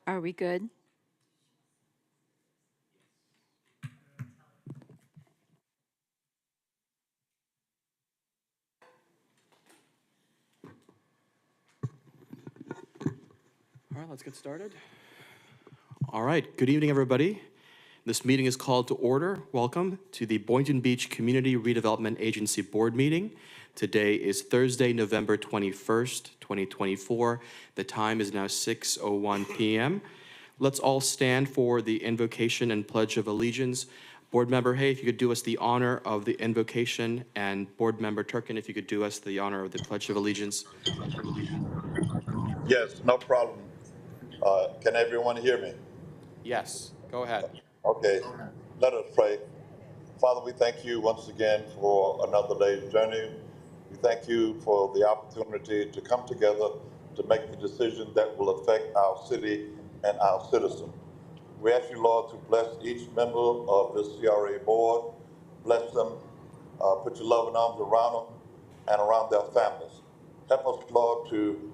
Are we good? All right, let's get started. All right, good evening, everybody. This meeting is called to order. Welcome to the Boynton Beach Community Redevelopment Agency Board Meeting. Today is Thursday, November 21st, 2024. The time is now 6:01 p.m. Let's all stand for the invocation and pledge of allegiance. Board Member Hay, if you could do us the honor of the invocation, and Board Member Turkin, if you could do us the honor of the pledge of allegiance. Yes, no problem. Can everyone hear me? Yes, go ahead. Okay, let us pray. Father, we thank you once again for another day's journey. We thank you for the opportunity to come together to make the decision that will affect our city and our citizens. We ask you, Lord, to bless each member of this CRA board. Bless them, put your loving arms around them and around their families. Help us, Lord, to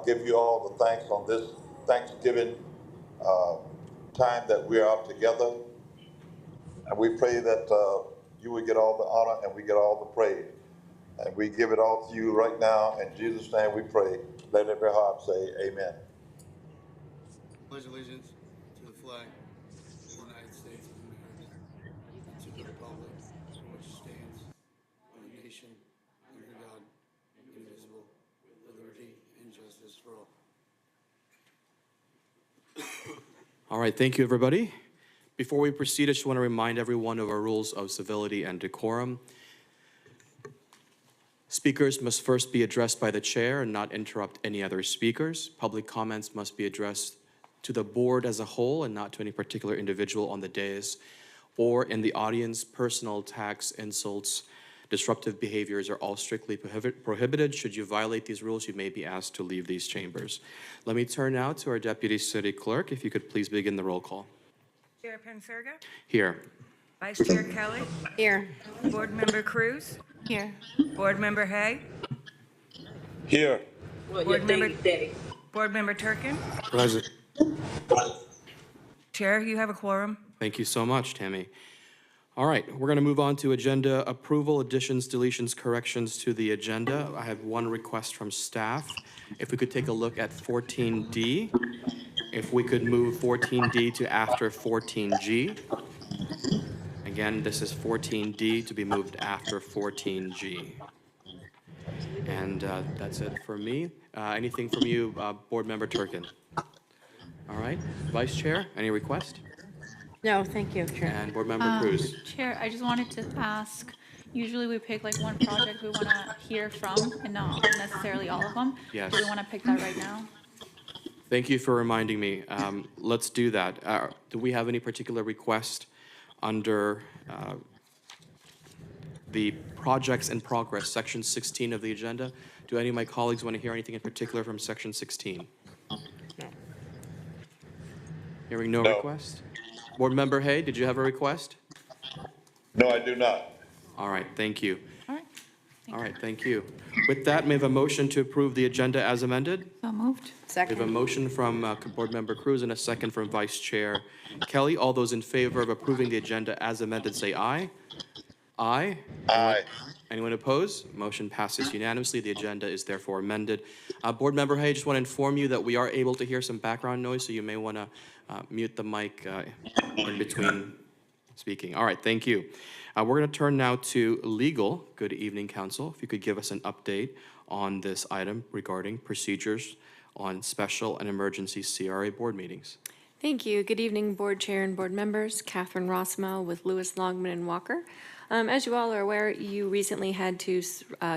give you all the thanks on this Thanksgiving uh, time that we are together. And we pray that you will get all the honor and we get all the praise. And we give it all to you right now. In Jesus' name we pray. Let every heart say amen. Pledge allegiance to the flag of the United States of America and to the republic for which stands one nation under God, indivisible, with liberty and justice for all. All right, thank you, everybody. Before we proceed, I just want to remind everyone of our rules of civility and decorum. Speakers must first be addressed by the chair and not interrupt any other speakers. Public comments must be addressed to the board as a whole and not to any particular individual on the dais or in the audience. Personal attacks, insults, disruptive behaviors are all strictly prohibited. Should you violate these rules, you may be asked to leave these chambers. Let me turn now to our Deputy City Clerk. If you could please begin the roll call. Chair Penserga? Here. Vice Chair Kelly? Here. Board Member Cruz? Here. Board Member Hay? Here. Board Member Turkin? Present. Chair, you have a quorum. Thank you so much, Tammy. All right, we're going to move on to agenda approval, additions, deletions, corrections to the agenda. I have one request from staff. If we could take a look at 14D. If we could move 14D to after 14G. Again, this is 14D to be moved after 14G. And that's it for me. Anything from you, Board Member Turkin? All right, Vice Chair, any request? No, thank you, Chair. And Board Member Cruz. Chair, I just wanted to ask, usually we pick like one project we want to hear from and not necessarily all of them. Yes. Do we want to pick that right now? Thank you for reminding me. Let's do that. Do we have any particular request under the projects in progress, section 16 of the agenda? Do any of my colleagues want to hear anything in particular from section 16? No. Hearing no request? Board Member Hay, did you have a request? No, I do not. All right, thank you. All right. All right, thank you. With that, may I have a motion to approve the agenda as amended? So moved. We have a Second. motion from Board Member Cruz and a second from Vice Chair Kelly. All those in favor of approving the agenda as amended, say aye. Aye. Aye. Anyone opposed? Motion passes unanimously. The agenda is therefore amended. Board Member Hay, just want to inform you that we are able to hear some background noise, so you may want to mute the mic in between speaking. All right, thank you. We're going to turn now to legal. Good evening, Council. If you could give us an update on this item regarding procedures on special and emergency CRA board meetings. Thank you. Good evening, Board Chair and Board members. Catherine Rossmell with Lewis, Longman, and Walker. As you all are aware, you recently had to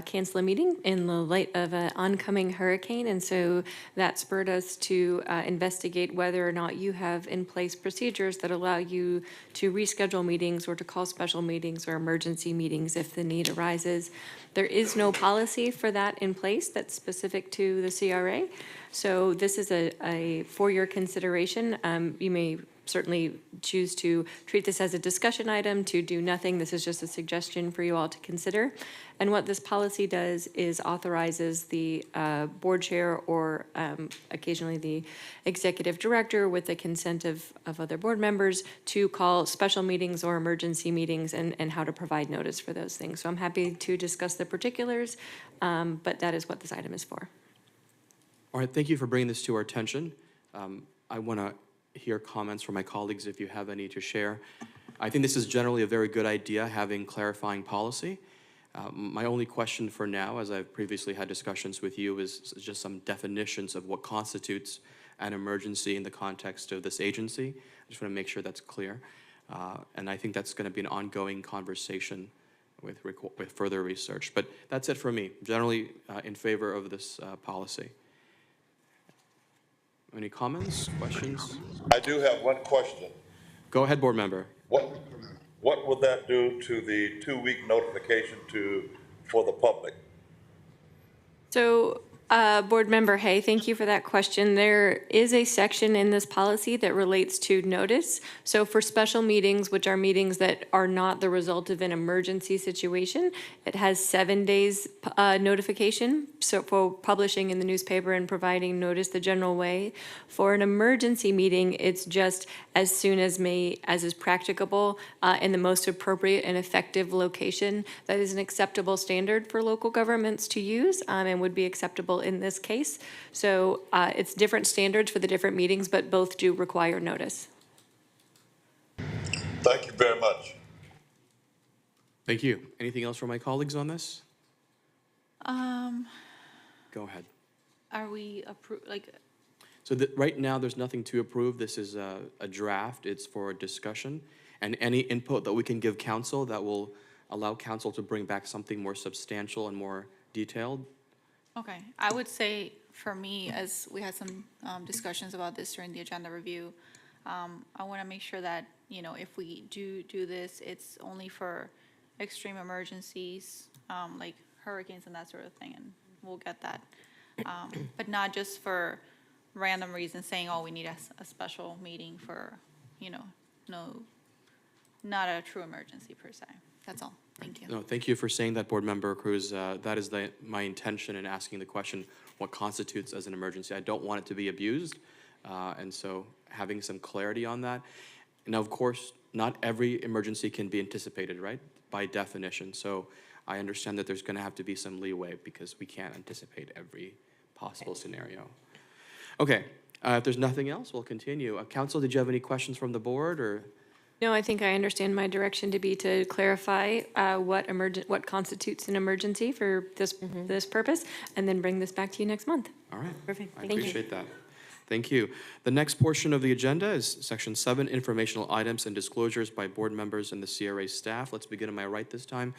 cancel a meeting in the light of an oncoming hurricane, and so that spurred us to investigate whether or not you have in place procedures that allow you to reschedule meetings or to call special meetings or emergency meetings if the need arises. There is no policy for that in place that's specific to the CRA. So this is a for your consideration. You may certainly choose to treat this as a discussion item, to do nothing. This is just a suggestion for you all to consider. And what this policy does is authorizes the board chair or occasionally the executive director with the consent of other board members to call special meetings or emergency meetings and how to provide notice for those things. So I'm happy to discuss the particulars, but that is what this item is for. All right, thank you for bringing this to our attention. I want to hear comments from my colleagues if you have any to share. I think this is generally a very good idea, having clarifying policy. My only question for now, as I've previously had discussions with you, is just some definitions of what constitutes an emergency in the context of this agency. I just want to make sure that's clear. And I think that's going to be an ongoing conversation with further research. But that's it for me. Generally in favor of this policy. Any comments, questions? I do have one question. Go ahead, board member. What would that do to the 2-week notification for the public? So, Board Member Hay, thank you for that question. There is a section in this policy that relates to notice. So for special meetings, which are meetings that are not the result of an emergency situation, it has 7 days notification. So for publishing in the newspaper and providing notice the general way. For an emergency meeting, it's just as soon as is practicable in the most appropriate and effective location. That is an acceptable standard for local governments to use and would be acceptable in this case. So it's different standards for the different meetings, but both do require notice. Thank you very much. Thank you. Anything else from my colleagues on this? Go ahead. Are we So right now, there's nothing to approve. This is a draft. It's for a discussion. And any input that we can give council that will allow council to bring back something more substantial and more detailed. Okay, I would say for me, as we had some discussions about this during the agenda review, I want to make sure that, if we do this, it's only for extreme emergencies, like hurricanes and that sort of thing, and we'll get that. But not just for random reasons saying, oh, we need a special meeting for, not a true emergency per se. That's all. Thank you. No, thank you for saying that, Board Member Cruz. That is my intention in asking the question, what constitutes as an emergency? I don't want it to be abused, and so having some clarity on that. Now, of course, not every emergency can be anticipated, right, by definition. So I understand that there's going to have to be some leeway because we can't anticipate every possible scenario. Okay, if there's nothing else, we'll continue. Council, did you have any questions from the board, or? No, I think I understand my direction to be to clarify what constitutes an emergency for this purpose, and then bring this back to you next month. All right. Perfect. I Thank you. appreciate that. Thank you. The next portion of the agenda is Section 7, Informational Items and Disclosures by Board Members and the CRA staff. Let's begin on my right this time.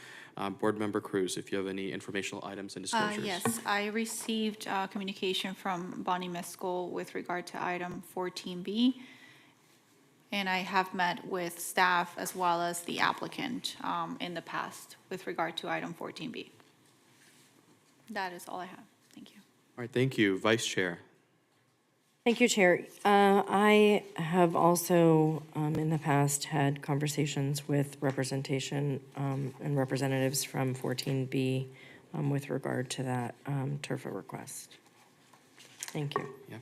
Board Member Cruz, if you have any informational items and disclosures. Yes, I received communication from Bonnie Mescal with regard to item 14B. And I have met with staff as well as the applicant in the past with regard to item 14B. That is all I have. Thank you. All right, thank you. Vice Chair. Thank you, Chair. I have also, in the past, had conversations with representation and representatives from 14B with regard to that TRFA request. Thank you. Yeah.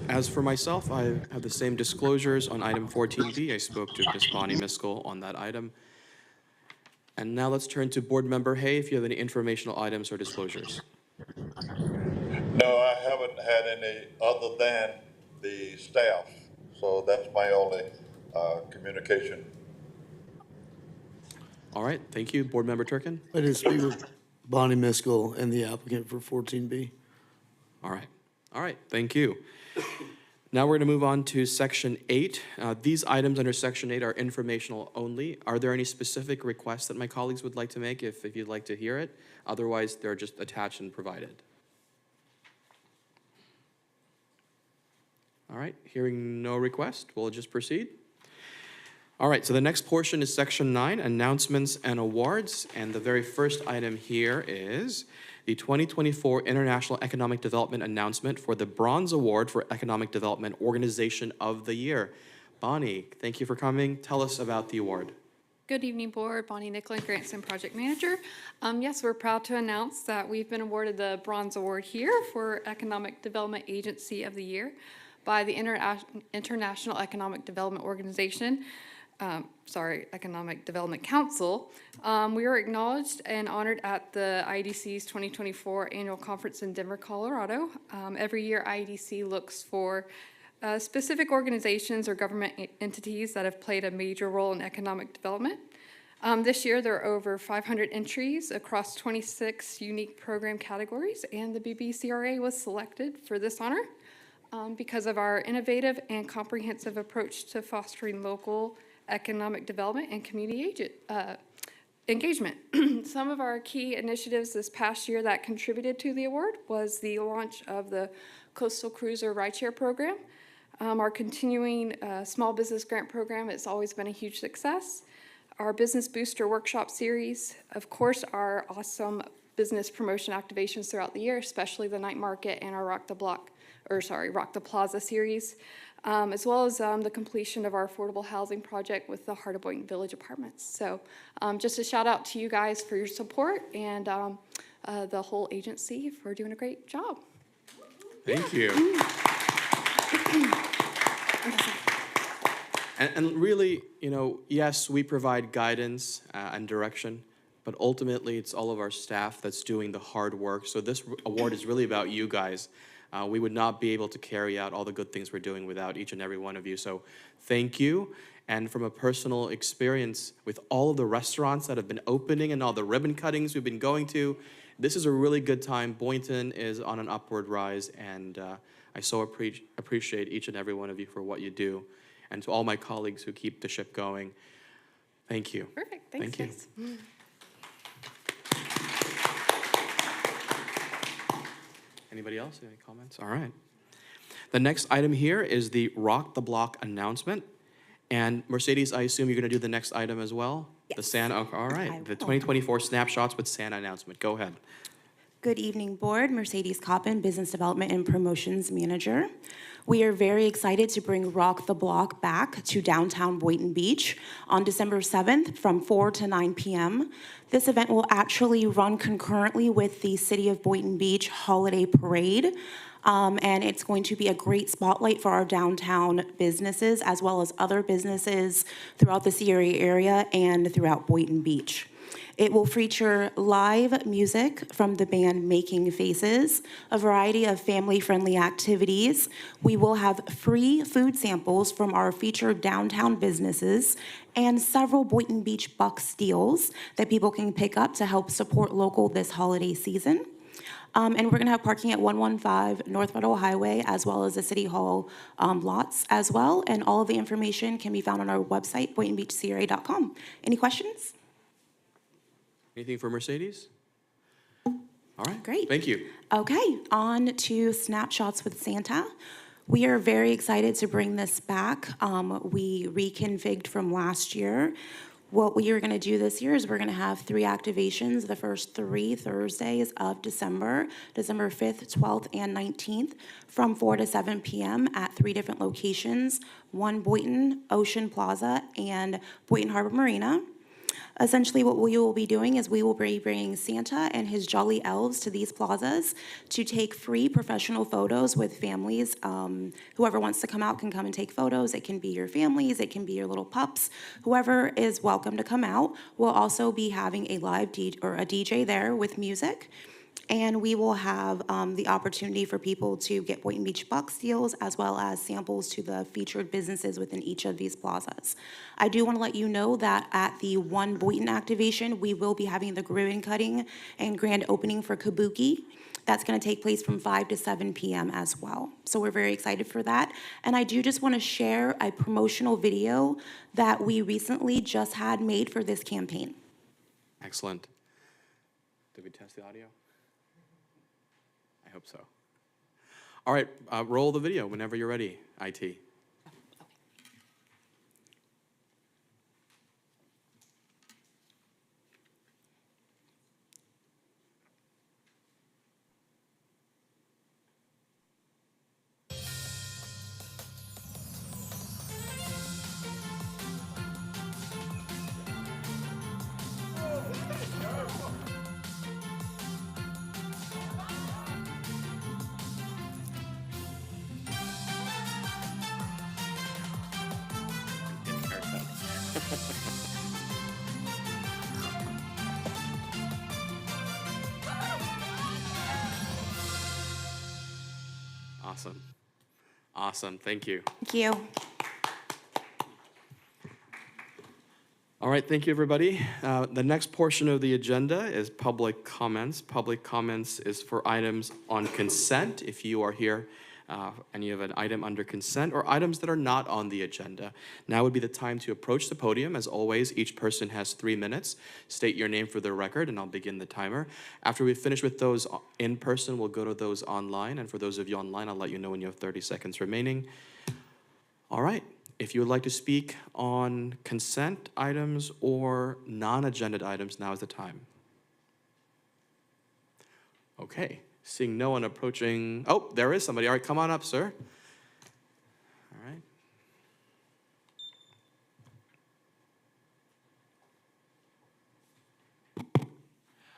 As for myself, I have the same disclosures on item 14B. I spoke to Ms. Bonnie Miskel on that item. And now let's turn to Board Member Hay, if you have any informational items or disclosures. No, I haven't had any other than the staff, so that's my only communication. All right, thank you. Board Member Turkin? I did speak with Bonnie Miskel and the applicant for 14B. All right, thank you. Now we're going to move on to Section 8. These items under Section 8 are informational only. Are there any specific requests that my colleagues would like to make if you'd like to hear it? Otherwise, they're just attached and provided. All right, hearing no request, we'll just proceed. All right, so the next portion is Section 9, Announcements and Awards. And the very first item here is the 2024 International Economic Development Announcement for the Bronze Award for Economic Development Organization of the Year. Bonnie, thank you for coming. Tell us about the award. Good evening, Board. Bonnie Nicklin, Grants and Project Manager. Yes, we're proud to announce that we've been awarded the Bronze Award here for Economic Development Agency of the Year by the International Economic Development Organization. Economic Development Council. We were acknowledged and honored at the IEDC's 2024 Annual Conference in Denver, Colorado. Every year, IEDC looks for specific organizations or government entities that have played a major role in economic development. This year, there are over 500 entries across 26 unique program categories, and the BBCRA was selected for this honor because of our innovative and comprehensive approach to fostering local economic development and community engagement. Some of our key initiatives this past year that contributed to the award was the launch of the Coastal Cruiser Rideshare Program. Our continuing small business grant program has always been a huge success. Our Business Booster Workshop Series, of course, our awesome business promotion activations throughout the year, especially the night market and our Rock the Plaza series, as well as the completion of our affordable housing project with the Heart of Boynton Village Apartments. So just a shout out to you guys for your support and the whole agency for doing a great job. Thank you. And really, yes, we provide guidance and direction, but ultimately it's all of our staff that's doing the hard work. So this award is really about you guys. We would not be able to carry out all the good things we're doing without each and every one of you. So thank you. And from a personal experience with all of the restaurants that have been opening and all the ribbon cuttings we've been going to, this is a really good time. Boynton is on an upward rise, and I so appreciate each and every one of you for what you do. And to all my colleagues who keep the ship going, thank you. Perfect. Thanks, Thank you. guys. Anybody else? Any comments? All right. The next item here is the Rock the Block announcement. And Mercedes, I assume you're going to do the next item as well? Yes. The Santa, okay, all I right. The will. 2024 Snapshots with Santa announcement. Go ahead. Good evening, Board. Mercedes Coppin, Business Development and Promotions Manager. We are very excited to bring Rock the Block back to downtown Boynton Beach on December 7th from 4 to 9 p.m. This event will actually run concurrently with the City of Boynton Beach Holiday Parade. And it's going to be a great spotlight for our downtown businesses as well as other businesses throughout the CRA area and throughout Boynton Beach. It will feature live music from the band Making Faces, a variety of family-friendly activities. We will have free food samples from our featured downtown businesses and several Boynton Beach buck deals that people can pick up to help support local this holiday season. And we're going to have parking at 115 North Federal Highway, as well as the City Hall lots as well. And all of the information can be found on our website, BoyntonBeachCRA.com. Any questions? Anything for Mercedes? All right. Great. Thank you. Okay, on to Snapshots with Santa. We are very excited to bring this back. We reconfigured from last year. What we are going to do this year is we're going to have 3 activations the first 3 Thursdays of December, December 5th, 12th, and 19th, from 4 to 7 p.m. at 3 different locations, one Boynton, Ocean Plaza, and Boynton Harbor Marina. Essentially, what we will be doing is we will be bringing Santa and his jolly elves to these plazas to take free professional photos with families. Whoever wants to come out can come and take photos. It can be your families, it can be your little pups. Whoever is welcome to come out. We'll also be having a live DJ there with music. And we will have the opportunity for people to get Boynton Beach buck deals as well as samples to the featured businesses within each of these plazas. I do want to let you know that at the One Boynton activation, we will be having the ribbon cutting and grand opening for Kabuki. That's going to take place from 5 to 7 p.m. as well. So we're very excited for that. And I do just want to share a promotional video that we recently just had made for this campaign. Excellent. Did we test the audio? I hope so. All right, roll the video whenever you're ready, IT. Awesome. Awesome. Thank you. Thank you. All right, thank you, everybody. The next portion of the agenda is public comments. Public comments is for items on consent. If you are here and you have an item under consent or items that are not on the agenda, now would be the time to approach the podium. As always, each person has 3 minutes. State your name for the record, and I'll begin the timer. After we finish with those in person, we'll go to those online. And for those of you online, I'll let you know when you have 30 seconds remaining. All right. If you would like to speak on consent items or non-agenda items, now is the time. Okay, seeing no one approaching. Oh, there is somebody. All right, come on up, sir. All right.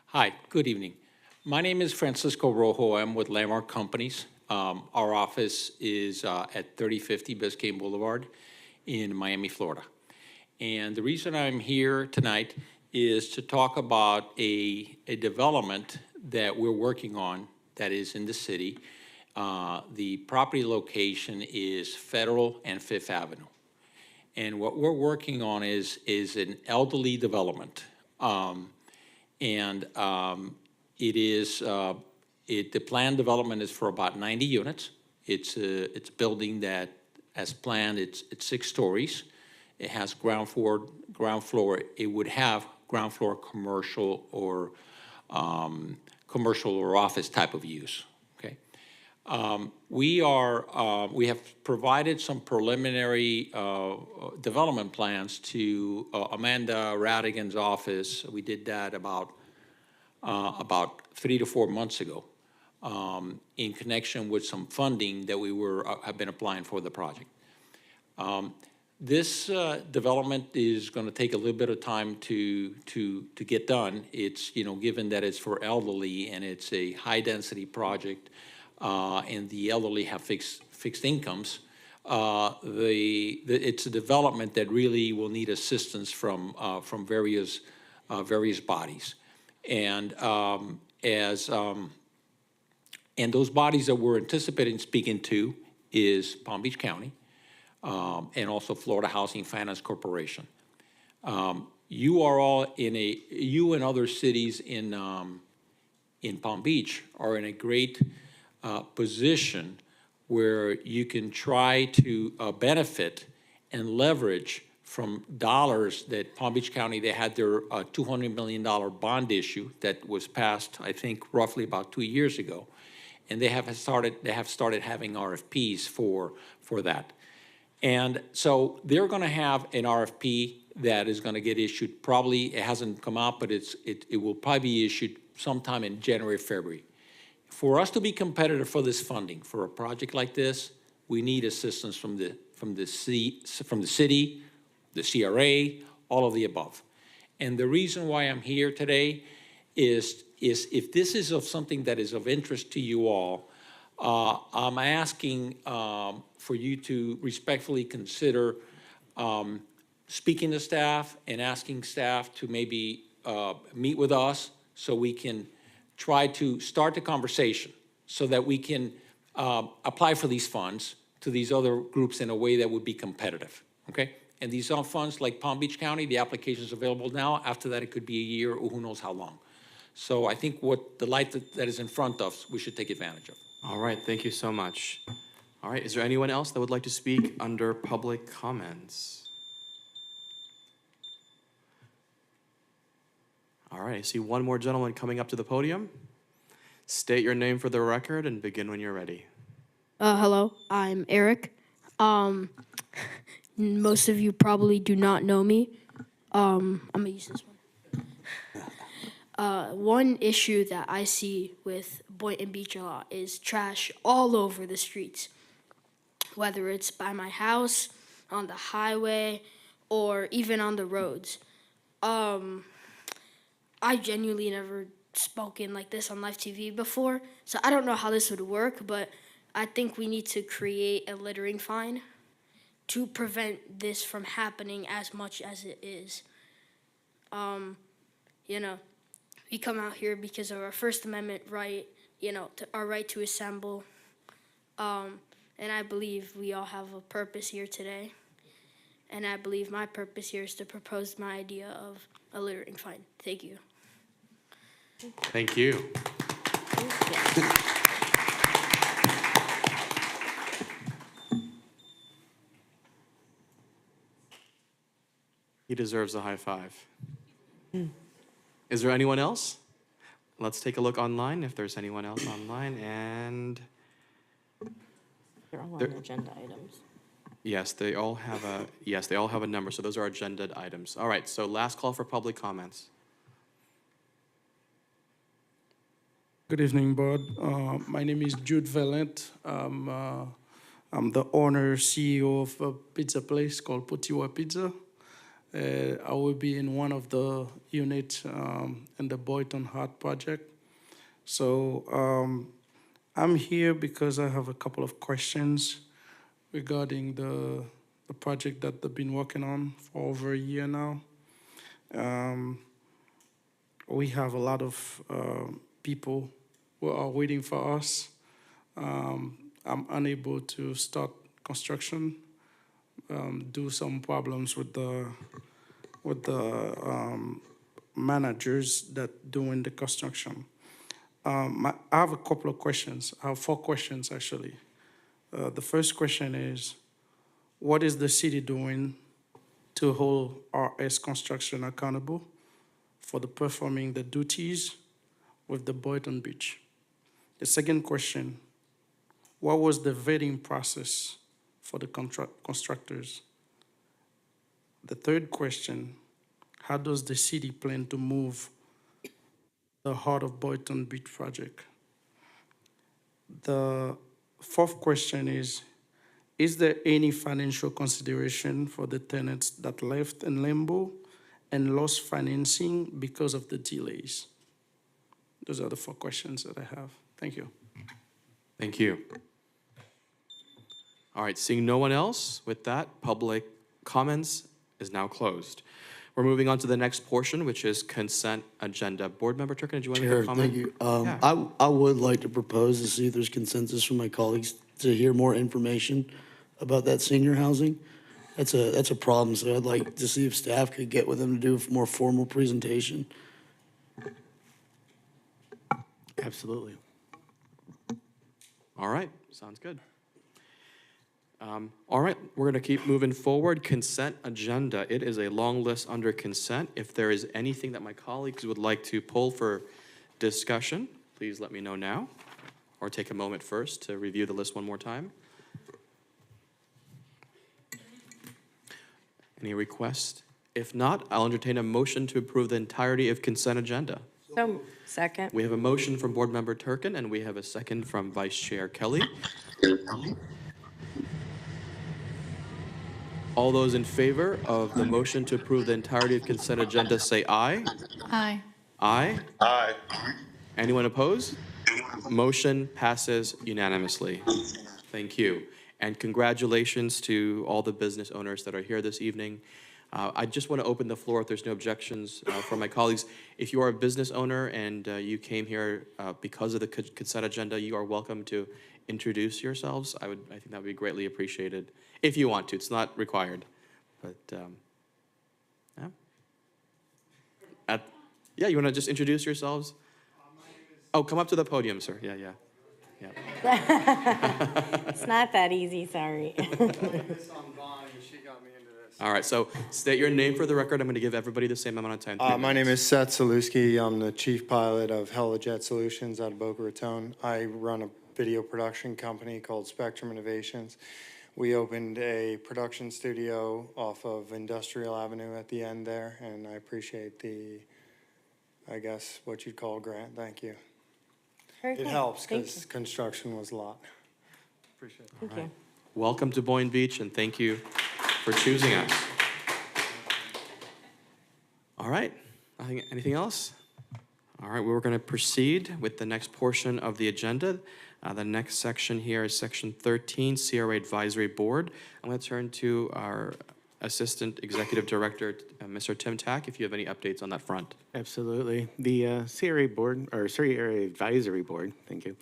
Hi, good evening. My name is Francisco Rojo. I'm with Landmark Companies. Our office is at 3050 Biscayne Boulevard in Miami, Florida. And the reason I'm here tonight is to talk about a development that we're working on that is in the city. The property location is Federal and Fifth Avenue. And what we're working on is an elderly development. The planned development is for about 90 units. It's a building that, as planned, it's 6 stories. It has ground floor. It would have ground floor commercial or office type of use. Okay. We have provided some preliminary development plans to Amanda Radigan's office. We did that about 3 to 4 months ago. In connection with some funding that we have been applying for the project. This development is going to take a little bit of time to get done. It's, given that it's for elderly and it's a high-density project, and the elderly have fixed incomes, it's a development that really will need assistance from various bodies. And those bodies that we're anticipating speaking to is Palm Beach County and also Florida Housing Finance Corporation. You and other cities in Palm Beach are in a great position where you can try to benefit and leverage from dollars that Palm Beach County, they had their $200 million bond issue that was passed, I think, roughly about 2 years ago. And they have started having RFPs for that. And so they're going to have an RFP that is going to get issued. Probably, it hasn't come out, but it will probably be issued sometime in January, February. For us to be competitive for this funding, for a project like this, we need assistance from the city, the CRA, all of the above. And the reason why I'm here today is if this is of something that is of interest to you all, I'm asking for you to respectfully consider speaking to staff and asking staff to maybe meet with us so we can try to start the conversation so that we can apply for these funds to these other groups in a way that would be competitive, okay? And these are funds like Palm Beach County, the application is available now. After that, it could be a year or who knows how long. So I think the light that is in front of us, we should take advantage of. All right, thank you so much. All right, is there anyone else that would like to speak under public comments? All right, I see one more gentleman coming up to the podium. State your name for the record and begin when you're ready. Hello, I'm Eric. Most of you probably do not know me. I'm gonna use this one. One issue that I see with Boynton Beach a lot is trash all over the streets, whether it's by my house, on the highway, or even on the roads. I genuinely never spoken like this on live TV before, so I don't know how this would work, but I think we need to create a littering fine to prevent this from happening as much as it is. You know, we come out here because of our First Amendment right, you know, our right to assemble. And I believe we all have a purpose here today. And I believe my purpose here is to propose my idea of a littering fine. Thank you. Thank you. He deserves a high five. Is there anyone else? Let's take a look online if there's anyone else online. And They're all on There- agenda items. yes, they all have a number. So those are agenda items. All right, so last call for public comments. Good evening, Board. My name is Jude Valent. I'm the owner, CEO of a pizza place called Potiwa Pizza. I will be in one of the units in the Boynton Heart Project. So I'm here because I have a couple of questions regarding the project that they've been working on for over a year now. We have a lot of people who are waiting for us. I'm unable to start construction due some problems with the managers that doing the construction. I have a couple of questions. I have 4 questions actually. The first question is, what is the city doing to hold RS Construction accountable for the performing the duties with the Boynton Beach? The second question, what was the vetting process for the constructors? The third question, how does the city plan to move the Heart of Boynton Beach project? The fourth question is there any financial consideration for the tenants that left in limbo and lost financing because of the delays? Those are the 4 questions that I have. Thank you. Thank you. All right, seeing no one else, with that, public comments is now closed. We're moving on to the next portion, which is consent agenda. Board Member Turkin, did you want to make Chair, a comment? thank you. Yeah. I would like to propose to see if there's consensus from my colleagues to hear more information about that senior housing. That's a problem, so I'd like to see if staff could get with them to do a more formal presentation. Absolutely. All right, sounds good. All right, we're going to keep moving forward. Consent agenda. It is a long list under consent. If there is anything that my colleagues would like to pull for discussion, please let me know now, or take a moment first to review the list one more time. Any requests? If not, I'll entertain a motion to approve the entirety of consent agenda. So, second. We have a motion from Board Member Turkin, and we have a second from Vice Chair Kelly. All those in favor of the motion to approve the entirety of consent agenda, say aye. Aye. Aye. Aye. Anyone opposed? Motion passes unanimously. Thank you. And congratulations to all the business owners that are here this evening. I just want to open the floor if there's no objections from my colleagues. If you are a business owner and you came here because of the consent agenda, you are welcome to introduce yourselves. I think that would be greatly appreciated. If you want to, it's not required, but yeah. Yeah, you want to just introduce yourselves? Oh, come up to the podium, sir. Yeah. It's not that easy, sorry. All right, so state your name for the record. I'm going to give everybody the same amount of time. 3 My minutes. name is Seth Saluski. I'm the chief pilot of Helijet Solutions out of Boca Raton. I run a video production company called Spectrum Innovations. We opened a production studio off of Industrial Avenue at the end there, and I appreciate the, I guess, what you'd call a grant. Thank you. Very It good. helps Thank because you. construction was a lot. Appreciate it. Thank you. Welcome to Boynton Beach, and thank you for choosing us. All right, anything else? All right, we're going to proceed with the next portion of the agenda. The next section here is section 13, CRA Advisory Board. I'm going to turn to our Assistant Executive Director, Mr. Tim Tack, if you have any updates on that front. Absolutely. The CRA board, or CRA Advisory Board, thank you,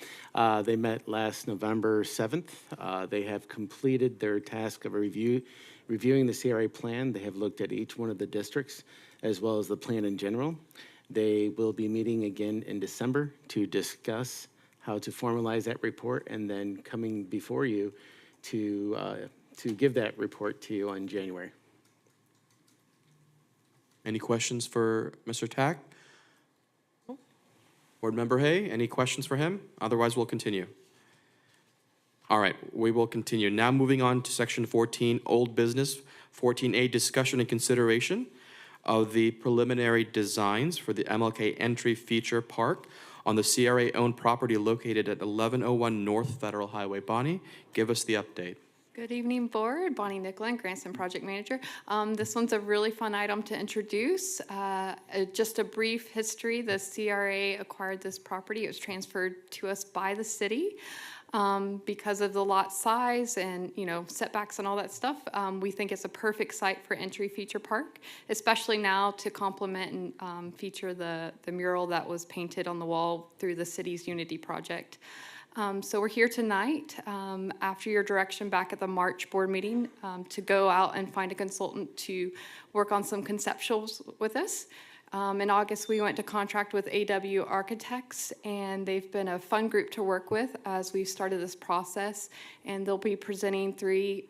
they met last November 7th. They have completed their task of reviewing the CRA plan. They have looked at each one of the districts as well as the plan in general. They will be meeting again in December to discuss how to formalize that report and then coming before you to give that report to you on January. Any questions for Mr. Tack? Board Member Hay, any questions for him? Otherwise, we'll continue. All right, we will continue. Now moving on to section 14, old business. 14A, discussion and consideration of the preliminary designs for the MLK Entry Feature Park on the CRA-owned property located at 1101 North Federal Highway. Bonnie, give us the update. Good evening, Board. Bonnie Nicklin, Grants and Project Manager. This one's a really fun item to introduce. Just a brief history, the CRA acquired this property. It was transferred to us by the city. Because of the lot size and, setbacks and all that stuff, we think it's a perfect site for Entry Feature Park, especially now to complement and feature the mural that was painted on the wall through the city's Unity project. So we're here tonight, after your direction back at the March board meeting, to go out and find a consultant to work on some conceptuals with us. In August, we went to contract with AW Architects, and they've been a fun group to work with as we've started this process. And they'll be presenting three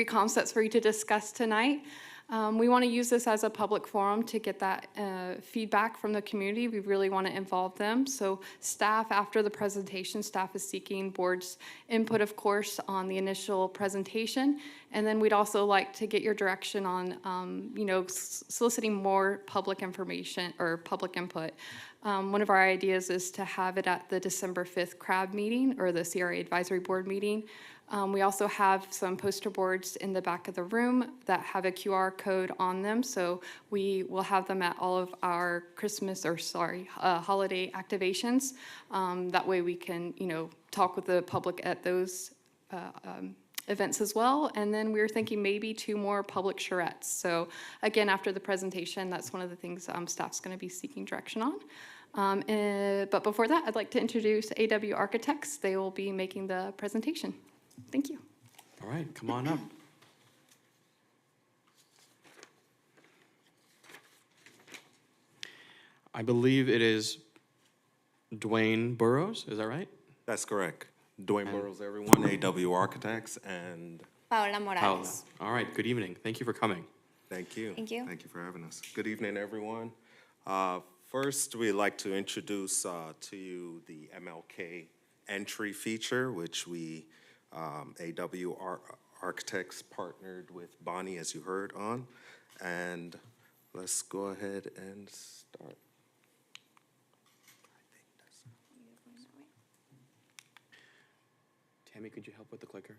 concepts for you to discuss tonight. We want to use this as a public forum to get that feedback from the community. We really want to involve them. So staff, after the presentation, staff is seeking board's input, of course, on the initial presentation. And then we'd also like to get your direction on, soliciting more public information or public input. One of our ideas is to have it at the December 5th CRAB meeting or the CRA Advisory Board meeting. We also have some poster boards in the back of the room that have a QR code on them. So we will have them at all of our holiday activations. That way we can, talk with the public at those events as well. And then we were thinking maybe 2 more public charrettes. So again, after the presentation, that's one of the things staff's going to be seeking direction on. But before that, I'd like to introduce AW Architects. They will be making the presentation. Thank you. All right, come on up. I believe it is Dwayne Burrows, is that right? That's correct. Dwayne Burrows, everyone, AW Architects, and Paola Morales. Paola. All right, good evening. Thank you for coming. Thank you. Thank you. Thank you for having us. Good evening, everyone. First, we'd like to introduce to you the MLK Entry Feature, which we AW Architects partnered with Bonnie, as you heard on. And let's go ahead and start. Tammy, could you help with the clicker?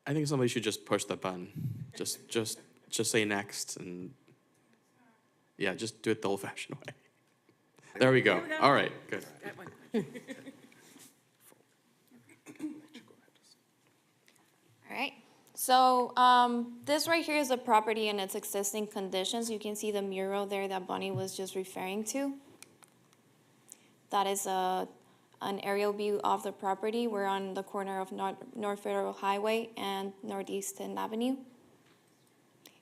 I think somebody should just push the button. Just say next, and yeah, just do it the old-fashioned way. There we go. All right, good. All right. So this right here is the property and its existing conditions. You can see the mural there that Bonnie was just referring to. That is an aerial view of the property. We're on the corner of North Federal Highway and Northeastern Avenue.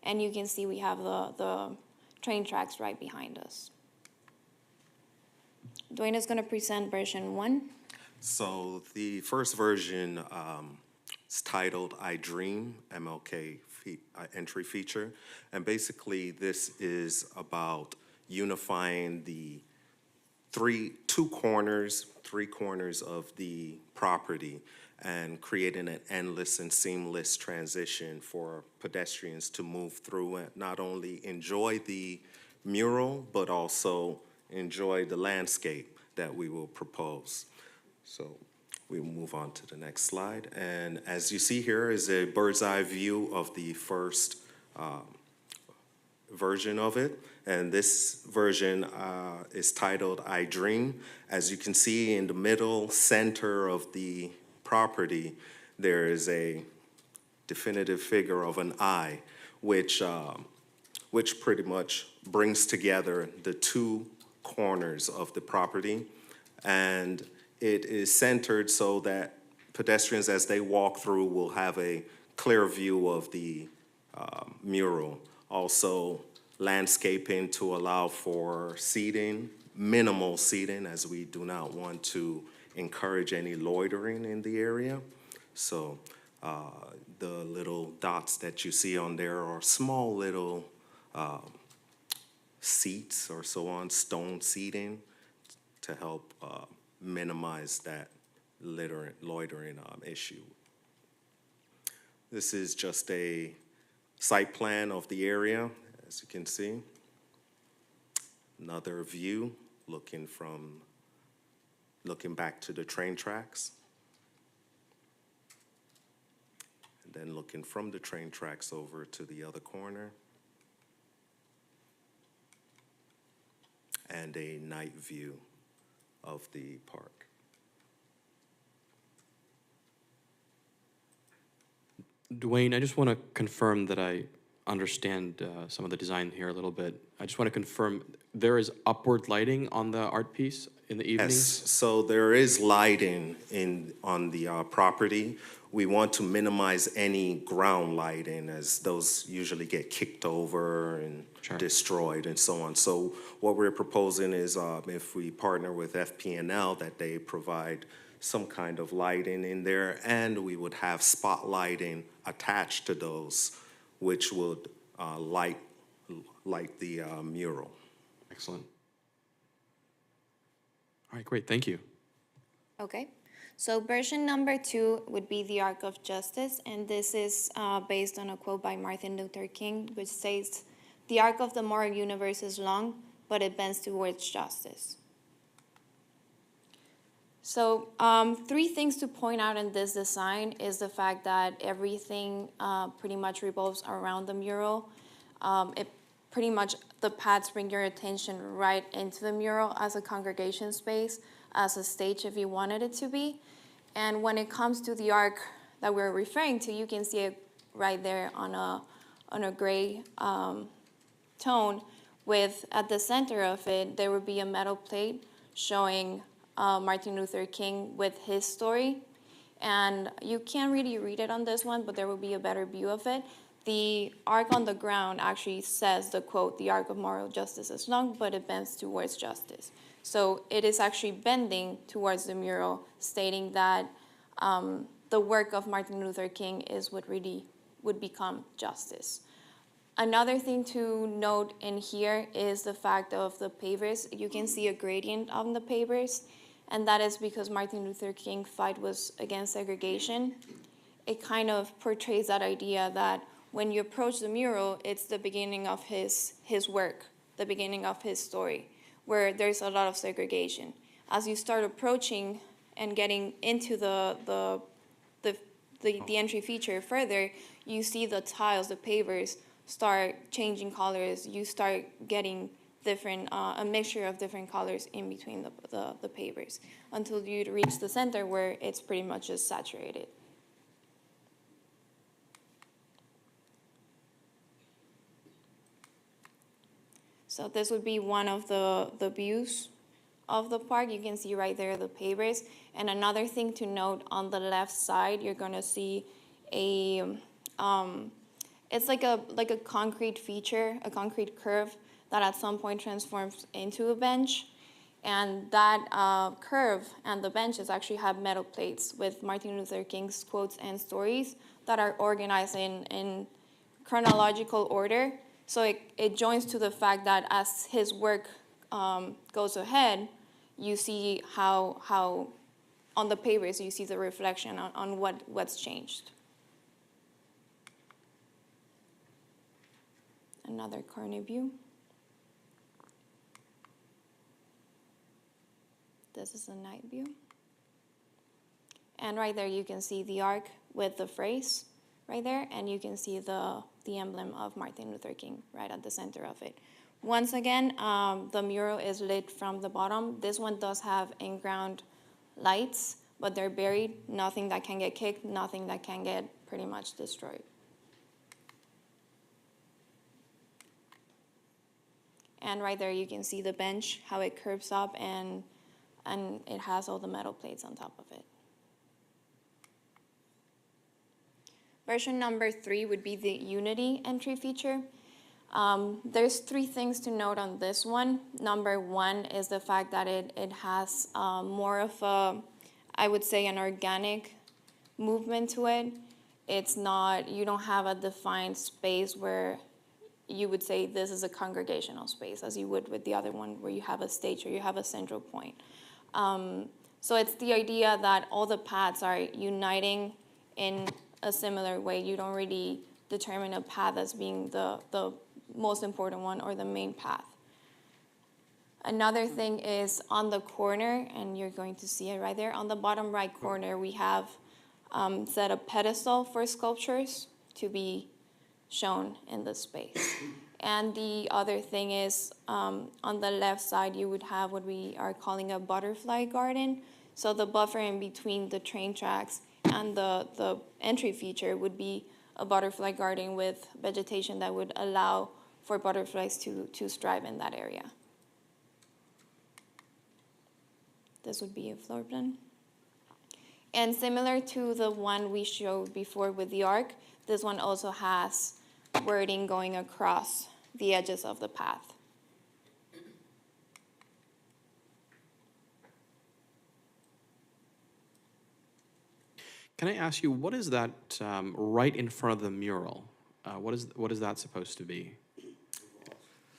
And you can see we have the train tracks right behind us. Dwayne is going to present version 1. So the first version is titled I Dream, MLK Entry Feature. And basically this is about unifying the three corners of the property, and creating an endless and seamless transition for pedestrians to move through and not only enjoy the mural, but also enjoy the landscape that we will propose. So we will move on to the next slide. And as you see here is a bird's eye view of the first version of it. And this version is titled I Dream. As you can see in the middle center of the property, there is a definitive figure of an eye, which pretty much brings together the two corners of the property. And it is centered so that pedestrians, as they walk through, will have a clear view of the mural. Also, landscaping to allow for seating, minimal seating, as we do not want to encourage any loitering in the area. So the little dots that you see on there are small little seats or so on, stone seating, to help minimize that loitering issue. This is just a site plan of the area, as you can see. Another view looking back to the train tracks. And then looking from the train tracks over to the other corner. And a night view of the park. Dwayne, I just want to confirm that I understand some of the design here a little bit. I just want to confirm there is upward lighting on the art piece in the evenings? Yes, so there is lighting on the property. We want to minimize any ground lighting, as those usually get kicked over and destroyed and so on. So what we're proposing is if we partner with FP&L, that they provide some kind of lighting in there, and we would have spotlighting attached to those, which would light the mural. Excellent. All right, great, thank you. Okay, so version number 2 would be the Arc of Justice, and this is based on a quote by Martin Luther King, which says, "The arc of the moral universe is long, but it bends towards justice." So 3 things to point out in this design is the fact that everything pretty much revolves around the mural. It pretty much, the paths bring your attention right into the mural as a congregation space, as a stage if you wanted it to be. And when it comes to the arc that we're referring to, you can see it right there on a gray tone, with at the center of it, there would be a metal plate showing Martin Luther King with his story. And you can't really read it on this one, but there will be a better view of it. The arc on the ground actually says the quote, "The arc of moral justice is long, but it bends towards justice." So it is actually bending towards the mural, stating that the work of Martin Luther King is what really would become justice. Another thing to note in here is the fact of the pavers. You can see a gradient on the pavers, and that is because Martin Luther King's fight was against segregation. It kind of portrays that idea that when you approach the mural, it's the beginning of his work, the beginning of his story, where there's a lot of segregation. As you start approaching and getting into the entry feature further, you see the tiles, the pavers, start changing colors. You start getting different, a mixture of different colors in between the pavers, until you reach the center where it's pretty much just saturated. So this would be one of the views of the park. You can see right there the pavers. And another thing to note, on the left side, you're gonna see a, it's like a concrete feature, a concrete curve that at some point transforms into a bench. And that curve and the benches actually have metal plates with Martin Luther King's quotes and stories that are organized in chronological order. So it joins to the fact that as his work goes ahead, you see how on the papers, you see the reflection on what's changed. Another corner view. This is a night view. And right there you can see the arc with the phrase right there, and you can see the emblem of Martin Luther King right at the center of it. Once again, the mural is lit from the bottom. This one does have in-ground lights, but they're buried, nothing that can get kicked, nothing that can get pretty much destroyed. And right there you can see the bench, how it curves up, and it has all the metal plates on top of it. Version number 3 would be the Unity entry feature. There's 3 things to note on this one. Number 1 is the fact that it has more of a, I would say, an organic movement to it. It's not, you don't have a defined space where you would say this is a congregational space, as you would with the other one where you have a stage or you have a central point. So it's the idea that all the paths are uniting in a similar way. You don't really determine a path as being the most important one or the main path. Another thing is on the corner, and you're going to see it right there, on the bottom right corner, we have set a pedestal for sculptures to be shown in the space. And the other thing is on the left side, you would have what we are calling a butterfly garden. So the buffer in between the train tracks and the entry feature would be a butterfly garden with vegetation that would allow for butterflies to strive in that area. This would be a floor plan. And similar to the one we showed before with the arc, this one also has wording going across the edges of the path. Can I ask you, what is that right in front of the mural? What is that supposed to be?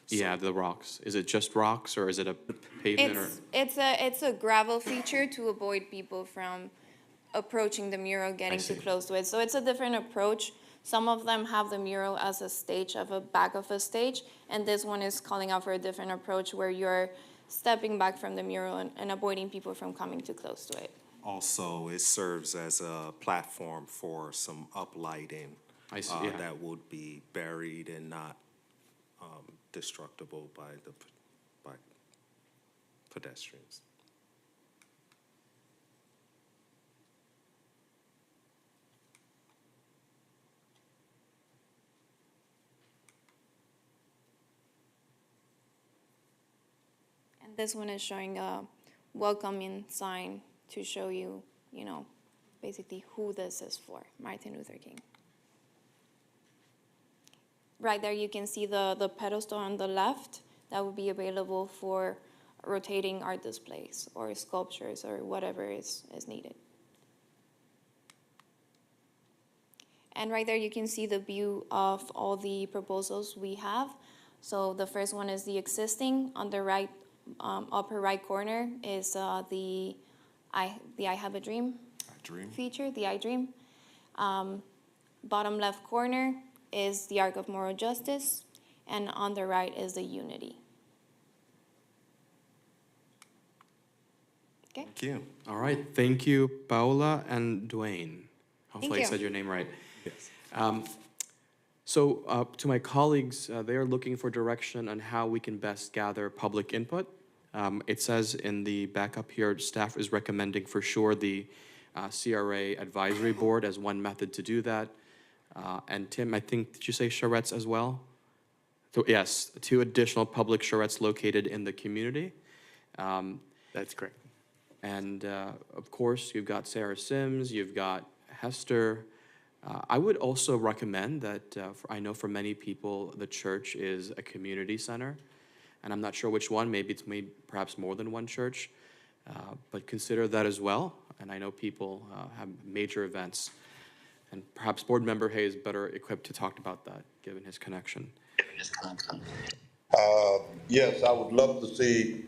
Yeah, the rocks. Is it just rocks, or is it a pavement? It's a gravel feature to avoid people from approaching the mural, getting too close to it. So it's a different approach. Some of them have the mural as a stage of a back of a stage, and this one is calling out for a different approach where you're stepping back from the mural and avoiding people from coming too close to it. Also, it serves as a platform for some uplighting that would be buried and not destructible by pedestrians. And this one is showing a welcoming sign to show you, basically who this is for, Martin Luther King. Right there you can see the pedestal on the left that would be available for rotating art displays or sculptures or whatever is needed. And right there you can see the view of all the proposals we have. So the first one is the existing. On the right, upper right corner is the I Have a Dream feature, the I Dream. Bottom left corner is the Arc of Moral Justice, and on the right is the Unity. Okay. Thank you. All right, thank you, Paola and Dwayne. Hopefully I said your name right. Yes. So to my colleagues, they are looking for direction on how we can best gather public input. It says in the backup here, staff is recommending for sure the CRA advisory board as one method to do that. And Tim, I think, did you say charrettes as well? So yes, 2 additional public charrettes located in the community. That's correct. And of course, you've got Sarah Sims, you've got Hester. I would also recommend that, I know for many people, the church is a community center. And I'm not sure which one, maybe it's perhaps more than one church. But consider that as well. And I know people have major events. And perhaps Board Member Hay is better equipped to talk about that, given his connection. Yes, I would love to see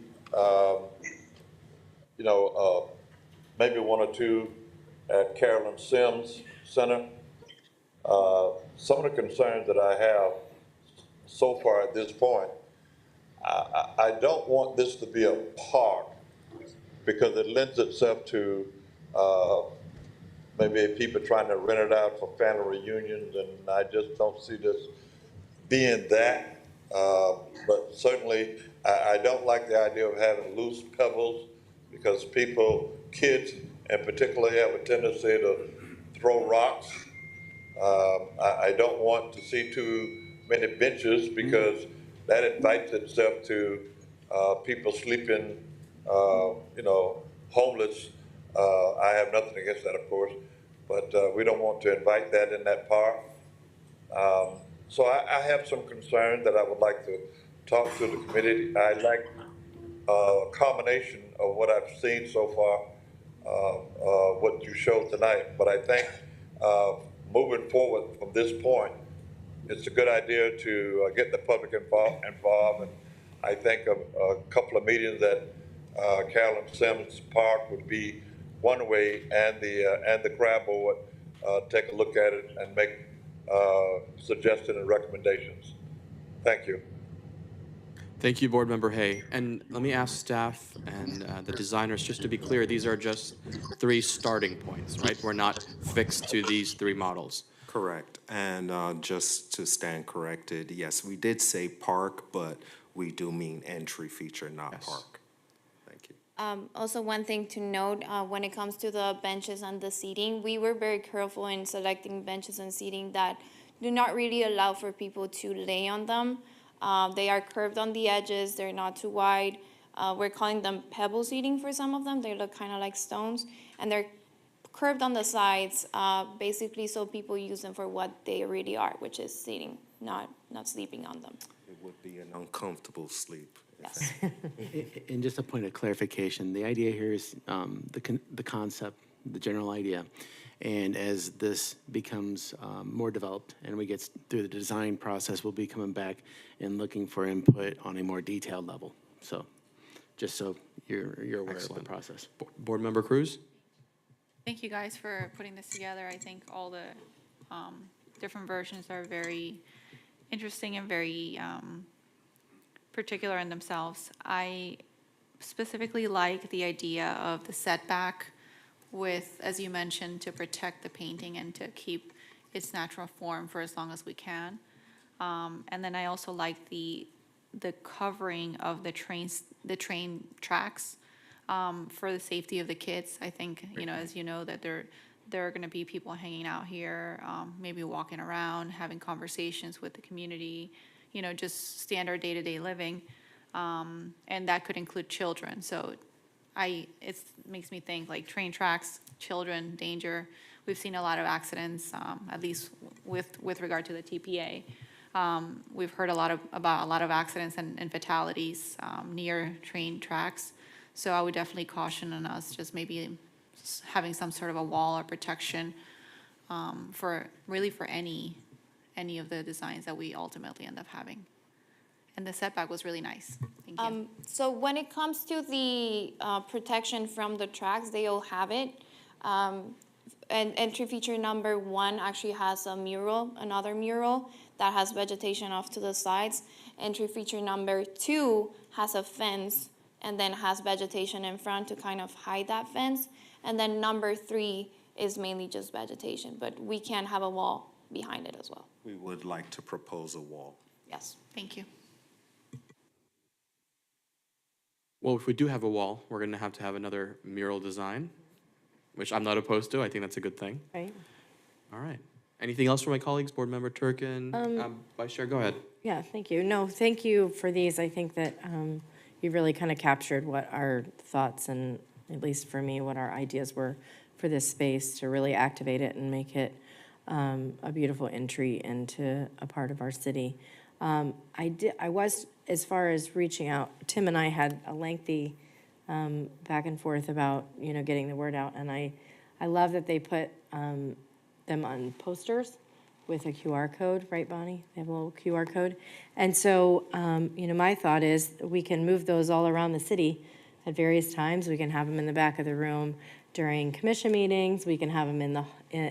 you know, maybe one or two at Carolyn Sims Center. Some of the concerns that I have so far at this point, I don't want this to be a park because it lends itself to uh, maybe people trying to rent it out for family reunions, and I just don't see this being that. But certainly, I don't like the idea of having loose pebbles because people, kids in particular, have a tendency to throw rocks. I don't want to see too many benches because that invites itself to people sleeping, you know, homeless. I have nothing against that, of course, but we don't want to invite that in that park. So I have some concerns that I would like to talk to the committee. I like a combination of what I've seen so far, what you showed tonight. But I think moving forward from this point, it's a good idea to get the public involved. And I think a couple of meetings at Carolyn Sims Park would be one way, and the crab board take a look at it and make suggestions and recommendations. Thank you. Thank you, Board Member Hay. And let me ask staff and the designers, just to be clear, these are just 3 starting points, right? We're not fixed to these 3 models. Correct. And just to stand corrected, yes, we did say park, but we do mean entry feature, not park. Thank you. Also, one thing to note, when it comes to the benches and the seating, we were very careful in selecting benches and seating that do not really allow for people to lay on them. They are curved on the edges, they're not too wide. We're calling them pebble seating for some of them. They look kind of like stones, and they're curved on the sides, basically so people use them for what they really are, which is seating, not sleeping on them. It would be an uncomfortable sleep. Yes. And just a point of clarification, the idea here is the concept, the general idea. And as this becomes more developed and we get through the design process, we'll be coming back and looking for input on a more detailed level. So just so you're aware Excellent. of the process. Board Member Cruz? Thank you guys for putting this together. I think all the different versions are very interesting and very particular in themselves. I specifically like the idea of the setback with, as you mentioned, to protect the painting and to keep its natural form for as long as we can. And then I also like the covering of the train tracks for the safety of the kids. I think, as you know, that there are going to be people hanging out here, maybe walking around, having conversations with the community, just standard day-to-day living. And that could include children. So it makes me think like train tracks, children, danger. We've seen a lot of accidents, at least with regard to the TPA. We've heard about a lot of accidents and fatalities near train tracks. So I would definitely caution on us just maybe having some sort of a wall or protection for any of the designs that we ultimately end up having. And the setback was really nice. Thank you. So when it comes to the protection from the tracks, they all have it. And entry feature number 1 actually has another mural that has vegetation off to the sides. Entry feature number 2 has a fence and then has vegetation in front to kind of hide that fence. And then number 3 is mainly just vegetation, but we can have a wall behind it as well. We would like to propose a wall. Yes. Thank you. Well, if we do have a wall, we're going to have another mural design, which I'm not opposed to. I think that's a good thing. Right. All right. Anything else from my colleagues? Board Member Turkin? Vice Chair, go ahead. Yeah, thank you. No, thank you for these. I think that you really kind of captured what our thoughts and, at least for me, what our ideas were for this space to really activate it and make it a beautiful entry into a part of our city. I was, as far as reaching out, Tim and I had a lengthy back and forth about, getting the word out. And I love that they put them on posters with a QR code, right, Bonnie? They have a little QR code. And so, my thought is we can move those all around the city at various times. We can have them in the back of the room during commission meetings. We can have them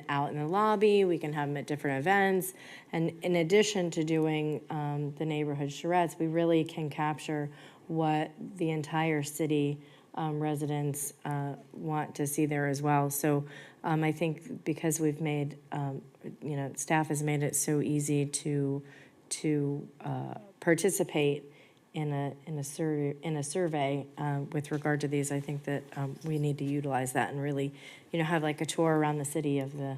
out in the lobby. We can have them at different events. And in addition to doing the neighborhood charrettes, we really can capture what the entire city residents want to see there as well. So I think because we've made, staff has made it so easy to participate in a survey with regard to these, I think that we need to utilize that and really, have like a tour around the city of the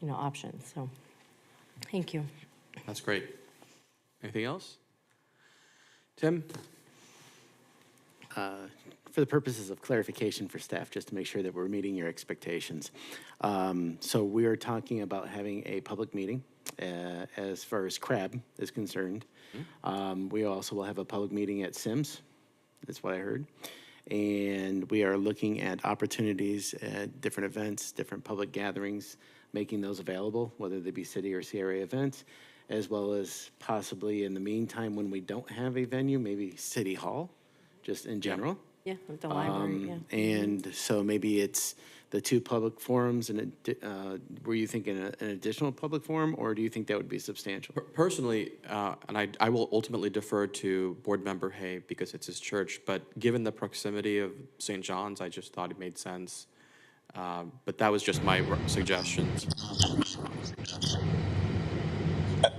options. So, thank you. That's great. Anything else? Tim? For the purposes of clarification for staff, just to make sure that we're meeting your expectations. So we are talking about having a public meeting as far as CRAB is concerned. We also will have a public meeting at Sims. That's what I heard. And we are looking at opportunities at different events, different public gatherings, making those available, whether they be city or CRA events, as well as possibly in the meantime, when we don't have a venue, maybe City Hall, just in general. Yeah, with the library, yeah. And so maybe it's the two public forums, and were you thinking an additional public forum, or do you think that would be substantial? Personally, and I will ultimately defer to Board Member Hay because it's his church, but given the proximity of St. John's, I just thought it made sense. But that was just my suggestions.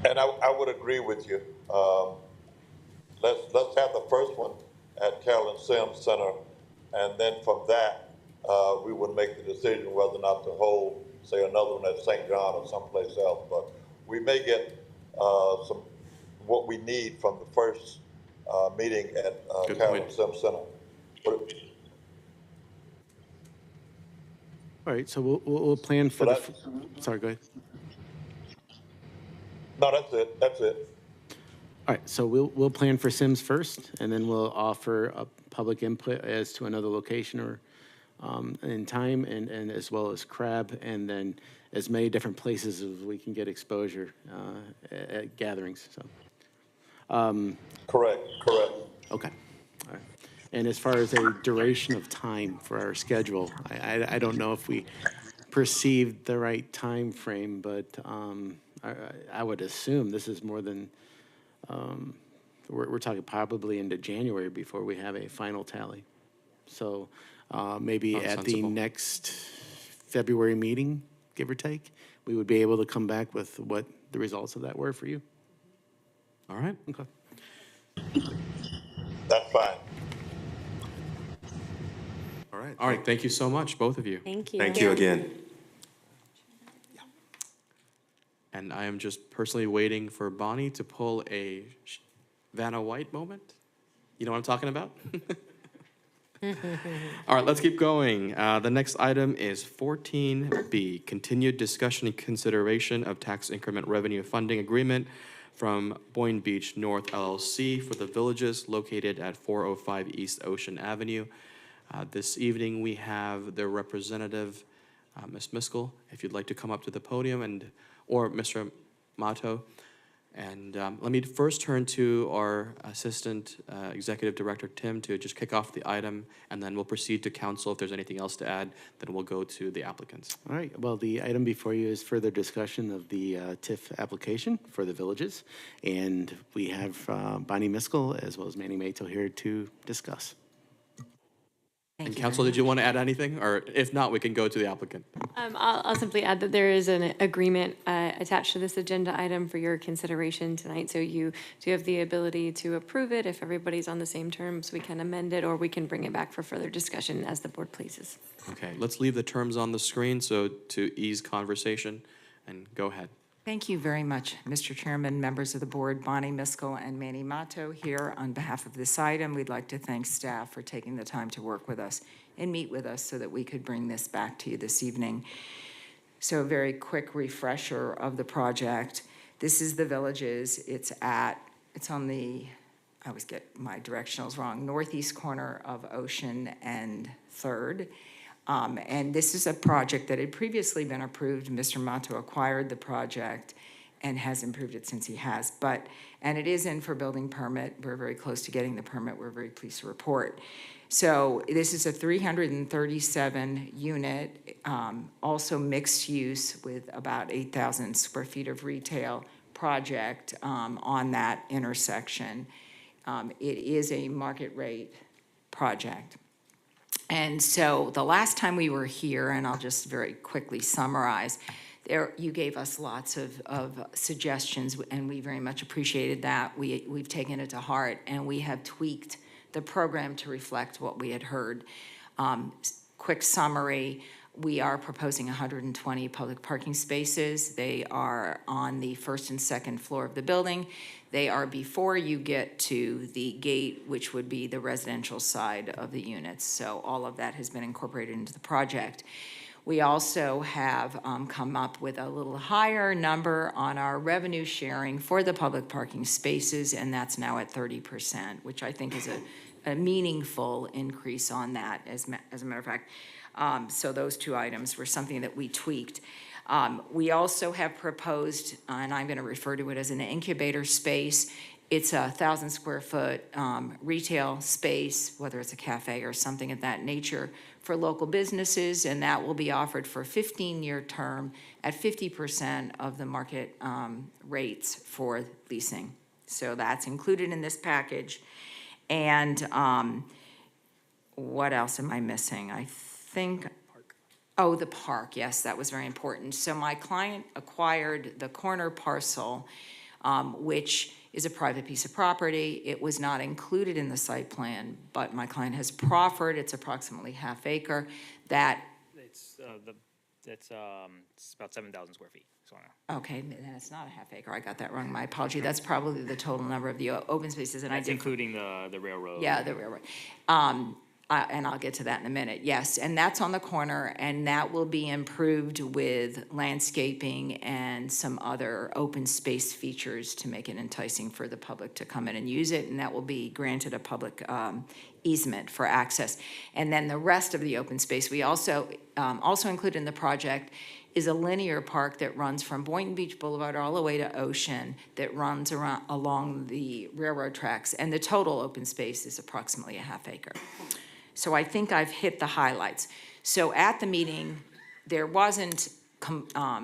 And I would agree with you. Let's have the first one at Carolyn Sims Center, and then from that, we would make the decision whether or not to hold, say, another one at St. John or someplace else. But we may get what we need from the first meeting at Carolyn Sims Center. All right, so we'll plan for sorry, go ahead. No, that's it. That's it. All right, so we'll plan for Sims first, and then we'll offer a public input as to another location or in time, and as well as CRAB, and then as many different places as we can get exposure at gatherings. So. Correct. Okay. All right. And as far as a duration of time for our schedule, I don't know if we perceived the right time frame, but I would assume this is more than. We're talking probably into January before we have a final tally. So maybe at the next February meeting, give or take, we would be able to come back with what the results of that were for you. All right. Okay. That's fine. All right. Thank you so much, both of you. Thank you. Thank you again. And I am just personally waiting for Bonnie to pull a Vanna White moment. You know what I'm talking about? All right, let's keep going. The next item is 14B, continued discussion and consideration of tax increment revenue funding agreement from Boynton Beach North LLC for the villages located at 405 East Ocean Avenue. This evening, we have their representative, Ms. Miskell, if you'd like to come up to the podium, or Mr. Mato. And let me first turn to our Assistant Executive Director, Tim, to just kick off the item, and then we'll proceed to council. If there's anything else to add, then we'll go to the applicants. All right, well, the item before you is further discussion of the TIF application for the villages. And we have Bonnie Miskell as well as Manny Mato here to discuss. And council, did you want to add anything? Or if not, we can go to the applicant. I'll simply add that there is an agreement attached to this agenda item for your consideration tonight. So you do have the ability to approve it. If everybody's on the same terms, we can amend it, or we can bring it back for further discussion as the board pleases. Okay, let's leave the terms on the screen so to ease conversation, and go ahead. Thank you very much, Mr. Chairman, members of the board, Bonnie Miskell and Manny Mato here on behalf of this item. We'd like to thank staff for taking the time to work with us and meet with us so that we could bring this back to you this evening. So a very quick refresher of the project. This is the villages. It's on the, I always get my directionals wrong, northeast corner of Ocean and 3rd. And this is a project that had previously been approved. Mr. Mato acquired the project, and has improved it since he has. But, and it is in for building permit. We're very close to getting the permit. We're very pleased to report. So this is a 337 unit, also mixed use with about 8,000 square feet of retail project on that intersection. It is a market rate project. And so the last time we were here, and I'll just very quickly summarize, there, you gave us lots of suggestions, and we very much appreciated that. We've taken it to heart, and we have tweaked the program to reflect what we had heard. Quick summary, we are proposing 120 public parking spaces. They are on the first and second floor of the building. They are before you get to the gate, which would be the residential side of the units. So all of that has been incorporated into the project. We also have come up with a little higher number on our revenue sharing for the public parking spaces, and that's now at 30%, which I think is a meaningful increase on that, as a matter of fact. So those two items were something that we tweaked. We also have proposed, and I'm going to refer to it as an incubator space. It's a 1,000 square foot retail space, whether it's a cafe or something of that nature, for local businesses, and that will be offered for a 15-year term at 50% of the market rates for leasing. So that's included in this package. And what else am I missing? I think, oh, the park, yes, that was very important. So my client acquired the corner parcel, which is a private piece of property. It was not included in the site plan, but my client has proffered, it's approximately half acre, that. It's about 7,000 square feet. Okay, then it's not a half acre, I got that wrong, my apology. That's probably the total number of the open spaces, and That's including the railroad. Yeah, the railroad. And I'll get to that in a minute, yes. And that's on the corner, and that will be improved with landscaping and some other open space features to make it enticing for the public to come in and use it, and that will be granted a public easement for access. And then the rest of the open space, we also included in the project is a linear park that runs from Boynton Beach Boulevard all the way to Ocean, that runs along the railroad tracks, and the total open space is approximately a half acre. So I think I've hit the highlights. So at the meeting, there wasn't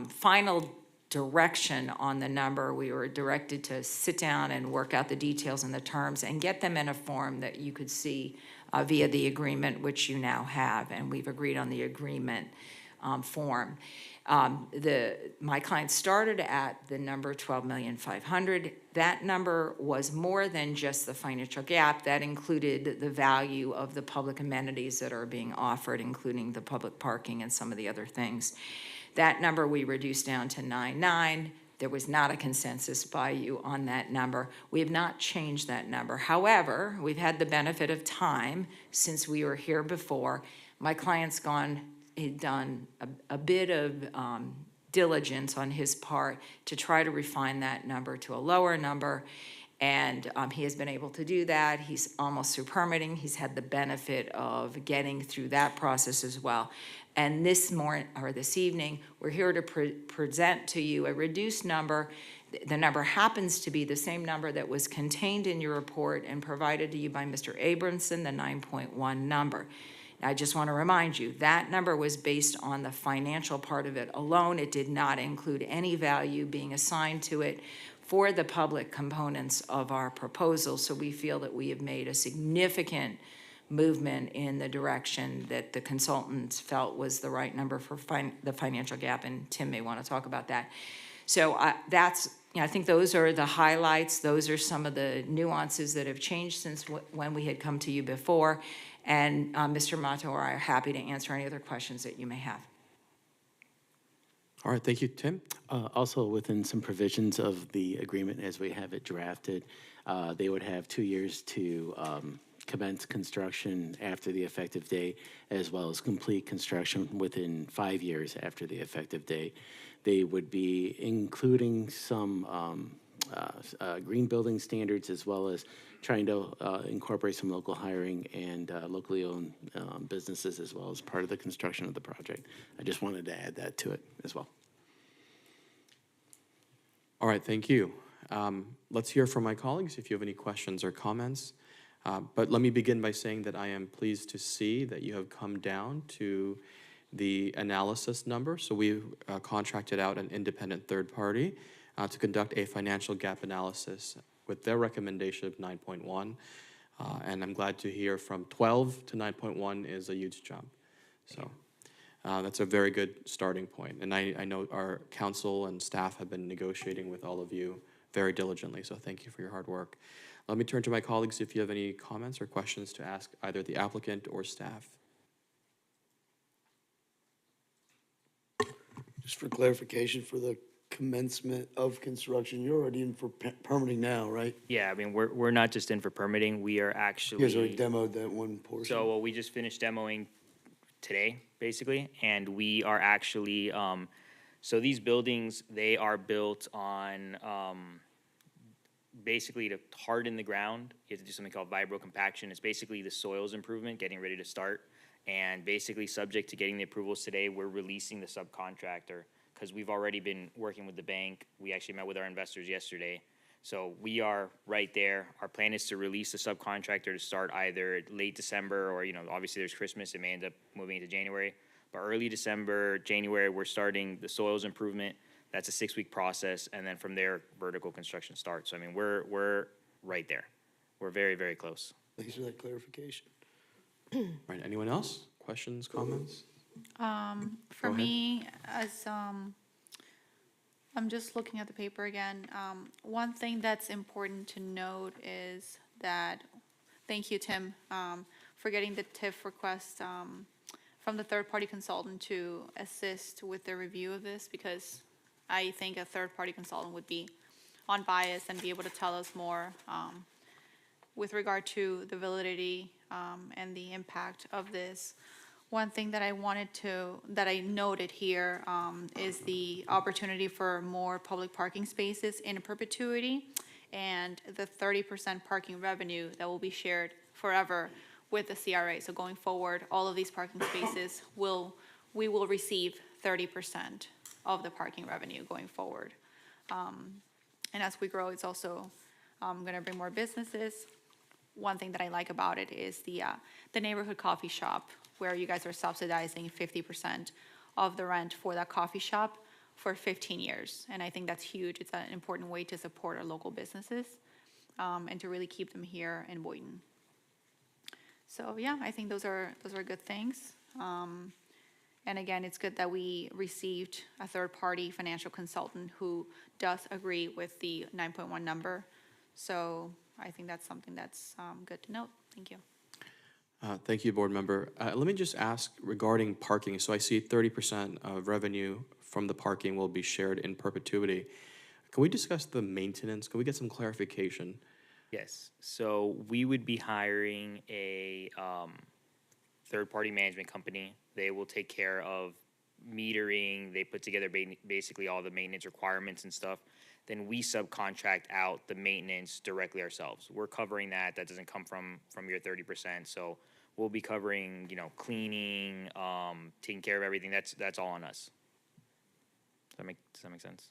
final direction on the number. We were directed to sit down and work out the details and the terms and get them in a form that you could see via the agreement, which you now have, and we've agreed on the agreement form. My client started at the number 12,500,000. That number was more than just the financial gap. That included the value of the public amenities that are being offered, including the public parking and some of the other things. That number we reduced down to 9.9. There was not a consensus by you on that number. We have not changed that number. However, we've had the benefit of time since we were here before. My client's he'd done a bit of diligence on his part to try to refine that number to a lower number, and he has been able to do that. He's almost through permitting. He's had the benefit of getting through that process as well. And this evening, we're here to present to you a reduced number. The number happens to be the same number that was contained in your report and provided to you by Mr. Abramson, the 9.1 number. I just want to remind you, that number was based on the financial part of it alone. It did not include any value being assigned to it for the public components of our proposal. So we feel that we have made a significant movement in the direction that the consultants felt was the right number for the financial gap, and Tim may want to talk about that. So I think those are the highlights. Those are some of the nuances that have changed since when we had come to you before. And Mr. Mato or I are happy to answer any other questions that you may have. All right, thank you, Tim. Also, within some provisions of the agreement as we have it drafted, they would have 2 years to commence construction after the effective date, as well as complete construction within 5 years after the effective date. They would be including some green building standards, as well as trying to incorporate some local hiring and locally owned businesses as well as part of the construction of the project. I just wanted to add that to it as well. All right, thank you. Let's hear from my colleagues if you have any questions or comments. But let me begin by saying that I am pleased to see that you have come down to the analysis number. So we've contracted out an independent third party to conduct a financial gap analysis with their recommendation of 9.1. And I'm glad to hear from 12 to 9.1 is a huge jump. So that's a very good starting point. And I know our council and staff have been negotiating with all of you very diligently, so thank you for your hard work. Let me turn to my colleagues if you have any comments or questions to ask either the applicant or staff. Just for clarification, for the commencement of construction, you're already in for permitting now, right? Yeah, I mean, we're not just in for permitting, we are You actually. guys already demoed that one portion. So, well, we just finished demoing today, basically, and we are actually, so these buildings, they are built on, basically to harden the ground, you have to do something called vibro compaction. It's basically the soils improvement, getting ready to start. And basically, subject to getting the approvals today, we're releasing the subcontractor because we've already been working with the bank. We actually met with our investors yesterday. So we are right there. Our plan is to release the subcontractor to start either late December or, obviously there's Christmas. It may end up moving into January. But early December, January, we're starting the soils improvement. That's a 6-week process. And then from there, vertical construction starts. So, I mean, we're right there. We're very, very close. Thanks for that clarification. Right, anyone else? Questions, comments? For me, as I'm just looking at the paper again, one thing that's important to note is that, thank you, Tim, for getting the TIF request from the third-party consultant to assist with the review of this, because I think a third-party consultant would be unbiased and be able to tell us more with regard to the validity and the impact of this. One thing that that I noted here is the opportunity for more public parking spaces in perpetuity and the 30% parking revenue that will be shared forever with the CRA. So going forward, all of these parking spaces we will receive 30% of the parking revenue going forward. And as we grow, it's also gonna bring more businesses. One thing that I like about it is the neighborhood coffee shop, where you guys are subsidizing 50% of the rent for that coffee shop for 15 years. And I think that's huge. It's an important way to support our local businesses and to really keep them here in Boynton. So yeah, I think those are good things. And again, it's good that we received a third-party financial consultant who does agree with the 9.1 number. So I think that's something that's good to note. Thank you. Thank you, board member. Let me just ask regarding parking. So I see 30% of revenue from the parking will be shared in perpetuity. Can we discuss the maintenance? Can we get some clarification? Yes, so we would be hiring a third-party management company. They will take care of metering. They put together basically all the maintenance requirements and stuff. Then we subcontract out the maintenance directly ourselves. We're covering that. That doesn't come from your 30%. So we'll be covering, cleaning, taking care of everything. That's all on us. Does that make sense?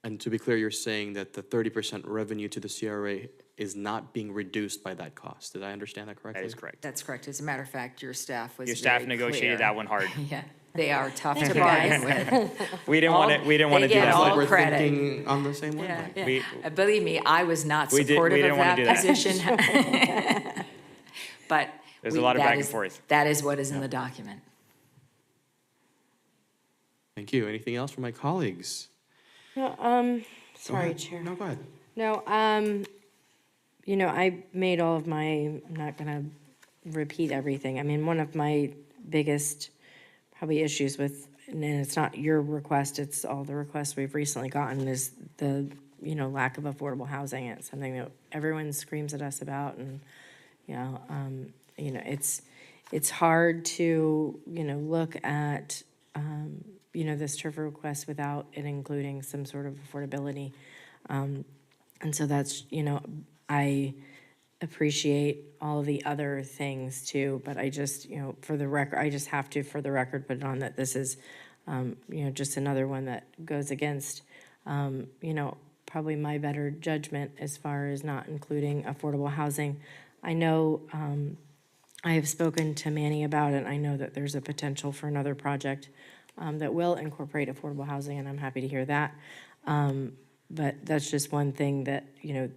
And to be clear, you're saying that the 30% revenue to the CRA is not being reduced by that cost. Did I understand that correctly? That is correct. That's correct. As a matter of fact, your staff was Your staff very negotiated clear. that one hard. Yeah, they are tough Thank to you, bargain guys. with. We didn't want to do They get that. all Like we're credit. thinking on the same Yeah, wavelength. yeah. Believe me, I was not We supportive didn't of wanna that do that. position. But There's a lot of that back and is- forth. That is what is in the document. Thank you. Anything else from my colleagues? No, sorry, ahead. Chair. No, go ahead. No, I made all of my, I'm not gonna repeat everything. I mean, one of my biggest probably issues with, and it's not your request, it's all the requests we've recently gotten, is the, lack of affordable housing. It's something that everyone screams at us about, and, it's hard to, look at, this TIF request without it including some sort of affordability. And so that's, I appreciate all of the other things too, but I just, for the record, I just have to, for the record, put it on that this is, just another one that goes against you know, probably my better judgment as far as not including affordable housing. I know, I have spoken to Manny about it. I know that there's a potential for another project that will incorporate affordable housing, and I'm happy to hear that. But that's just one thing that, you know,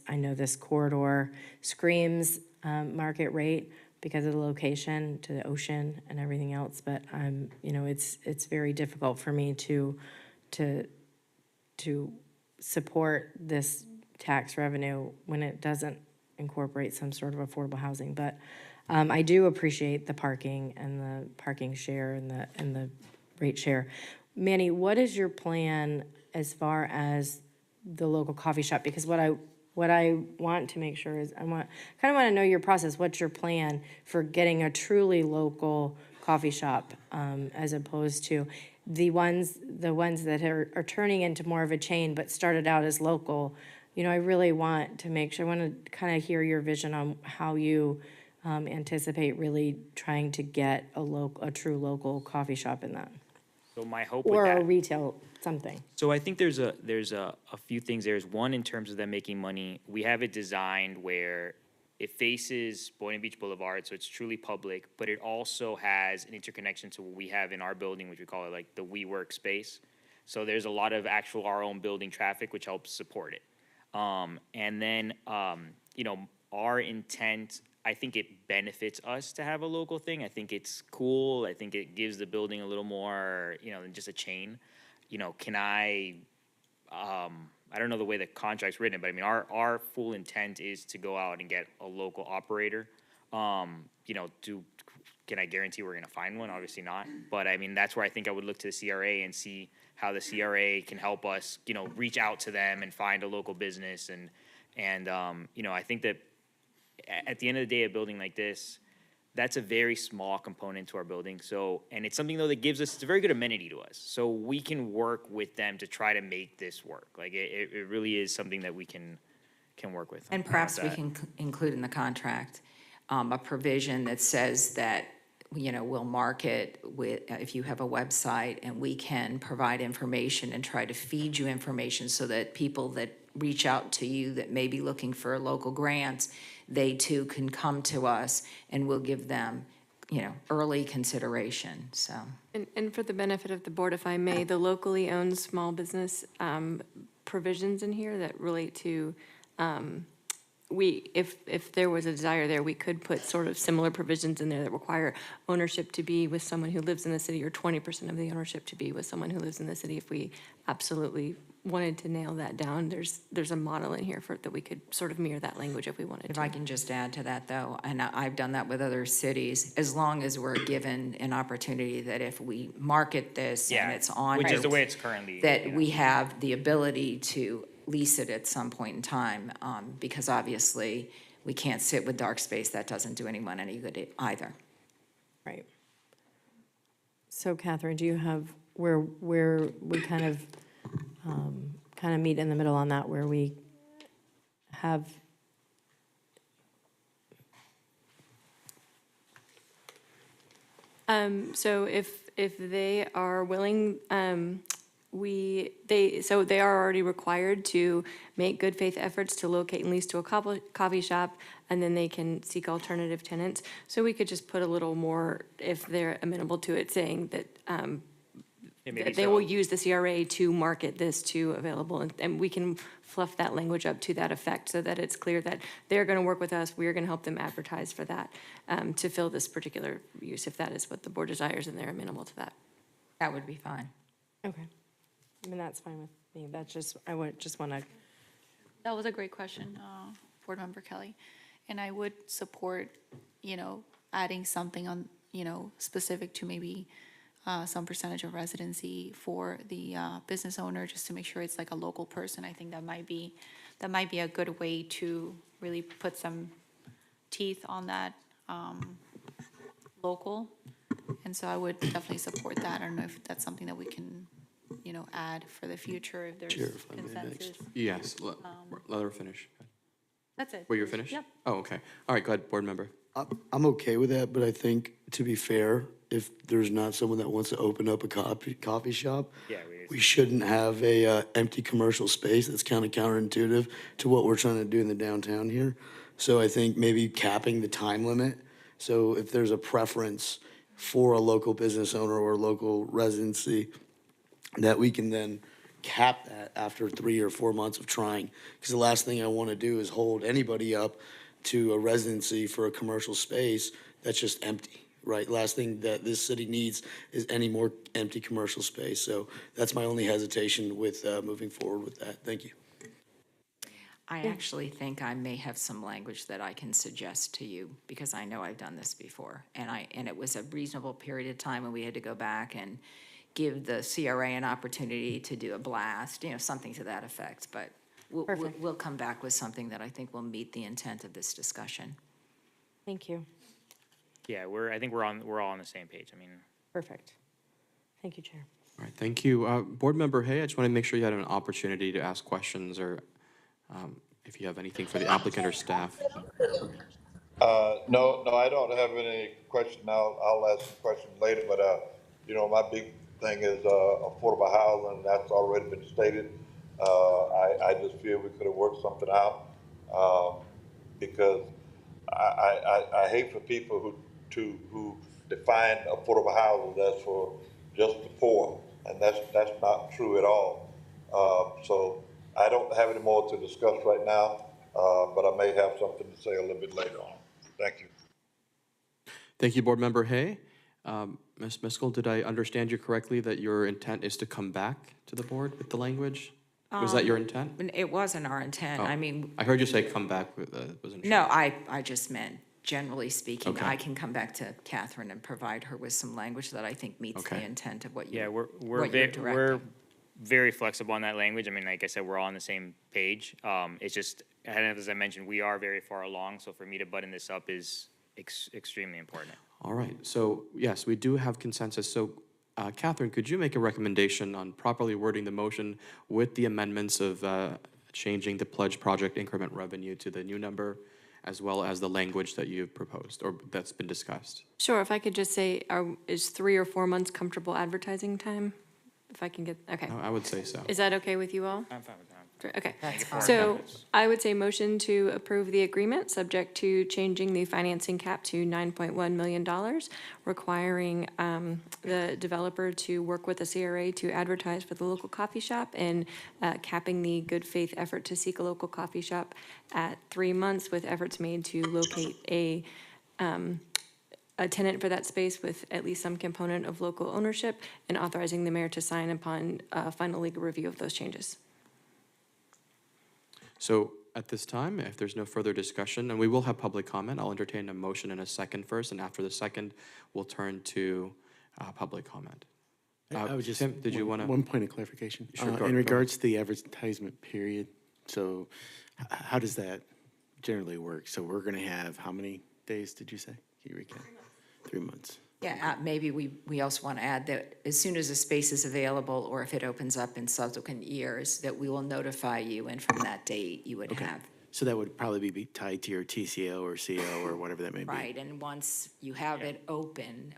I know this corridor screams market rate because of the location to the ocean and everything else, but you know, it's very difficult for me to support this tax revenue when it doesn't incorporate some sort of affordable housing. But I do appreciate the parking and the parking share and the rate share. Manny, what is your plan as far as the local coffee shop? Because what I want to make sure is kind of want to know your process. What's your plan for getting a truly local coffee shop as opposed to the ones that are turning into more of a chain but started out as local? You know, I really want to make sure, I want to kind of hear your vision on how you anticipate really trying to get a true local coffee shop in that. So my hope with Or that. a retail something. So I think there's a few things. There's one, in terms of them making money, we have it designed where it faces Boynton Beach Boulevard, so it's truly public, but it also has an interconnection to what we have in our building, which we call it like the WeWork space. So there's a lot of actual our own building traffic, which helps support it. And then, you know, our intent, I think it benefits us to have a local thing. I think it's cool. I think it gives the building a little more, you know, than just a chain. You know, I don't know the way the contract's written, but I mean, our full intent is to go out and get a local operator. You know, can I guarantee we're gonna find one? Obviously not. But I mean, that's where I think I would look to the CRA and see how the CRA can help us, you know, reach out to them and find a local business. And you know, I think that at the end of the day, a building like this, that's a very small component to our building. So, and it's something though that gives us, it's a very good amenity to us. So we can work with them to try to make this work. Like it really is something that we can work with. And perhaps we can include in the contract a provision that says that, you know, we'll market with, if you have a website, and we can provide information and try to feed you information so that people that reach out to you that may be looking for local grants, they too can come to us and we'll give them, you know, early consideration, so. And for the benefit of the board, if I may, the locally owned small business provisions in here that relate to, if there was a desire there, we could put sort of similar provisions in there that require ownership to be with someone who lives in the city, or 20% of the ownership to be with someone who lives in the city. If we absolutely wanted to nail that down, there's a model in here that we could sort of mirror that language if we wanted to. If I can just add to that though, and I've done that with other cities, as long as we're given an opportunity that if we market this and it's on. Which is the way it's currently. That we have the ability to lease it at some point in time, because obviously we can't sit with dark space. That doesn't do anyone any good either. Right. So Catherine, do you have where we kind of meet in the middle on that, where we have so if they are willing, they are already required to make good faith efforts to locate and lease to a coffee shop, and then they can seek alternative tenants. So we could just put a little more, if they're amenable to it, saying that that they will use the CRA to market this to available, and we can fluff that language up to that effect so that it's clear that they're going to work with us, we're going to help them advertise for that, to fill this particular use, if that is what the board desires and they're amenable to that. That would be fine. okay. I mean, that's fine with me. That's just, I would just want to. That was a great question, Board Member Kelly. And I would support, you know, adding something on, you know, specific to maybe some percentage of residency for the business owner, just to make sure it's like a local person. I think that might be a good way to really put some teeth on that local. And so I would definitely support that. I don't know if that's something that we can, you know, add for the future if there's Chair, if I may consensus. next. Yes, let her finish. That's it. Were you finished? Yep. Oh, okay. All right, go ahead, board member. I'm okay with that, but I think, to be fair, if there's not someone that wants to open up a coffee shop, Yeah, we shouldn't have a empty commercial space. That's kind of counterintuitive to what we're trying to do in the downtown here. So I think maybe capping the time limit. So if there's a preference for a local business owner or local residency, that we can then cap that after 3 or 4 months of trying. Because the last thing I want to do is hold anybody up to a residency for a commercial space that's just empty, right? Last thing that this city needs is any more empty commercial space. So that's my only hesitation with moving forward with that. Thank you. I actually think I may have some language that I can suggest to you, because I know I've done this before. And it was a reasonable period of time when we had to go back and give the CRA an opportunity to do a blast, something to that effect. But we'll come back with something that I think will meet the intent of this discussion. Thank you. Yeah, I think we're all on the same page. I mean. Perfect. Thank you, Chair. All right, thank you. Board Member Hay, I just want to make sure you had an opportunity to ask questions or if you have anything for the applicant or staff. No, I don't have any question now. I'll ask some questions later, but, my big thing is, affordable housing, that's already been stated. I just feel we could have worked something out, because I hate for people who define affordable housing as for just the poor, and that's not true at all. So I don't have any more to discuss right now, but I may have something to say a little bit later on. Thank you. Thank you, Board Member Hay. Ms. Miskell, did I understand you correctly that your intent is to come back to the board with the language? Was that your intent? It wasn't our intent. Oh, I mean, I heard you say come back with, wasn't sure. no, I just meant, generally speaking, Okay. I can come back to Catherine and provide her with some language that I think meets the Okay. intent of what Yeah, you're we're directing. very flexible on that language. I mean, like I said, we're all on the same page. It's just, as I mentioned, we are very far along, so for me to button this up is extremely important. All right, so yes, we do have consensus. So Catherine, could you make a recommendation on properly wording the motion with the amendments of changing the pledge project increment revenue to the new number, as well as the language that you've proposed or that's been discussed? Sure, if I could just say, is 3 or 4 months comfortable advertising time? If I can get, okay. I would say so. Is that okay with you all? I'm fine with that. Okay, That's fine. so I would say motion to approve the agreement, subject to changing the financing cap to $9.1 million, requiring the developer to work with the CRA to advertise for the local coffee shop, and capping the good faith effort to seek a local coffee shop at 3 months, with efforts made to locate a tenant for that space with at least some component of local ownership, and authorizing the mayor to sign upon final legal review of those changes. So at this time, if there's no further discussion, and we will have public comment, I'll entertain a motion and a second first, and after the second, we'll turn to public comment. I would just, Tim, did you want to? one point of clarification. Sure, go In ahead. regards to the advertisement period, so how does that generally work? So we're going to have, how many days did you say? Can you recap? 3 months. Yeah, maybe we also want to add that as soon as a space is available, or if it opens up in subsequent years, that we will notify you, and from that date, you would have. So that would probably be tied to your TCO or CO or whatever that may be. Right, and once you have it open,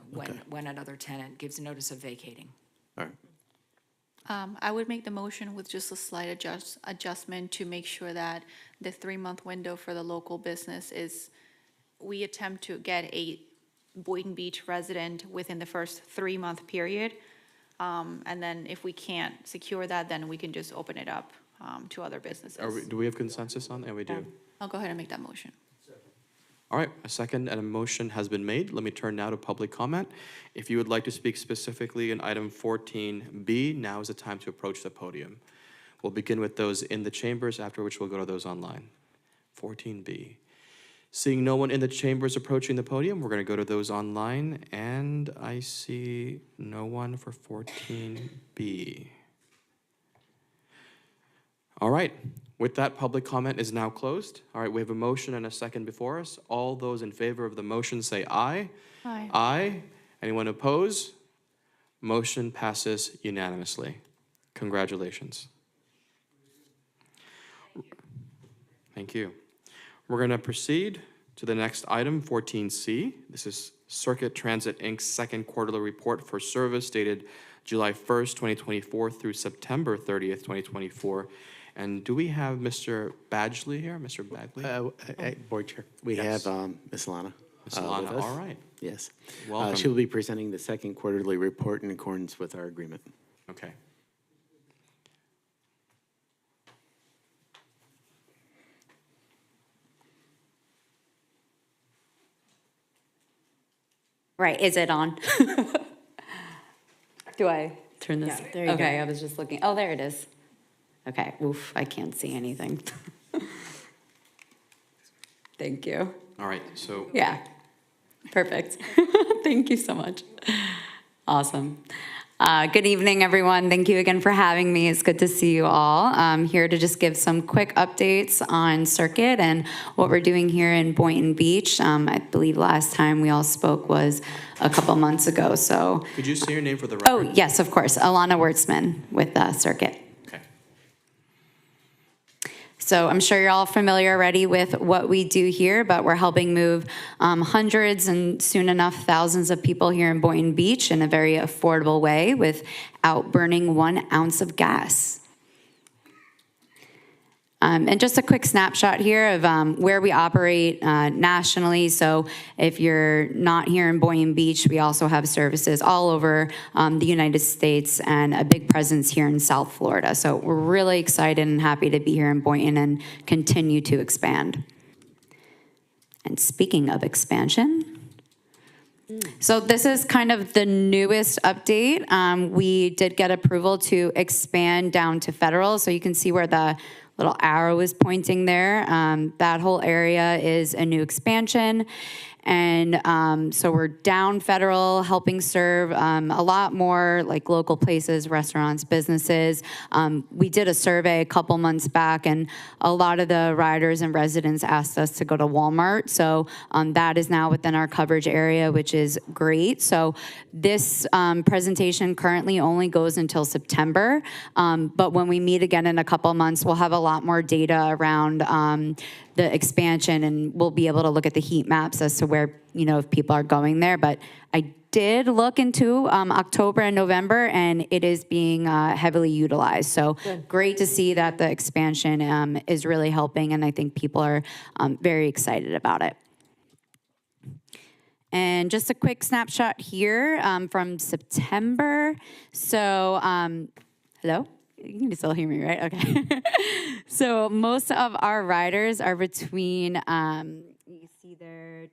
when another tenant gives a notice of vacating. All right. I would make the motion with just a slight adjustment to make sure that the 3-month window for the local business is, we attempt to get a Boynton Beach resident within the first 3-month period. And then if we can't secure that, then we can just open it up to other businesses. Do we have consensus on that? We do. I'll go ahead and make that motion. All right, a second and a motion has been made. Let me turn now to public comment. If you would like to speak specifically in item 14B, now is the time to approach the podium. We'll begin with those in the chambers, after which we'll go to those online. 14B. Seeing no one in the chambers approaching the podium, we're going to go to those online, and I see no one for 14B. All right, with that, public comment is now closed. All right, we have a motion and a second before us. All those in favor of the motion say aye. Aye. Aye. Anyone oppose? Motion passes unanimously. Congratulations. Thank you. We're going to proceed to the next item, 14C. This is Circuit Transit, Inc.'s second quarterly report for service dated July 1st, 2024 through September 30th, 2024. And do we have Mr. Badgley here? Mr. Badgley? Board Chair, we Yes. have Ms. Lana. Ms. Lana, with us. all right. Yes. Welcome. She'll be presenting the second quarterly report in accordance with our agreement. Okay. Right, is it on? Do I turn this? Yeah, there you go. Okay, I was just looking. Oh, there it is. Okay, oof, I can't see anything. Thank you. All right, so. Yeah, perfect. Thank you so much. Awesome. Good evening, everyone. Thank you again for having me. It's good to see you all. I'm here to just give some quick updates on Circuit and what we're doing here in Boynton Beach. I believe last time we all spoke was a couple months ago, so. Could you say your name for the record? Oh, yes, of course. Alana Wertzman with Circuit. Okay. So I'm sure you're all familiar already with what we do here, but we're helping move hundreds and soon enough thousands of people here in Boynton Beach in a very affordable way without burning 1 ounce of gas. And just a quick snapshot here of where we operate nationally. So if you're not here in Boynton Beach, we also have services all over the United States and a big presence here in South Florida. So we're really excited and happy to be here in Boynton and continue to expand. And speaking of expansion, so this is kind of the newest update. We did get approval to expand down to federal. So you can see where the little arrow is pointing there. That whole area is a new expansion. And so we're down federal, helping serve a lot more like local places, restaurants, businesses. We did a survey a couple months back, and a lot of the riders and residents asked us to go to Walmart. So that is now within our coverage area, which is great. So this presentation currently only goes until September. But when we meet again in a couple months, we'll have a lot more data around the expansion, and we'll be able to look at the heat maps as to where, if people are going there. But I did look into October and November, and it is being heavily utilized. So great to see that the expansion is really helping, and I think people are very excited about it. And just a quick snapshot here from September. So, hello? You can still hear me, right? Okay. So most of our riders are between, you see there,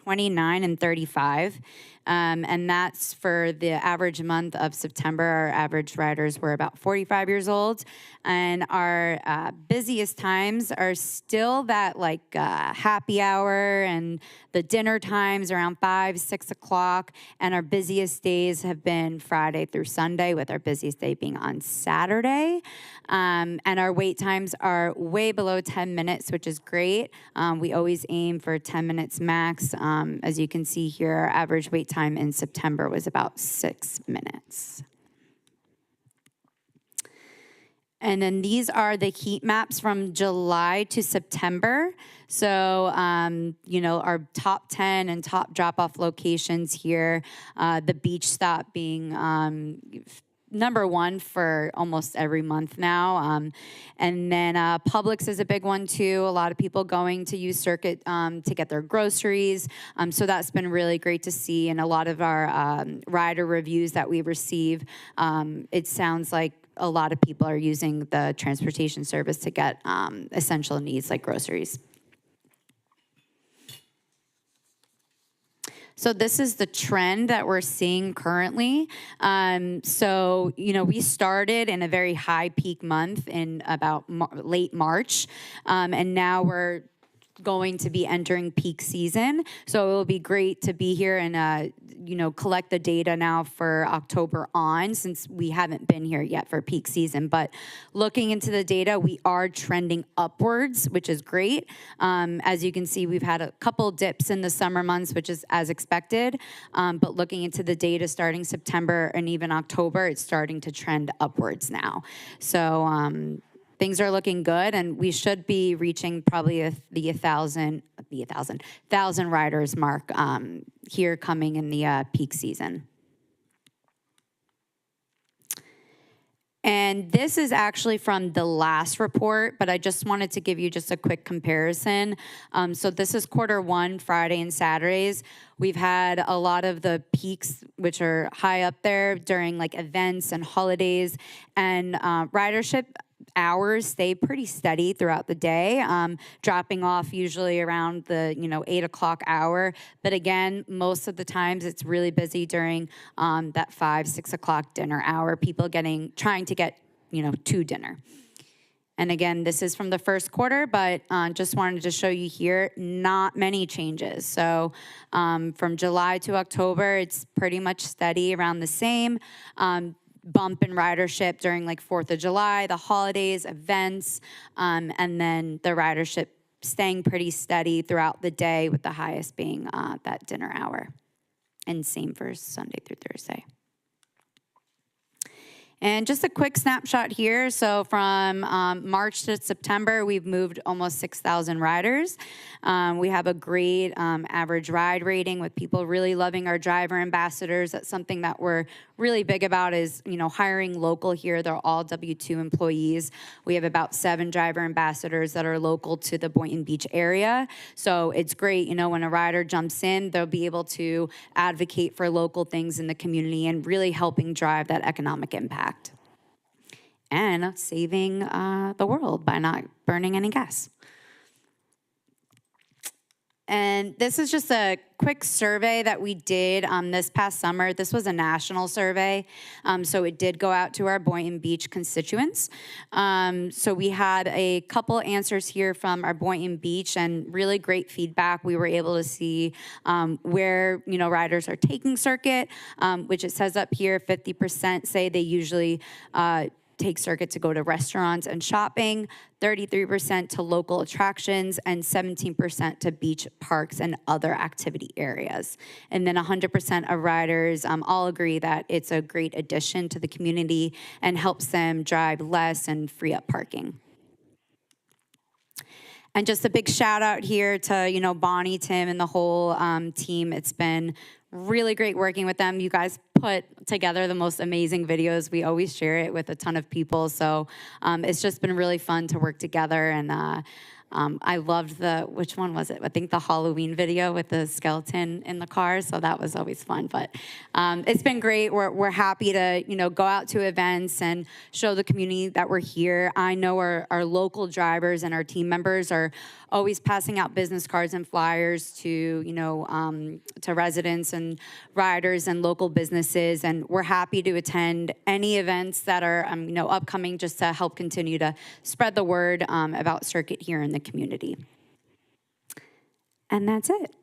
29 and 35. And that's for the average month of September. Our average riders were about 45 years old. And our busiest times are still that happy hour and the dinner times around 5, 6 o'clock. And our busiest days have been Friday through Sunday, with our busiest day being on Saturday. And our wait times are way below 10 minutes, which is great. We always aim for 10 minutes max. As you can see here, our average wait time in September was about 6 minutes. And then these are the heat maps from July to September. So, our top 10 and top drop-off locations here, the beach stop being number one for almost every month now. And then Publix is a big one too. A lot of people going to use Circuit to get their groceries. So that's been really great to see. And a lot of our rider reviews that we receive, it sounds like a lot of people are using the transportation service to get essential needs like groceries. So this is the trend that we're seeing currently. So, we started in a very high peak month in about late March, and now we're going to be entering peak season. So it will be great to be here and, collect the data now for October on, since we haven't been here yet for peak season. But looking into the data, we are trending upwards, which is great. As you can see, we've had a couple dips in the summer months, which is as expected. But looking into the data starting September and even October, it's starting to trend upwards now. So, things are looking good, and we should be reaching probably the 1,000 riders mark here coming in the peak season. And this is actually from the last report, but I just wanted to give you just a quick comparison. So this is quarter 1, Friday and Saturdays. We've had a lot of the peaks, which are high up there during like events and holidays, and ridership hours stay pretty steady throughout the day, dropping off usually around the 8 o'clock hour. But again, most of the times it's really busy during that 5-6 o'clock dinner hour. People trying to get to dinner. And again, this is from the first quarter, but just wanted to show you here, not many changes. So from July to October, it's pretty much steady around the same. Bump in ridership during like 4th of July, the holidays, events, and then the ridership staying pretty steady throughout the day, with the highest being that dinner hour. And same for Sunday through Thursday. And just a quick snapshot here. So from March to September, we've moved almost 6,000 riders. We have a great average ride rating, with people really loving our driver ambassadors. That's something that we're really big about, is hiring local here. They're all W-2 employees. We have about 7 driver ambassadors that are local to the Boynton Beach area. So it's great, when a rider jumps in, they'll be able to advocate for local things in the community and really helping drive that economic impact. And saving the world by not burning any gas. And this is just a quick survey that we did this past summer. This was a national survey, so it did go out to our Boynton Beach constituents. So we had a couple answers here from our Boynton Beach, and really great feedback. We were able to see where riders are taking circuit, which it says up here, 50% say they usually take circuit to go to restaurants and shopping, 33% to local attractions, and 17% to beach, parks, and other activity areas. And then 100% of riders all agree that it's a great addition to the community and helps them drive less and free up parking. And just a big shout out here to, Bonnie, Tim, and the whole team. It's been really great working with them. You guys put together the most amazing videos. We always share it with a ton of people. So it's just been really fun to work together. And I loved which one was it? I think the Halloween video with the skeleton in the car. So that was always fun. But it's been great. We're happy to, go out to events and show the community that we're here. I know our local drivers and our team members are always passing out business cards and flyers to, to residents and riders and local businesses. And we're happy to attend any events that are, upcoming, just to help continue to spread the word about circuit here in the community. And that's it.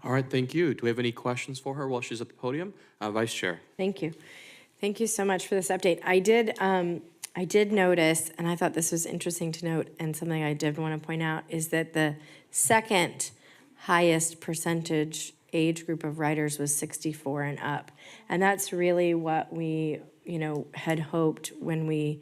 All right, thank you. Do we have any questions for her while she's at the podium? Vice Chair. Thank you. Thank you so much for this update. I did notice, and I thought this was interesting to note, and something I did want to point out, is that the second highest percentage age group of riders was 64 and up. And that's really what we, had hoped when we,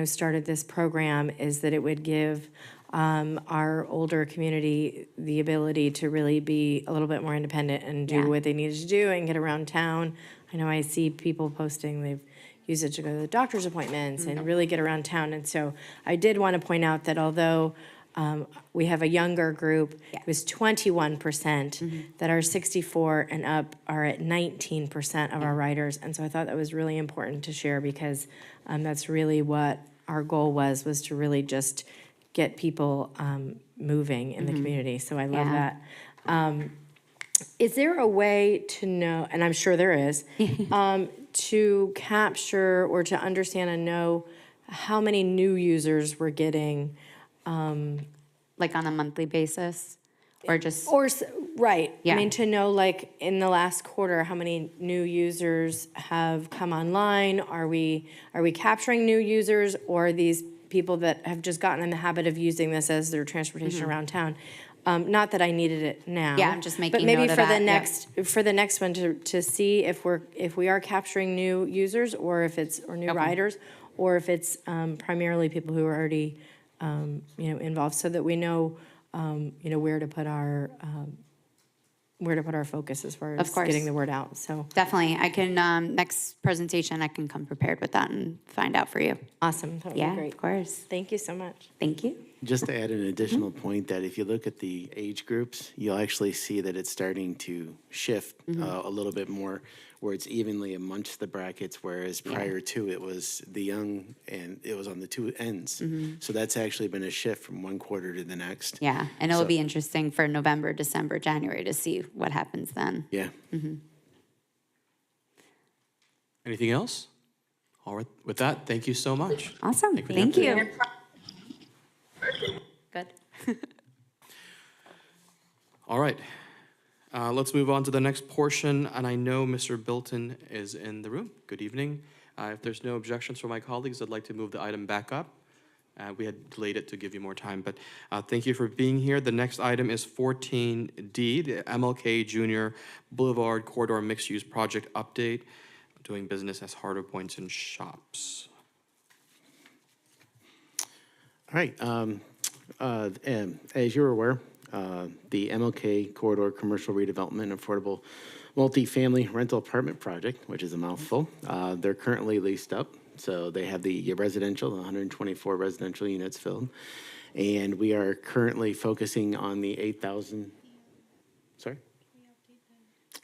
started this program, is that it would give our older community the ability to really be a little bit more independent and do what they needed to do and get around town. I know I see people posting they've used it to go to the doctor's appointments and really get around town. And so I did want to point out that although we have a younger group, it was 21% that are 64 and up are at 19% of our riders. And so I thought that was really important to share, because that's really what our goal was to really just get people moving in the community. So I love that. Is there a way to know, and I'm sure there is, to capture or to understand and know how many new users we're getting? Like on a monthly basis? Or just... Right. Yeah. I mean, to know, like, in the last quarter, how many new users have come online? Are we capturing new users, or are these people that have just gotten in the habit of using this as their transportation around town? Not that I needed it now. Yeah, I'm just making but maybe note of for that. for the next one to see if we are capturing new users, or if it's new riders, or if it's primarily people who are already involved, so that we know where to put our where to put our focus as far Of as course. getting the word out, so. Definitely. I can, next presentation, I can come prepared with that and find out for you. Awesome, that would be Yeah, great. of course. Thank you so much. Thank you. Just to add an additional point, that if you look at the age groups, you'll actually see that it's starting to shift a little bit more, where it's evenly amongst the brackets, whereas prior to it was the young and it was on the two ends. So that's actually been a shift from one quarter to the next. Yeah, and it'll So- be interesting for November, December, January to see what happens then. Yeah. Anything else? All right, with that, thank you so much. Awesome. for the Thank update. you. Good. All right. Let's move on to the next portion, and I know Mr. Bilton is in the room. Good evening. If there's no objections from my colleagues, I'd like to move the item back up. We had delayed it to give you more time, but thank you for being here. The next item is 14D, the MLK Junior Boulevard Corridor Mixed-Use Project Update, doing business as Heart of Boynton Shops. All right. And as you're aware, the MLK Corridor Commercial Redevelopment and Affordable Multifamily Rental Apartment Project, which is a mouthful, they're currently leased up. So they have the residential, 124 residential units filled. And we are currently focusing on the 8,000, sorry?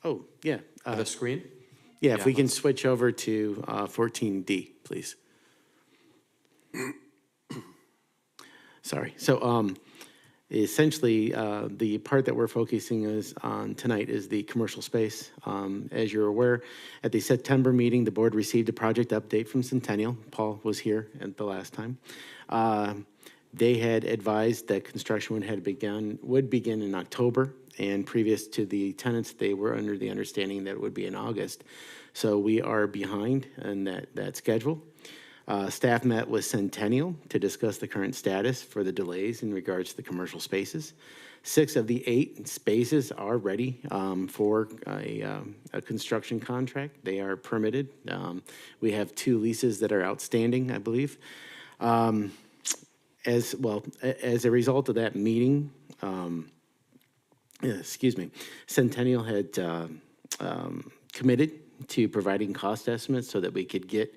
Oh, yeah. The screen? Yeah, if we can switch over to 14D, please. Sorry. So essentially, the part that we're focusing on tonight is the commercial space. As you're aware, at the September meeting, the board received a project update from Centennial. Paul was here at the last time. They had advised that construction would begin in October, and previous to the tenants, they were under the understanding that it would be in August. So we are behind in that schedule. Staff met with Centennial to discuss the current status for the delays in regards to the commercial spaces. 6 of the 8 spaces are ready for a construction contract. They are permitted. We have 2 leases that are outstanding, I believe. As a result of that meeting, Centennial had committed to providing cost estimates so that we could get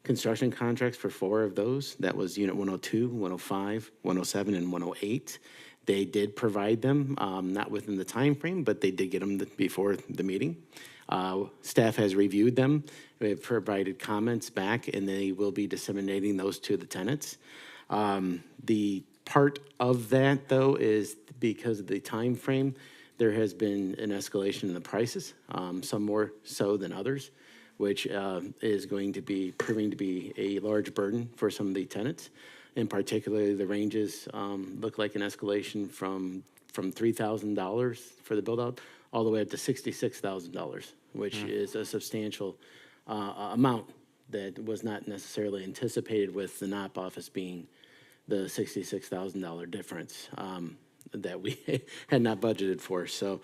construction contracts for 4 of those. That was Unit 102, 105, 107, and 108. They did provide them, not within the time frame, but they did get them before the meeting. Staff has reviewed them. They've provided comments back, and they will be disseminating those to the tenants. The part of that, though, is because of the time frame, there has been an escalation in the prices, some more so than others, which is going to be proving to be a large burden for some of the tenants. In particular, the ranges look like an escalation from $3,000 for the build-out all the way up to $66,000, which is a substantial amount that was not necessarily anticipated, with the NOP office being the $66,000 difference that we had not budgeted for. So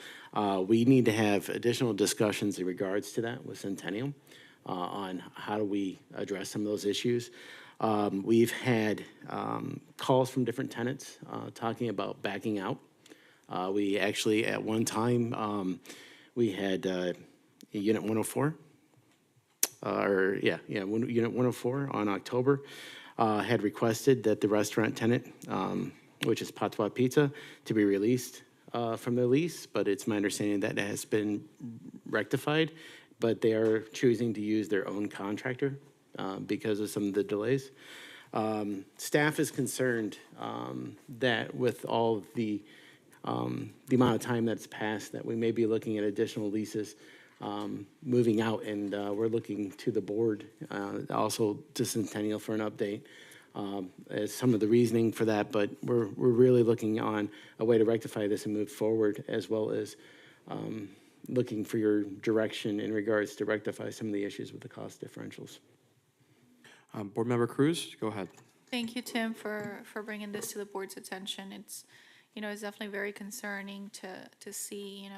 we need to have additional discussions in regards to that with Centennial on how do we address some of those issues. We've had calls from different tenants talking about backing out. We actually, at one time, we had Unit 104, Unit 104 on October, had requested that the restaurant tenant, which is Patois Pizza, to be released from their lease, but it's my understanding that it has been rectified, but they are choosing to use their own contractor because of some of the delays. Staff is concerned that with all of the amount of time that's passed, that we may be looking at additional leases moving out, and we're looking to the board, also to Centennial, for an update as some of the reasoning for that, but we're really looking on a way to rectify this and move forward, as well as looking for your direction in regards to rectify some of the issues with the cost differentials. Board Member Cruz, go ahead. Thank you, Tim, for bringing this to the board's attention. It's, it's definitely very concerning to see,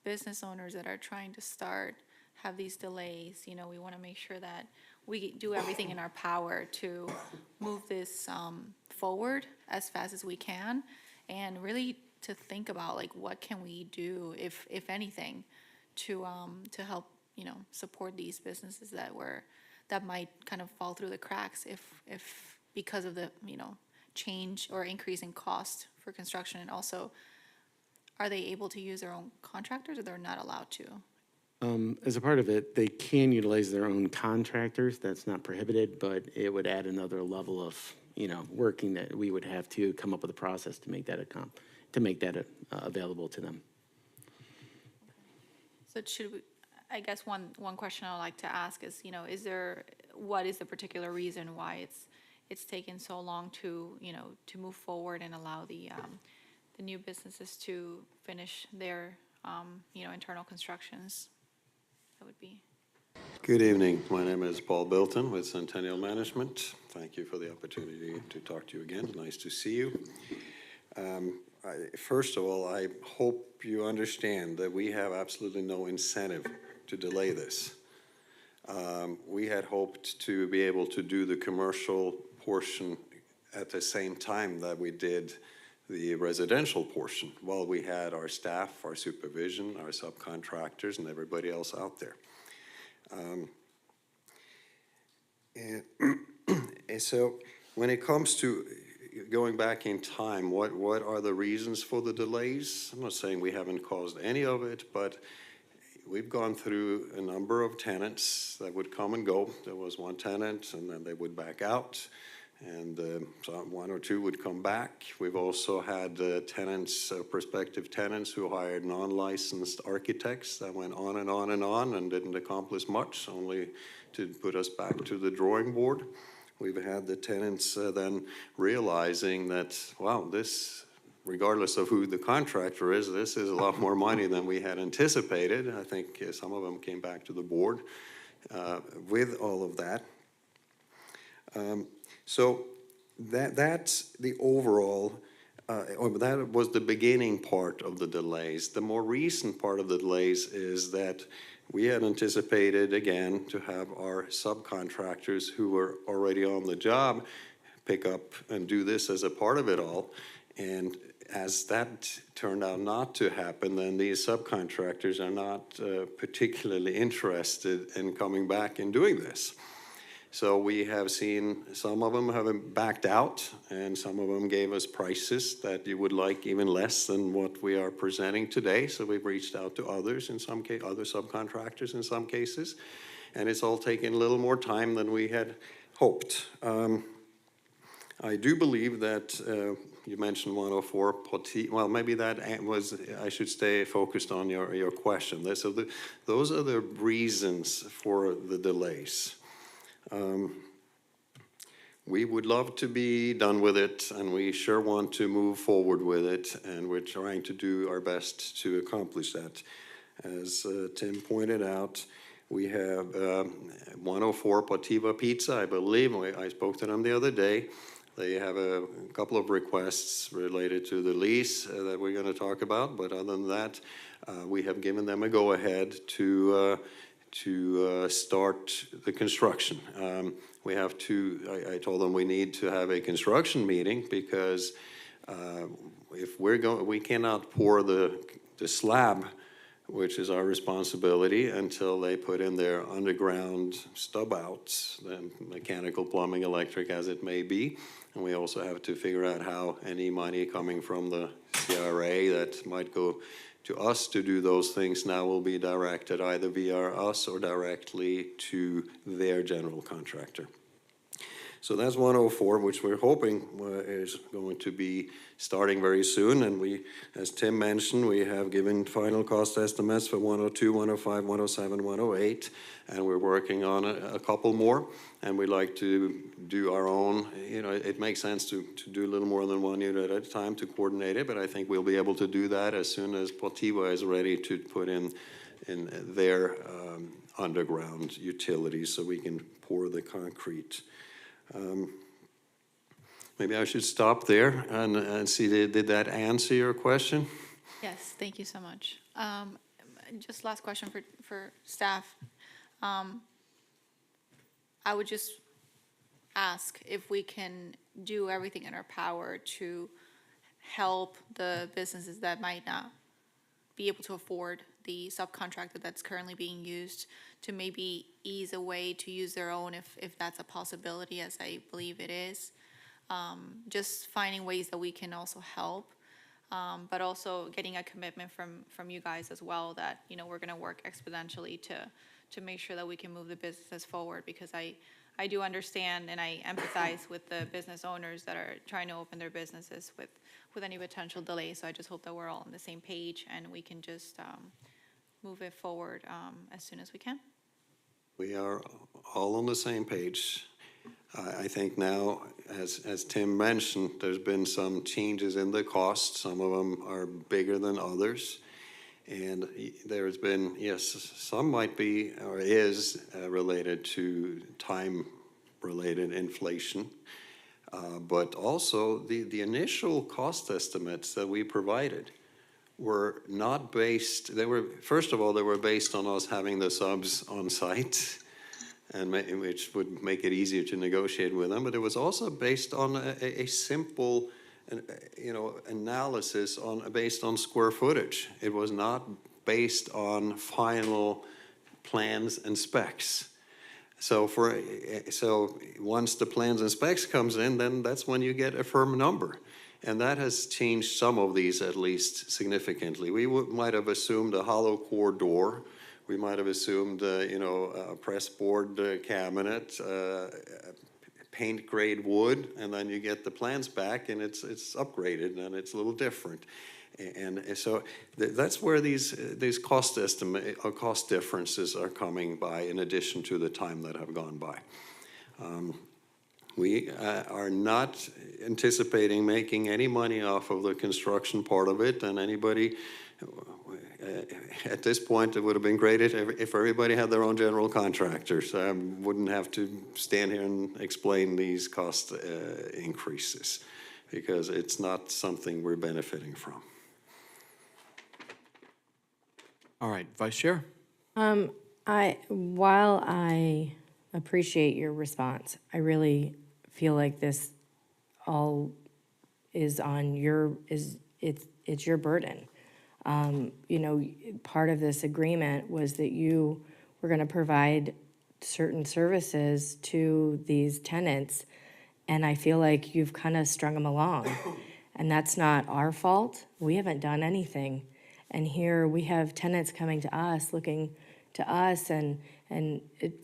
business owners that are trying to start have these delays. We want to make sure that we do everything in our power to move this forward as fast as we can, and really to think about, like, what can we do, if anything, to help, support these businesses that might kind of fall through the cracks if because of the, change or increase in cost for construction. And also, are they able to use their own contractors, or they're not allowed to? As a part of it, they can utilize their own contractors. That's not prohibited, but it would add another level of, working that we would have to come up with a process to make that available to them. So should we, I guess one question I'd like to ask is, what is the particular reason why it's taken so long to, to move forward and allow the new businesses to finish their, internal constructions? That would be. Good evening. My name is Paul Boynton with Centennial Management. Thank you for the opportunity to talk to you again. Nice to see you. First of all, I hope you understand that we have absolutely no incentive to delay this. We had hoped to be able to do the commercial portion at the same time that we did the residential portion, while we had our staff, our supervision, our subcontractors, and everybody else out there. And so when it comes to going back in time, what are the reasons for the delays? I'm not saying we haven't caused any of it, but we've gone through a number of tenants that would come and go. There was one tenant, and then they would back out, and so one or two would come back. We've also had tenants, prospective tenants, who hired non-licensed architects that went on and on and on and didn't accomplish much, only to put us back to the drawing board. We've had the tenants then realizing that, wow, this, regardless of who the contractor is, this is a lot more money than we had anticipated. I think some of them came back to the board with all of that. So that's the overall, that was the beginning part of the delays. The more recent part of the delays is that we had anticipated, again, to have our subcontractors who were already on the job pick up and do this as a part of it all. And as that turned out not to happen, then these subcontractors are not particularly interested in coming back and doing this. So we have seen some of them have backed out, and some of them gave us prices that you would like even less than what we are presenting today. So we've reached out to others, in some case, other subcontractors in some cases, and it's all taken a little more time than we had hoped. I do believe that you mentioned 104 Poti. Well, maybe that was, I should stay focused on your question. So those are the reasons for the delays. We would love to be done with it, and we sure want to move forward with it, and we're trying to do our best to accomplish that. As Tim pointed out, we have 104 Pativa Pizza, I believe. I spoke to them the other day. They have a couple of requests related to the lease that we're going to talk about, but other than that, we have given them a go-ahead to start the construction. We have to, I told them we need to have a construction meeting because if we cannot pour the slab, which is our responsibility, until they put in their underground stub outs, then mechanical, plumbing, electric, as it may be. And we also have to figure out how any money coming from the CRA that might go to us to do those things now will be directed either via us or directly to their general contractor. So that's 104, which we're hoping is going to be starting very soon. And we, as Tim mentioned, we have given final cost estimates for 102, 105, 107, 108, and we're working on a couple more. And we like to do our own, it makes sense to do a little more than one unit at a time to coordinate it, but I think we'll be able to do that as soon as Potiva is ready to put in their underground utilities so we can pour the concrete. Maybe I should stop there and see, did that answer your question? Yes, thank you so much. Just last question for staff. I would just ask if we can do everything in our power to help the businesses that might not be able to afford the subcontractor that's currently being used, to maybe ease a way to use their own if that's a possibility, as I believe it is. Just finding ways that we can also help, but also getting a commitment from you guys as well that, you know, we're gonna work exponentially to make sure that we can move the businesses forward, because I do understand and I empathize with the business owners that are trying to open their businesses with any potential delay. So I just hope that we're all on the same page and we can just move it forward as soon as we can. We are all on the same page. I think now, as Tim mentioned, there's been some changes in the cost. Some of them are bigger than others. And there's been, yes, some might be or is related to time-related inflation. But also the initial cost estimates that we provided were not based, first of all, they were based on us having the subs on site, and which would make it easier to negotiate with them, but it was also based on a simple, analysis based on square footage. It was not based on final plans and specs. So once the plans and specs comes in, then that's when you get a firm number. And that has changed some of these, at least significantly. We might have assumed a hollow core door. We might have assumed, a press board cabinet, paint grade wood, and then you get the plans back and it's upgraded and it's a little different. And so that's where these cost differences are coming by, in addition to the time that have gone by. We are not anticipating making any money off of the construction part of it, and anybody, at this point, it would have been great if everybody had their own general contractor, so I wouldn't have to stand here and explain these cost increases, because it's not something we're benefiting from. All right, Vice Chair? While I appreciate your response, I really feel like this all is on it's your burden. Part of this agreement was that you were going to provide certain services to these tenants, and I feel like you've kind of strung them along, and that's not our fault. We haven't done anything. And here we have tenants coming to us, looking to us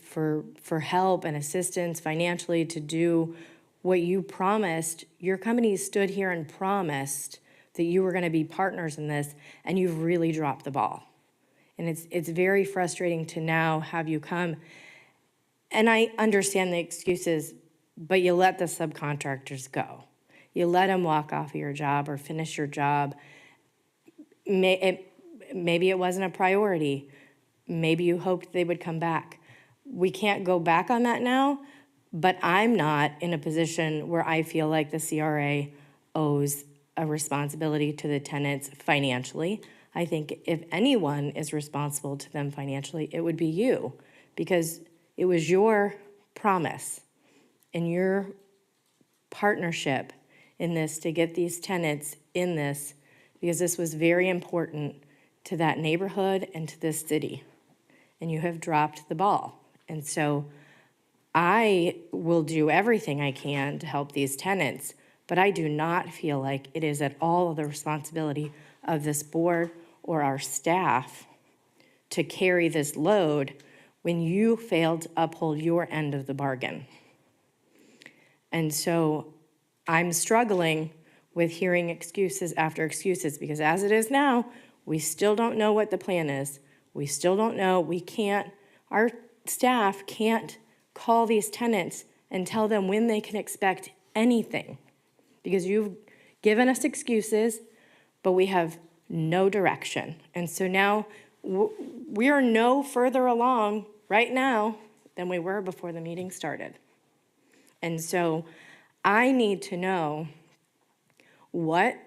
for help and assistance financially to do what you promised. Your company stood here and promised that you were going to be partners in this, and you've really dropped the ball. And it's very frustrating to now have you come. And I understand the excuses, but you let the subcontractors go. You let them walk off of your job or finish your job. Maybe it wasn't a priority. Maybe you hoped they would come back. We can't go back on that now, but I'm not in a position where I feel like the CRA owes a responsibility to the tenants financially. I think if anyone is responsible to them financially, it would be you, because it was your promise and your partnership in this to get these tenants in this, because this was very important to that neighborhood and to this city, and you have dropped the ball. And so I will do everything I can to help these tenants, but I do not feel like it is at all the responsibility of this board or our staff to carry this load when you failed to uphold your end of the bargain. And so I'm struggling with hearing excuses after excuses, because as it is now, we still don't know what the plan is. We still don't know. Our staff can't call these tenants and tell them when they can expect anything, because you've given us excuses, but we have no direction. And so now we are no further along right now than we were before the meeting started. And so I need to know what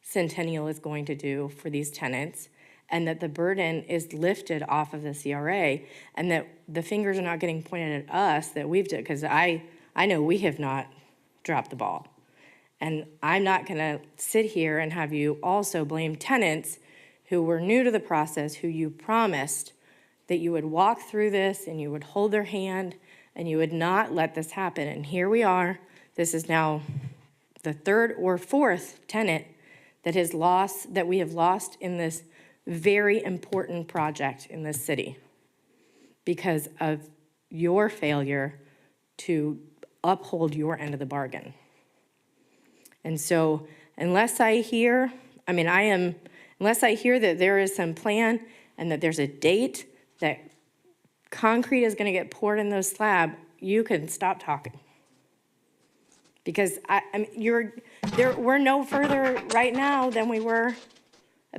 Centennial is going to do for these tenants, and that the burden is lifted off of the CRA, and that the fingers are not getting pointed at us that we've done, because I know we have not dropped the ball. And I'm not gonna sit here and have you also blame tenants who were new to the process, who you promised that you would walk through this and you would hold their hand and you would not let this happen. And here we are. This is now the third or fourth tenant that we have lost in this very important project in this city because of your failure to uphold your end of the bargain. And so unless I hear that there is some plan and that there's a date that concrete is gonna get poured in those slab, you can stop talking. Because we're no further right now than we were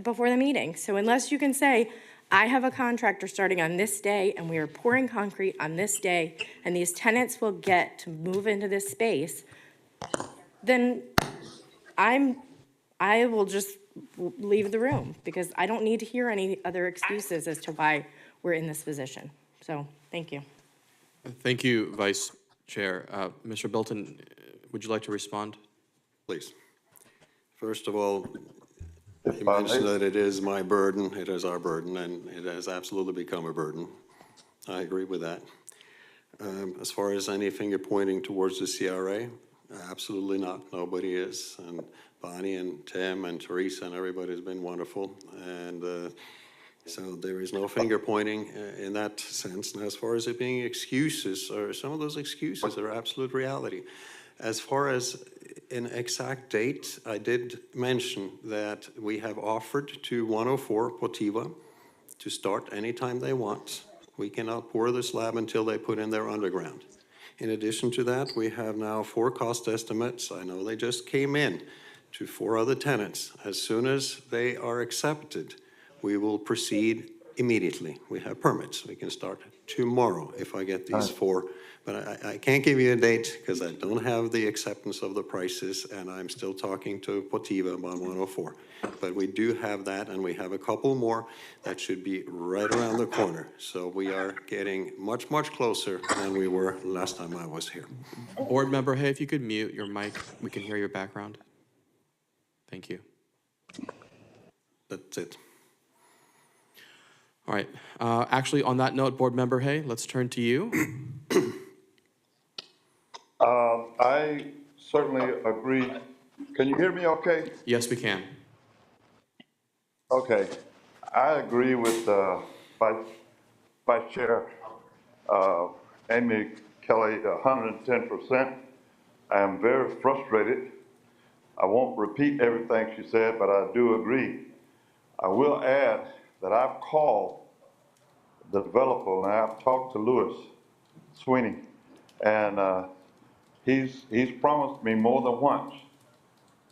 before the meeting. So unless you can say, I have a contractor starting on this day and we are pouring concrete on this day and these tenants will get to move into this space, then I will just leave the room because I don't need to hear any other excuses as to why we're in this position. So, thank you. Thank you, Vice Chair. Mr. Boynton, would you like to respond? Please. First of all, you mentioned that it is my burden, it is our burden, and it has absolutely become a burden. I agree with that. As far as any finger pointing towards the CRA, absolutely not. Nobody is. And Bonnie and Tim and Teresa and everybody's been wonderful. And so there is no finger pointing in that sense. And as far as it being excuses, or some of those excuses are absolute reality. As far as an exact date, I did mention that we have offered to 104 Potiva to start anytime they want. We cannot pour the slab until they put in their underground. In addition to that, we have now 4 cost estimates. I know they just came in to 4 other tenants. As soon as they are accepted, we will proceed immediately. We have permits. We can start tomorrow if I get these 4. But I can't give you a date because I don't have the acceptance of the prices, and I'm still talking to Potiva about 104. But we do have that, and we have a couple more that should be right around the corner. So we are getting much, much closer than we were last time I was here. Board Member Hay, if you could mute your mic, we can hear your background. Thank you. That's it. All right. Actually, on that note, Board Member Hay, let's turn to you. I certainly agree. Can you hear me okay? Yes, we can. Okay. I agree with Vice Chair Amy Kelly 110%. I am very frustrated. I won't repeat everything she said, but I do agree. I will add that I've called the developer and I've talked to Louis Sweeney, and he's promised me more than once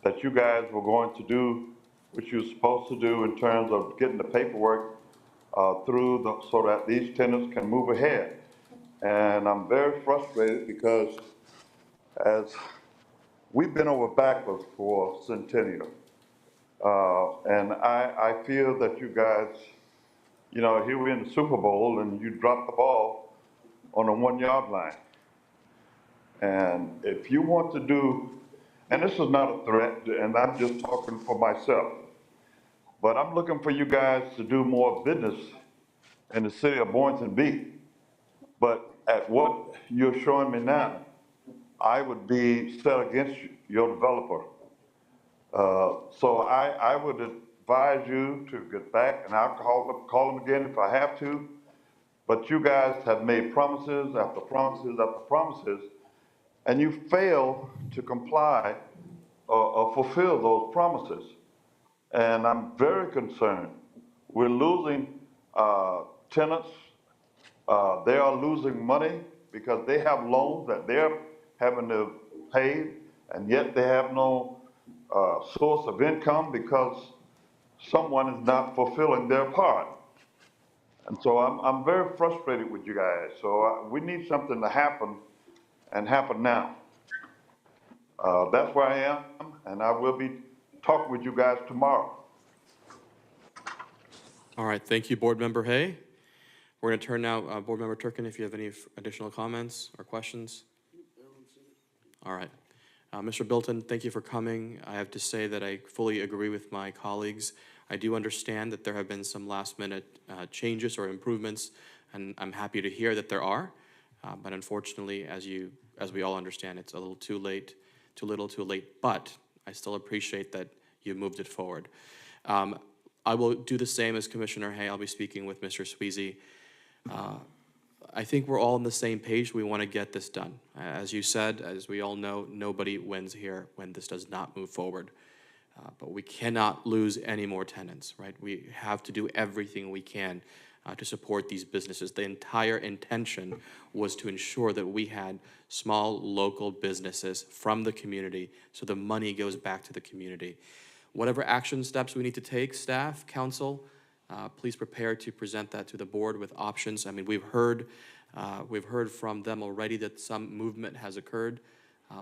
that you guys were going to do what you're supposed to do in terms of getting the paperwork through so that these tenants can move ahead. And I'm very frustrated because as we've been over backwards for Centennial, and I feel that you guys, you know, here we're in the Super Bowl and you dropped the ball on the 1-yard line. And if you want to do, and this is not a threat, and I'm just talking for myself, but I'm looking for you guys to do more business in the city of Boynton Beach. But at what you're showing me now, I would be set against your developer. So I would advise you to get back, and I'll call them again if I have to. But you guys have made promises after promises after promises, and you fail to comply or fulfill those promises. And I'm very concerned. We're losing tenants. They are losing money because they have loans that they're having to pay, and yet they have no source of income because someone is not fulfilling their part. And so I'm very frustrated with you guys. So we need something to happen and happen now. That's where I am, and I will be talking with you guys tomorrow. All right. Thank you, Board Member Hay. We're going to turn now, Board Member Turkin, if you have any additional comments or questions. All right. Mr. Bilton, thank you for coming. I have to say that I fully agree with my colleagues. I do understand that there have been some last-minute changes or improvements, and I'm happy to hear that there are. But unfortunately, as we all understand, it's a little too late, too little, too late. But I still appreciate that you moved it forward. I will do the same as Commissioner Hay. I'll be speaking with Mr. Sweezy. I think we're all on the same page. We want to get this done. As you said, as we all know, nobody wins here when this does not move forward. But we cannot lose any more tenants, right? We have to do everything we can to support these businesses. The entire intention was to ensure that we had small local businesses from the community, so the money goes back to the community. Whatever action steps we need to take, staff, council, please prepare to present that to the board with options. I mean, we've heard from them already that some movement has occurred,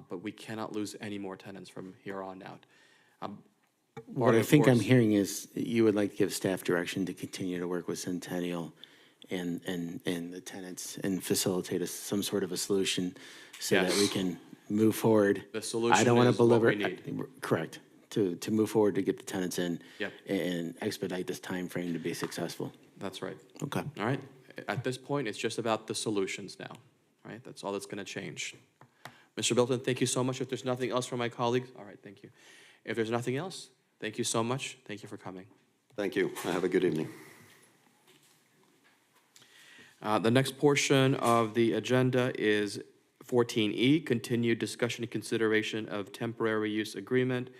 but we cannot lose any more tenants from here on out. What I think I'm hearing is you would like to give staff direction to continue to work with Centennial and the tenants and facilitate some sort of a solution so that we can move forward. The solution I don't want is to what belabor, we need. correct, to move forward to get the tenants in Yep. and expedite this time frame to be successful. That's right. Okay. All right. At this point, it's just about the solutions now, right? That's all that's going to change. Mr. Bilton, thank you so much. If there's nothing else from my colleagues, all right, thank you. If there's nothing else, thank you so much. Thank you for coming. Thank you. Have a good evening. The next portion of the agenda is 14E, continued discussion and consideration of temporary use agreement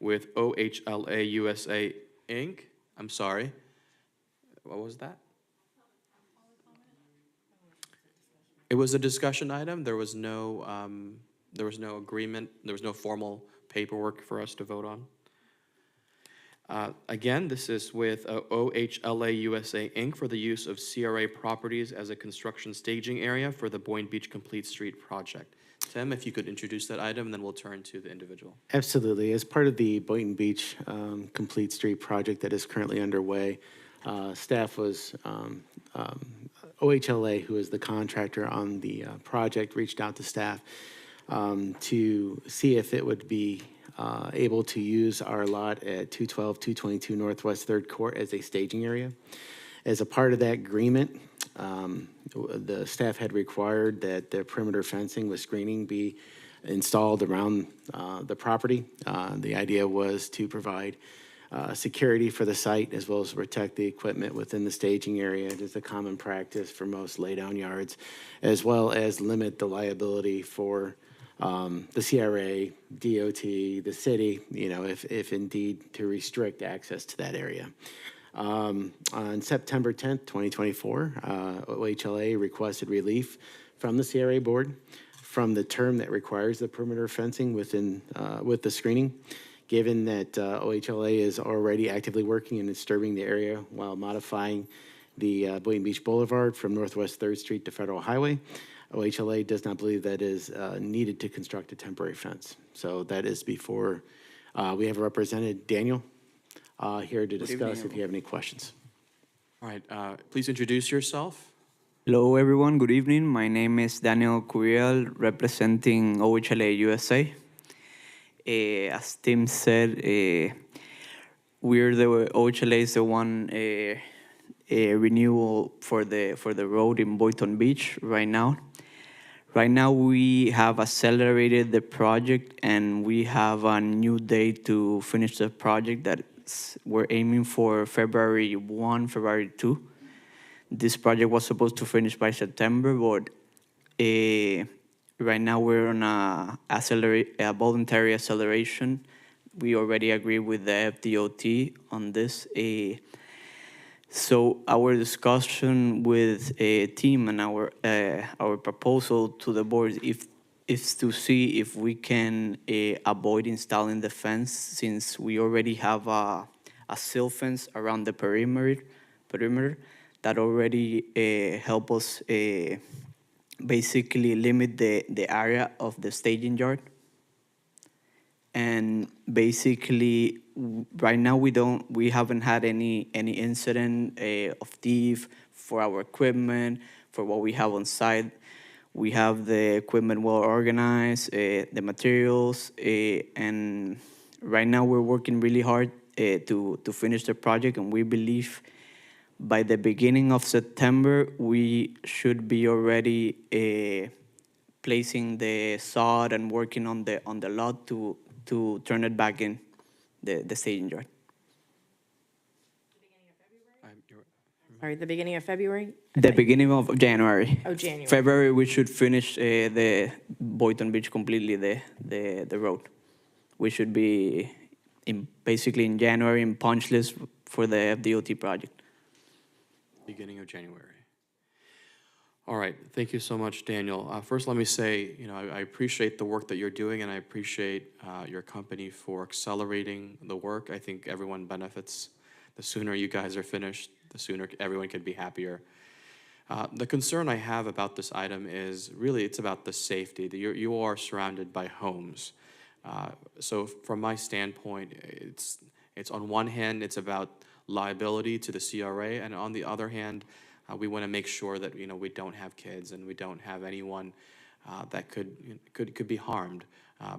with OHLA USA Inc. I'm sorry. What was that? It was a discussion item. There was no agreement. There was no formal paperwork for us to vote on. Again, this is with OHLA USA Inc. for the use of CRA properties as a construction staging area for the Boynton Beach Complete Street project. Tim, if you could introduce that item, and then we'll turn to the individual. Absolutely. As part of the Boynton Beach Complete Street project that is currently underway, staff was, OHLA, who is the contractor on the project, reached out to staff to see if it would be able to use our lot at 212, 222 Northwest 3rd Court as a staging area. As a part of that agreement, the staff had required that the perimeter fencing with screening be installed around the property. The idea was to provide security for the site as well as protect the equipment within the staging area. It is a common practice for most laydown yards, as well as limit the liability for the CRA, DOT, the city, you know, if indeed to restrict access to that area. On September 10th, 2024, OHLA requested relief from the CRA board from the term that requires the perimeter fencing within with the screening, given that OHLA is already actively working and disturbing the area while modifying the Boynton Beach Boulevard from Northwest 3rd Street to Federal Highway. OHLA does not believe that is needed to construct a temporary fence. So that is before we have represented Daniel here to discuss if you have any questions. All right, please introduce yourself. Hello, everyone. Good evening. My name is Daniel Curiel, representing OHLA USA. As Tim said, OHLA is the one renewal for the road in Boynton Beach right now. Right now, we have accelerated the project, and we have a new date to finish the project that we're aiming for February 1, February 2. This project was supposed to finish by September, but right now we're on a voluntary acceleration. We already agreed with the FDOT on this. So our discussion with a team and our proposal to the board is to see if we can avoid installing the fence, since we already have a silt fence around the perimeter that already help us basically limit the area of the staging yard. And basically, right now we haven't had any incident of thief for our equipment, for what we have on site. We have the equipment well organized, the materials, and right now we're working really hard to finish the project, and we believe by the beginning of September, we should be already placing the sod and working on the lot to turn it back in the staging yard. Sorry, the beginning of February? The beginning of January. Oh, January. February, we should finish the Boynton Beach completely, the road. We should be basically in January in punch list for the FDOT project. Beginning of January. All right, thank you so much, Daniel. First, let me say, I appreciate the work that you're doing, and I appreciate your company for accelerating the work. I think everyone benefits. The sooner you guys are finished, the sooner everyone can be happier. The concern I have about this item is really it's about the safety. You are surrounded by homes. So from my standpoint, it's on one hand, it's about liability to the CRA, and on the other hand, we want to make sure that we don't have kids and we don't have anyone that could be harmed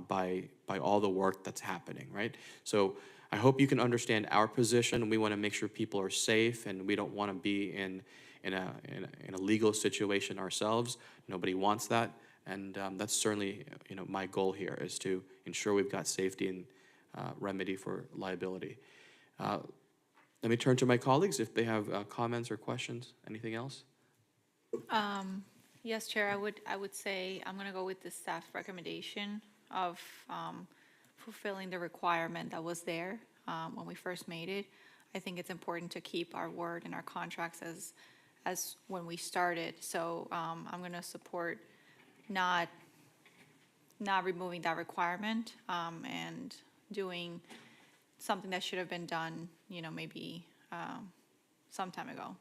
by all the work that's happening, right? So I hope you can understand our position. We want to make sure people are safe, and we don't want to be in a legal situation ourselves. Nobody wants that, and that's certainly my goal here is to ensure we've got safety and remedy for liability. Let me turn to my colleagues if they have comments or questions. Anything else? Yes, Chair, I would say I'm going to go with the staff recommendation of fulfilling the requirement that was there when we first made it. I think it's important to keep our word and our contracts as when we started. So I'm going to support not removing that requirement and doing something that should have been done, maybe some time ago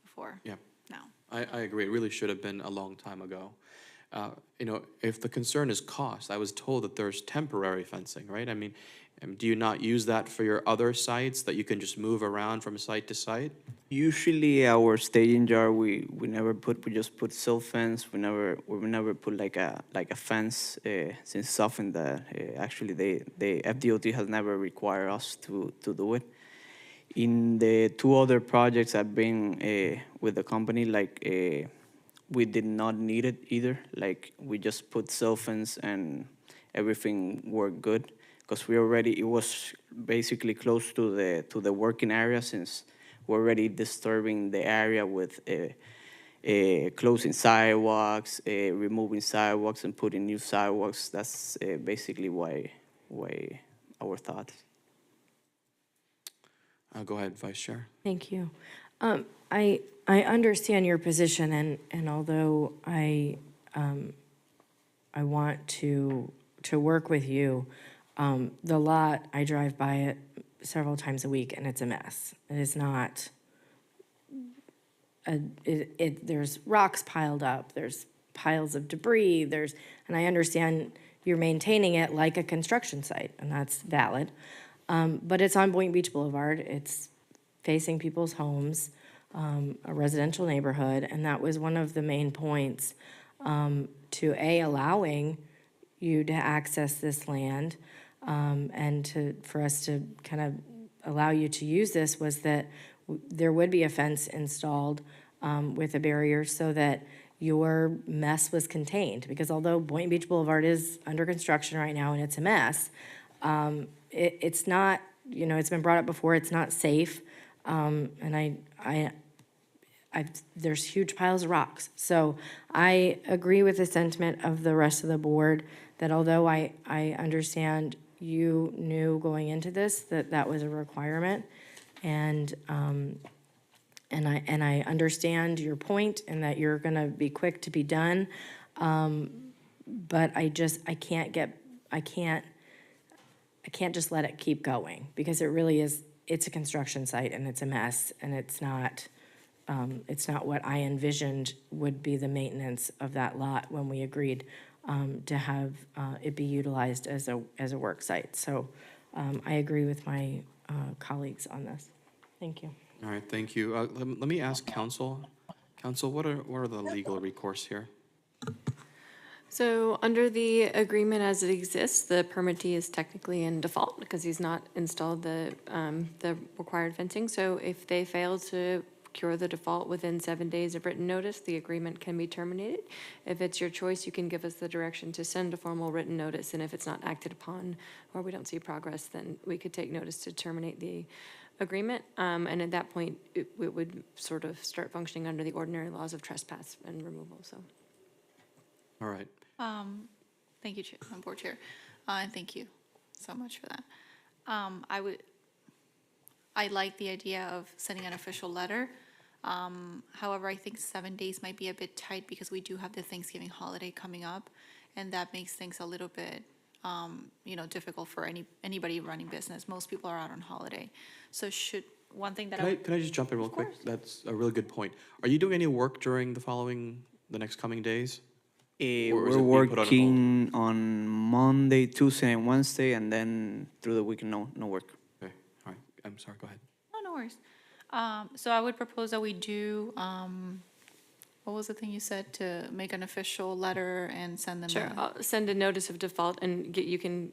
before. Yeah. Now. I agree. It really should have been a long time ago. If the concern is cost, I was told that there's temporary fencing, right? I mean, do you not use that for your other sites that you can just move around from site to site? Usually our staging yard, we just put silt fence. We never put like a fence since something that actually the FDOT has never required us to do it. In the two other projects I've been with the company, we did not need it either. Like we just put silt fence and everything worked good because it was basically close to the working area since we're already disturbing the area with closing sidewalks, removing sidewalks and putting new sidewalks. That's basically why our thoughts. Go ahead, Vice Chair. Thank you. I understand your position, and although I want to work with you, the lot, I drive by it several times a week, and it's a mess. It is not. There's rocks piled up. There's piles of debris. And I understand you're maintaining it like a construction site, and that's valid. But it's on Boynton Beach Boulevard. It's facing people's homes, a residential neighborhood, and that was one of the main points to allowing you to access this land and for us to kind of allow you to use this was that there would be a fence installed with a barrier so that your mess was contained. Because although Boynton Beach Boulevard is under construction right now and it's a mess, it's not, it's been brought up before, it's not safe. And there's huge piles of rocks. So I agree with the sentiment of the rest of the board that although I understand you knew going into this that was a requirement, and I understand your point and that you're gonna be quick to be done, but I can't just let it keep going because it really is. It's a construction site and it's a mess, and it's not what I envisioned would be the maintenance of that lot when we agreed to have it be utilized as a work site. So I agree with my colleagues on this. Thank you. All right, thank you. Let me ask counsel. Counsel, what are the legal recourse here? So under the agreement as it exists, the permittee is technically in default because he's not installed the required fencing. So if they fail to cure the default within 7 days of written notice, the agreement can be terminated. If it's your choice, you can give us the direction to send a formal written notice, and if it's not acted upon or we don't see progress, then we could take notice to terminate the agreement. And at that point, it would sort of start functioning under the ordinary laws of trespass and removal, so. All right. Thank you, Board Chair, and thank you so much for that. I like the idea of sending an official letter. However, I think 7 days might be a bit tight because we do have the Thanksgiving holiday coming up, and that makes things a little bit, difficult for anybody running business. Most people are out on holiday. So one thing that Can I just jump in real quick? That's a really good point. Are you doing any work during the next coming days? Or is We're it being put on hold? working on Monday, Tuesday, and Wednesday, and then through the weekend, no work. Okay, all right. I'm sorry, go ahead. No worries. So I would propose that we do, what was the thing you said, to make an official letter and send them? Sure, I'll send a notice of default and you can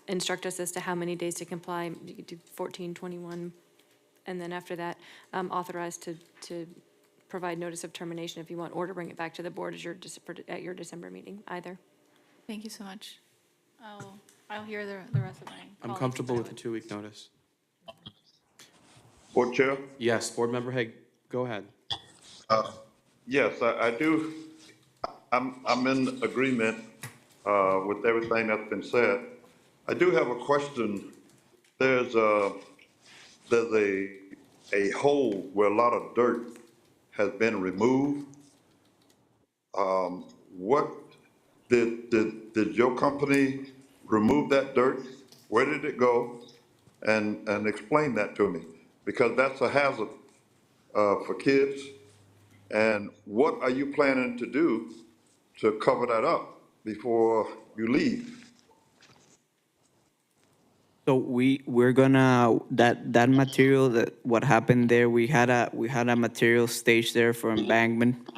instruct us as to how many days to comply. You could do 14, 21, and then after that, authorize to provide notice of termination if you want, or to bring it back to the board at your December meeting, either. Thank you so much. I'll hear the rest of my I'm colleagues. comfortable with the 2-week notice. Board Chair? Yes, Board Member Hague, go ahead. Yes, I do. I'm in agreement with everything that's been said. I do have a question. There's a hole where a lot of dirt has been removed. What did your company remove that dirt? Where did it go? And explain that to me, because that's a hazard for kids. And what are you planning to do to cover that up before you leave? So we're gonna, that material, that what happened there, we had a material stage there for embankment.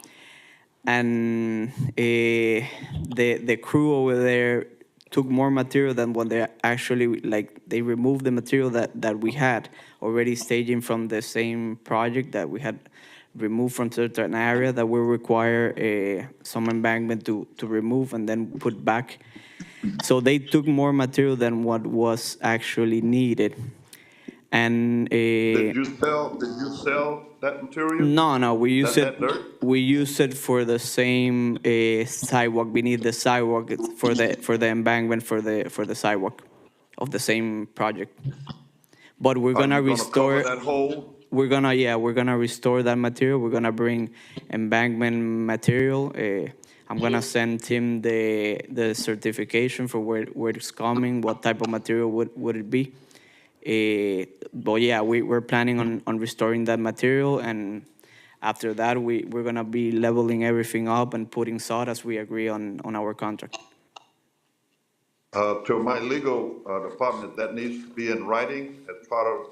And the crew over there took more material than what they actually, they removed the material that we had already staging from the same project that we had removed from certain area that will require some embankment to remove and then put back. So they took more material than what was actually needed. And Did you sell that material? No, we use That dirt? we use it for the same sidewalk, beneath the sidewalk. It's for the embankment for the sidewalk of the same project. But we're gonna restore. Cover that hole? We're gonna restore that material. We're gonna bring embankment material. I'm gonna send Tim the certification for where it's coming, what type of material would it be. But yeah, we're planning on restoring that material, and after that, we're gonna be leveling everything up and putting sod as we agree on our contract. To my legal department, that needs to be in writing as part of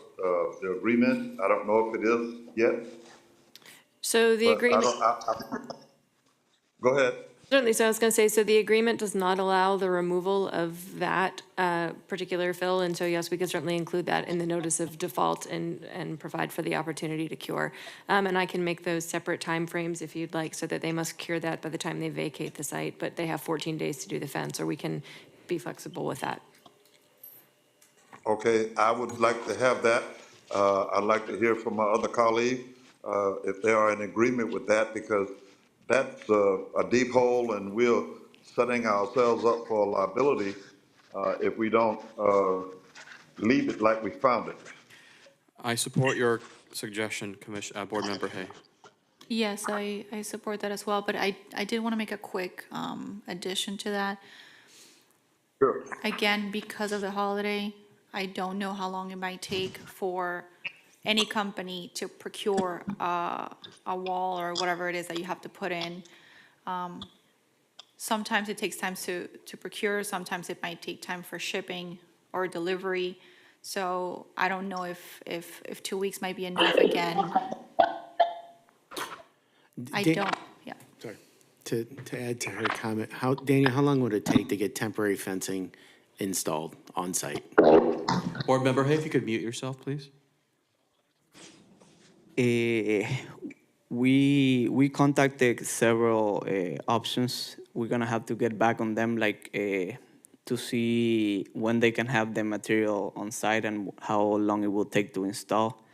the agreement. I don't know if it is yet. So the agreement. Go ahead. Certainly, so I was going to say, so the agreement does not allow the removal of that particular fill, and so yes, we can certainly include that in the notice of default and provide for the opportunity to cure. And I can make those separate timeframes if you'd like, so that they must cure that by the time they vacate the site, but they have 14 days to do the fence, or we can be flexible with that. Okay, I would like to have that. I'd like to hear from my other colleagues if they are in agreement with that, because that's a deep hole, and we're setting ourselves up for liability if we don't leave it like we found it. I support your suggestion, Board Member Hay. Yes, I support that as well, but I did want to make a quick addition to that. Sure. Again, because of the holiday, I don't know how long it might take for any company to procure a wall or whatever it is that you have to put in. Sometimes it takes time to procure, sometimes it might take time for shipping or delivery. So I don't know if 2 weeks might be enough again. I don't, yeah. Sorry. to add to her comment, Daniel, how long would it take to get temporary fencing installed on site? Board Member Hay, if you could mute yourself, please. We contacted several options. We're gonna have to get back on them, like to see when they can have the material on site and how long it will take to install.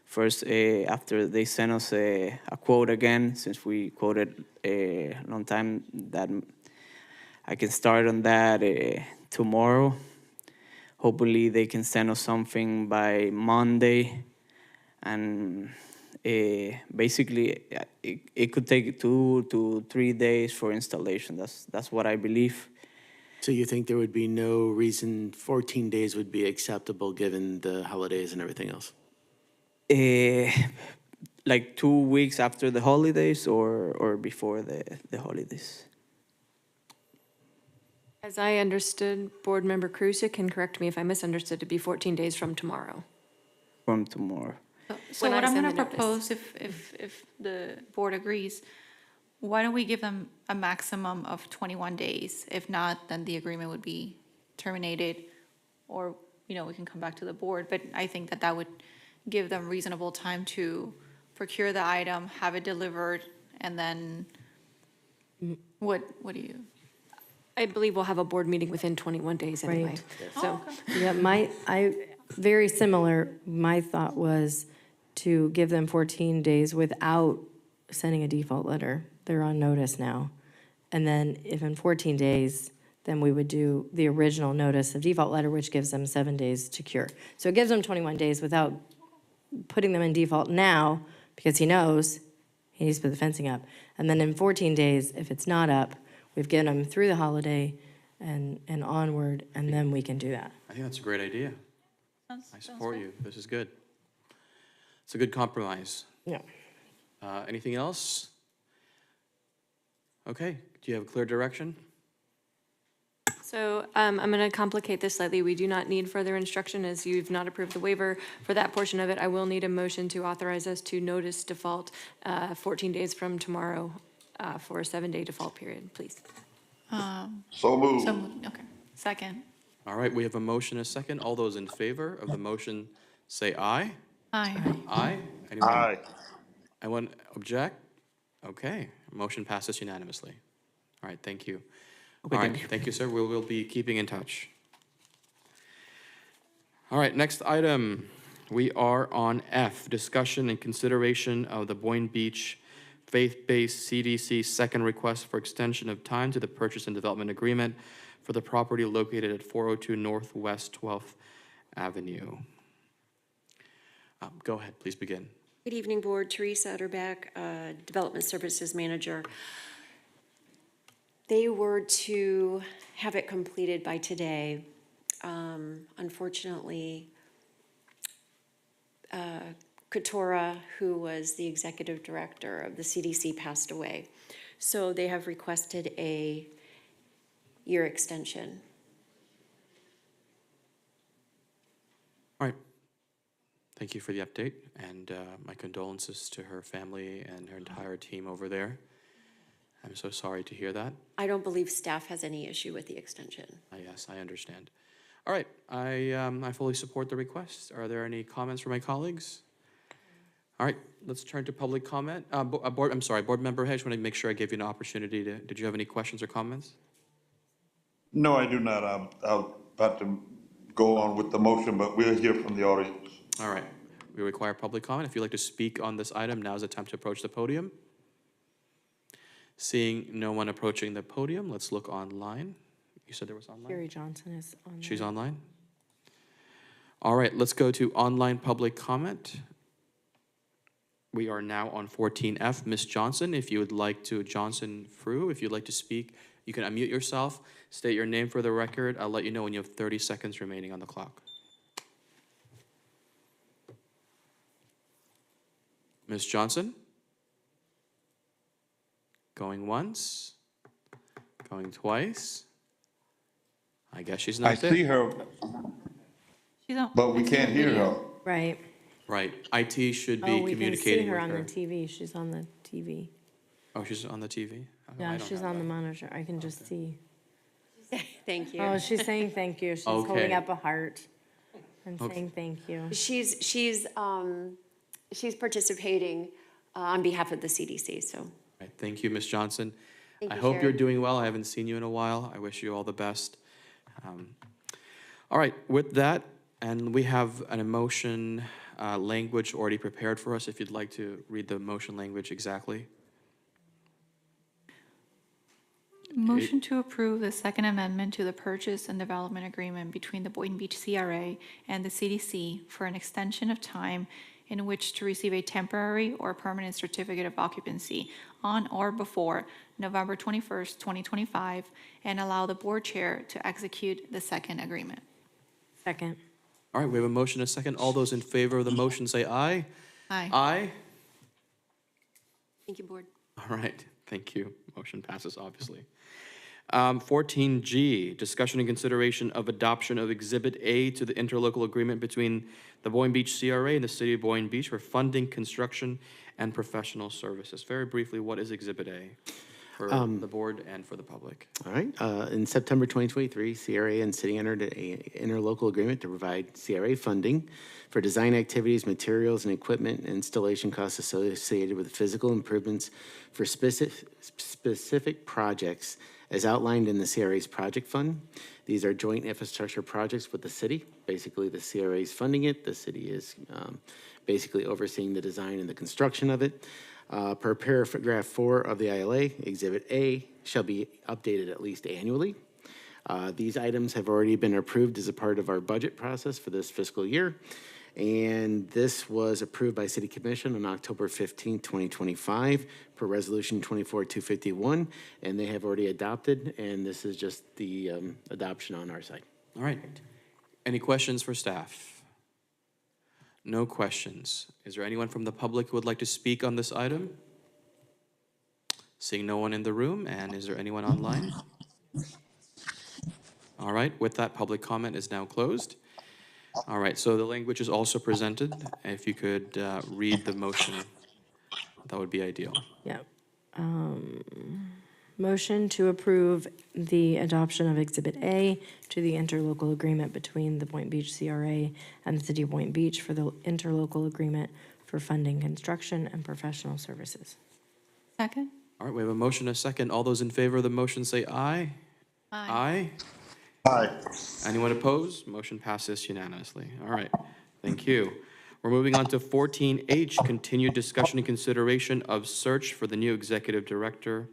First, after they send us a quote again, since we quoted a long time, that I can start on that tomorrow. Hopefully, they can send us something by Monday, and basically, it could take 2 to 3 days for installation. That's what I believe. So you think there would be no reason 14 days would be acceptable given the holidays and everything else? Like 2 weeks after the holidays or before the holidays. As I understood, Board Member Cruz can correct me if I misunderstood, to be 14 days from tomorrow. From tomorrow. So When what I I'm send gonna the notice. propose, if the board agrees, why don't we give them a maximum of 21 days? If not, then the agreement would be terminated, or, we can come back to the board. But I think that would give them reasonable time to procure the item, have it delivered, and then, what do you? I believe we'll have a board meeting within 21 days anyway. Right. So, Yeah, very similar, my thought was to give them 14 days without sending a default letter. They're on notice now. And then if in 14 days, then we would do the original notice of default letter, which gives them 7 days to cure. So it gives them 21 days without putting them in default now, because he knows he needs to put the fencing up. And then in 14 days, if it's not up, we've given them through the holiday and onward, and then we can do that. I think that's a great idea. I support you. This is good. It's a good compromise. Yeah. Anything else? Okay, do you have a clear direction? So I'm going to complicate this slightly. We do not need further instruction, as you've not approved the waiver for that portion of it. I will need a motion to authorize us to notice default 14 days from tomorrow for a 7-day default period, please. So moved. Okay. Second. All right, we have a motion and a second. All those in favor of the motion, say aye. Aye. Aye? Anyone? Aye. Anyone object? Okay, motion passes unanimously. All right, thank you. All right, thank you, sir. We will be keeping in touch. All right, next item. We are on F, discussion and consideration of the Boynton Beach faith-based CDC second request for extension of time to the purchase and development agreement for the property located at 402 Northwest 12th Avenue. Go ahead, please begin. Good evening, Board. Teresa Utterback, Development Services Manager. They were to have it completed by today. Unfortunately, Katora, who was the executive director of the CDC, passed away. So they have requested a year extension. All right. Thank you for the update, and my condolences to her family and her entire team over there. I'm so sorry to hear that. I don't believe staff has any issue with the extension. Yes, I understand. All right, I fully support the request. Are there any comments from my colleagues? All right, let's turn to public comment. Board Member Hedge, want to make sure I gave you an opportunity to, did you have any questions or comments? No, I do not. I'm about to go on with the motion, but we'll hear from the audience. All right, we require public comment. If you'd like to speak on this item, now's the time to approach the podium. Seeing no one approaching the podium, let's look online. You said there was online? Carrie Johnson is online. She's online? All right, let's go to online public comment. We are now on 14F. Ms. Johnson, if you would like to, if you'd like to speak, you can unmute yourself, state your name for the record. I'll let you know when you have 30 seconds remaining on the clock. Ms. Johnson? Going once, going twice. I guess she's not there. I see her, but we can't hear her. Right. Right, IT should be Oh, we can communicating see her with on her. the TV. She's on the TV. Oh, she's on the TV? I Yeah, don't she's have on the that. monitor. I can just see. Thank you. Oh, she's saying thank you. She's holding Okay. up a heart and Okay. saying thank you. She's participating on behalf of the CDC, so. All right, thank you, Ms. Johnson. Thank I you, hope you're Sharon. doing well. I haven't seen you in a while. I wish you all the best. All right, with that, and we have an emotion language already prepared for us, if you'd like to read the motion language exactly. Motion to approve the Second Amendment to the Purchase and Development Agreement between the Boynton Beach CRA and the CDC for an extension of time in which to receive a temporary or permanent certificate of occupancy on or before November 21st, 2025, and allow the board chair to execute the second agreement. Second. All right, we have a motion and a second. All those in favor of the motion say aye. Aye. Aye. Thank you, board. All right, thank you. Motion passes, obviously. 14G, discussion and consideration of adoption of Exhibit A to the interlocal agreement between the Boynton Beach CRA and the City of Boynton Beach for funding, construction, and professional services. Very briefly, what is Exhibit A for the board and for the public? All right. In September 2023, CRA and City entered an interlocal agreement to provide CRA funding for design activities, materials, and equipment and installation costs associated with physical improvements for specific projects as outlined in the CRA's project fund. These are joint infrastructure projects with the city. Basically, the CRA is funding it. The city is basically overseeing the design and the construction of it. Per paragraph 4 of the ILA, Exhibit A shall be updated at least annually. These items have already been approved as a part of our budget process for this fiscal year. And this was approved by City Commission on October 15, 2025, per Resolution 24-251, and they have already adopted, and this is just the adoption on our side. All right. Any questions for staff? No questions. Is there anyone from the public who would like to speak on this item? Seeing no one in the room, and is there anyone online? All right, with that, public comment is now closed. All right, so the language is also presented. If you could read the motion, that would be ideal. Yeah. Motion to approve the adoption of Exhibit A to the interlocal agreement between the Boynton Beach CRA and the City of Boynton Beach for the interlocal agreement for funding, construction, and professional services. Second? All right, we have a motion and a second. All those in favor of the motion say aye. Aye. Aye. Aye. Anyone opposed? Motion passes unanimously. All right, thank you. We're moving on to 14H, continued discussion and consideration of search for the new executive director.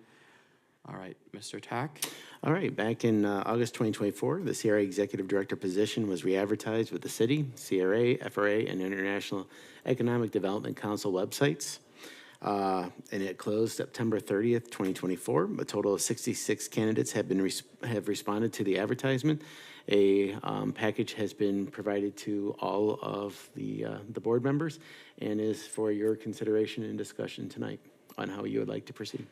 All right, Mr. Tack. All right, back in August 2024, the CRA Executive Director position was re-advertised with the City, CRA, FRA, and International Economic Development Council websites. And it closed September 30th, 2024. A total of 66 candidates have responded to the advertisement. A package has been provided to all of the board members and is for your consideration and discussion tonight on how you would like to proceed.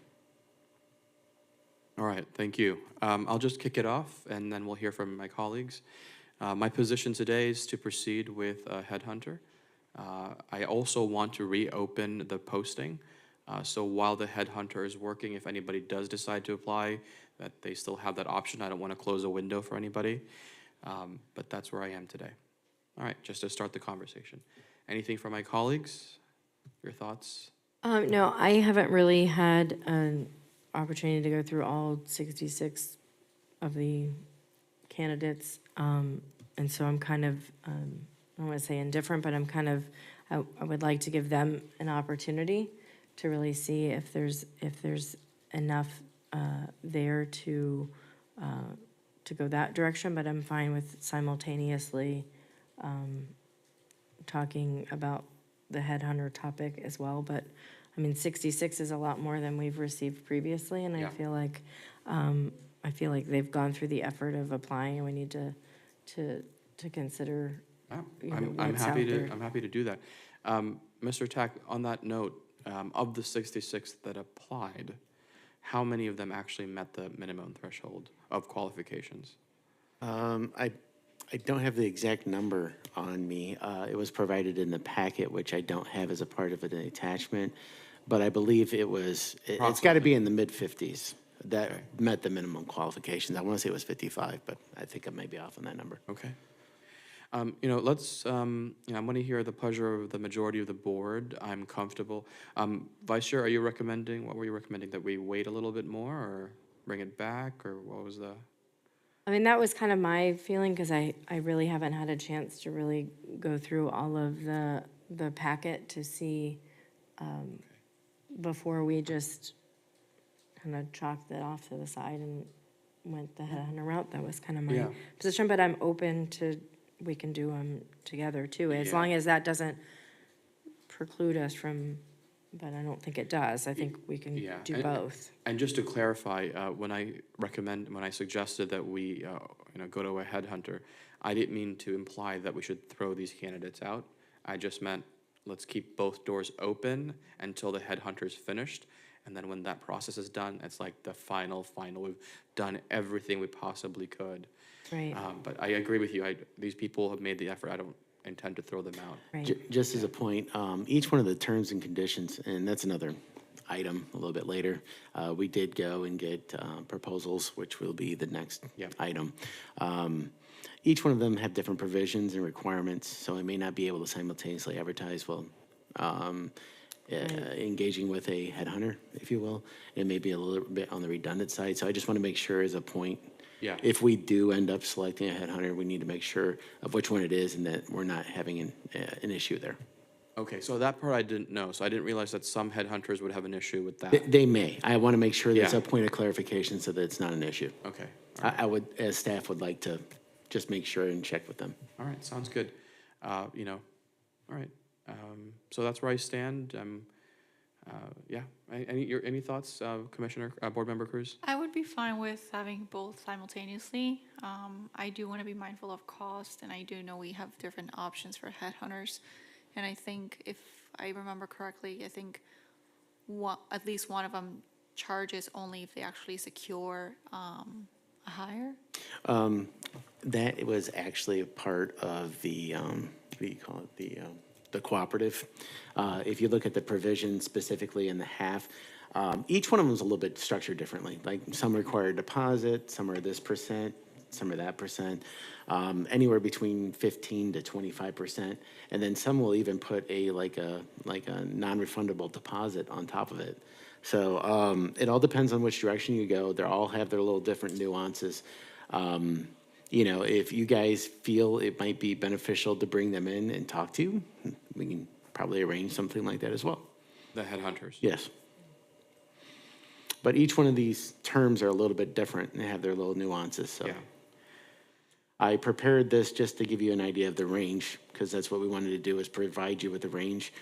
All right, thank you. I'll just kick it off, and then we'll hear from my colleagues. My position today is to proceed with a headhunter. I also want to reopen the posting. So while the headhunter is working, if anybody does decide to apply, that they still have that option. I don't want to close a window for anybody, but that's where I am today. All right, just to start the conversation. Anything from my colleagues? Your thoughts? No, I haven't really had an opportunity to go through all 66 of the candidates. And so I'm kind of, I don't want to say indifferent, but I'm kind of, I would like to give them an opportunity to really see if there's enough there to go that direction, but I'm fine with simultaneously talking about the headhunter topic as well. But I mean, 66 is a lot more than we've received previously, and I feel like they've gone through the effort of applying, and we need to consider. I'm happy to do that. Mr. Tack, on that note, of the 66 that applied, how many of them actually met the minimum threshold of qualifications? I don't have the exact number on me. It was provided in the packet, which I don't have as a part of an attachment. but I believe it's got to be in the mid-50s. That met the minimum qualifications. I want to say it was 55, but I think I may be off on that number. Okay. Let's, I'm going to hear the pleasure of the majority of the board. I'm comfortable. Vice Chair, what were you recommending, that we wait a little bit more or bring it back, or what was the? I mean, that was kind of my feeling, because I really haven't had a chance to really go through all of the packet to see, before we just kind of chalked it off to the side and went the headhunter route. That was kind of my Yeah. position, but I'm open to, we can do them together too, as long as that doesn't preclude us from, but I don't think it does. I think we can do both. And just to clarify, when I suggested that we, go to a headhunter, I didn't mean to imply that we should throw these candidates out. I just meant, let's keep both doors open until the headhunter's finished. And then when that process is done, it's like the final. We've done everything we possibly could. Right. But I agree with you. These people have made the effort. I don't intend to throw them out. Right. Just as a point, each one of the terms and conditions, and that's another item a little bit later, we did go and get proposals, which will be the next item. Each one of them have different provisions and requirements, so I may not be able to simultaneously advertise while engaging with a headhunter, if you will. It may be a little bit on the redundant side, so I just want to make sure as a point, if we do end up selecting a headhunter, we need to make sure of which one it is and that we're not having an issue there. Okay, so that part I didn't know. So I didn't realize that some headhunters would have an issue with that. They may. I want to make sure there's a point of clarification so that it's not an issue. Okay. I would, as staff, would like to just make sure and check with them. All right, sounds good. All right. So that's where I stand. Any thoughts, Commissioner, Board Member Cruz? I would be fine with having both simultaneously. I do want to be mindful of cost, and I do know we have different options for headhunters. And I think, if I remember correctly, I think at least one of them charges only if they actually secure a hire. That was actually a part of the, what do you call it, the cooperative. If you look at the provision specifically in the half, each one of them is a little bit structured differently. Like some require a deposit, some are this percent, some are that percent, anywhere between 15 to 25%, and then some will even put a non-refundable deposit on top of it. So it all depends on which direction you go. They all have their little different nuances. If you guys feel it might be beneficial to bring them in and talk to you, we can probably arrange something like that as well. The headhunters? Yes. But each one of these terms are a little bit different and have their little nuances, so. Yeah. I prepared this just to give you an idea of the range, because that's what we wanted to do, is provide you with a range.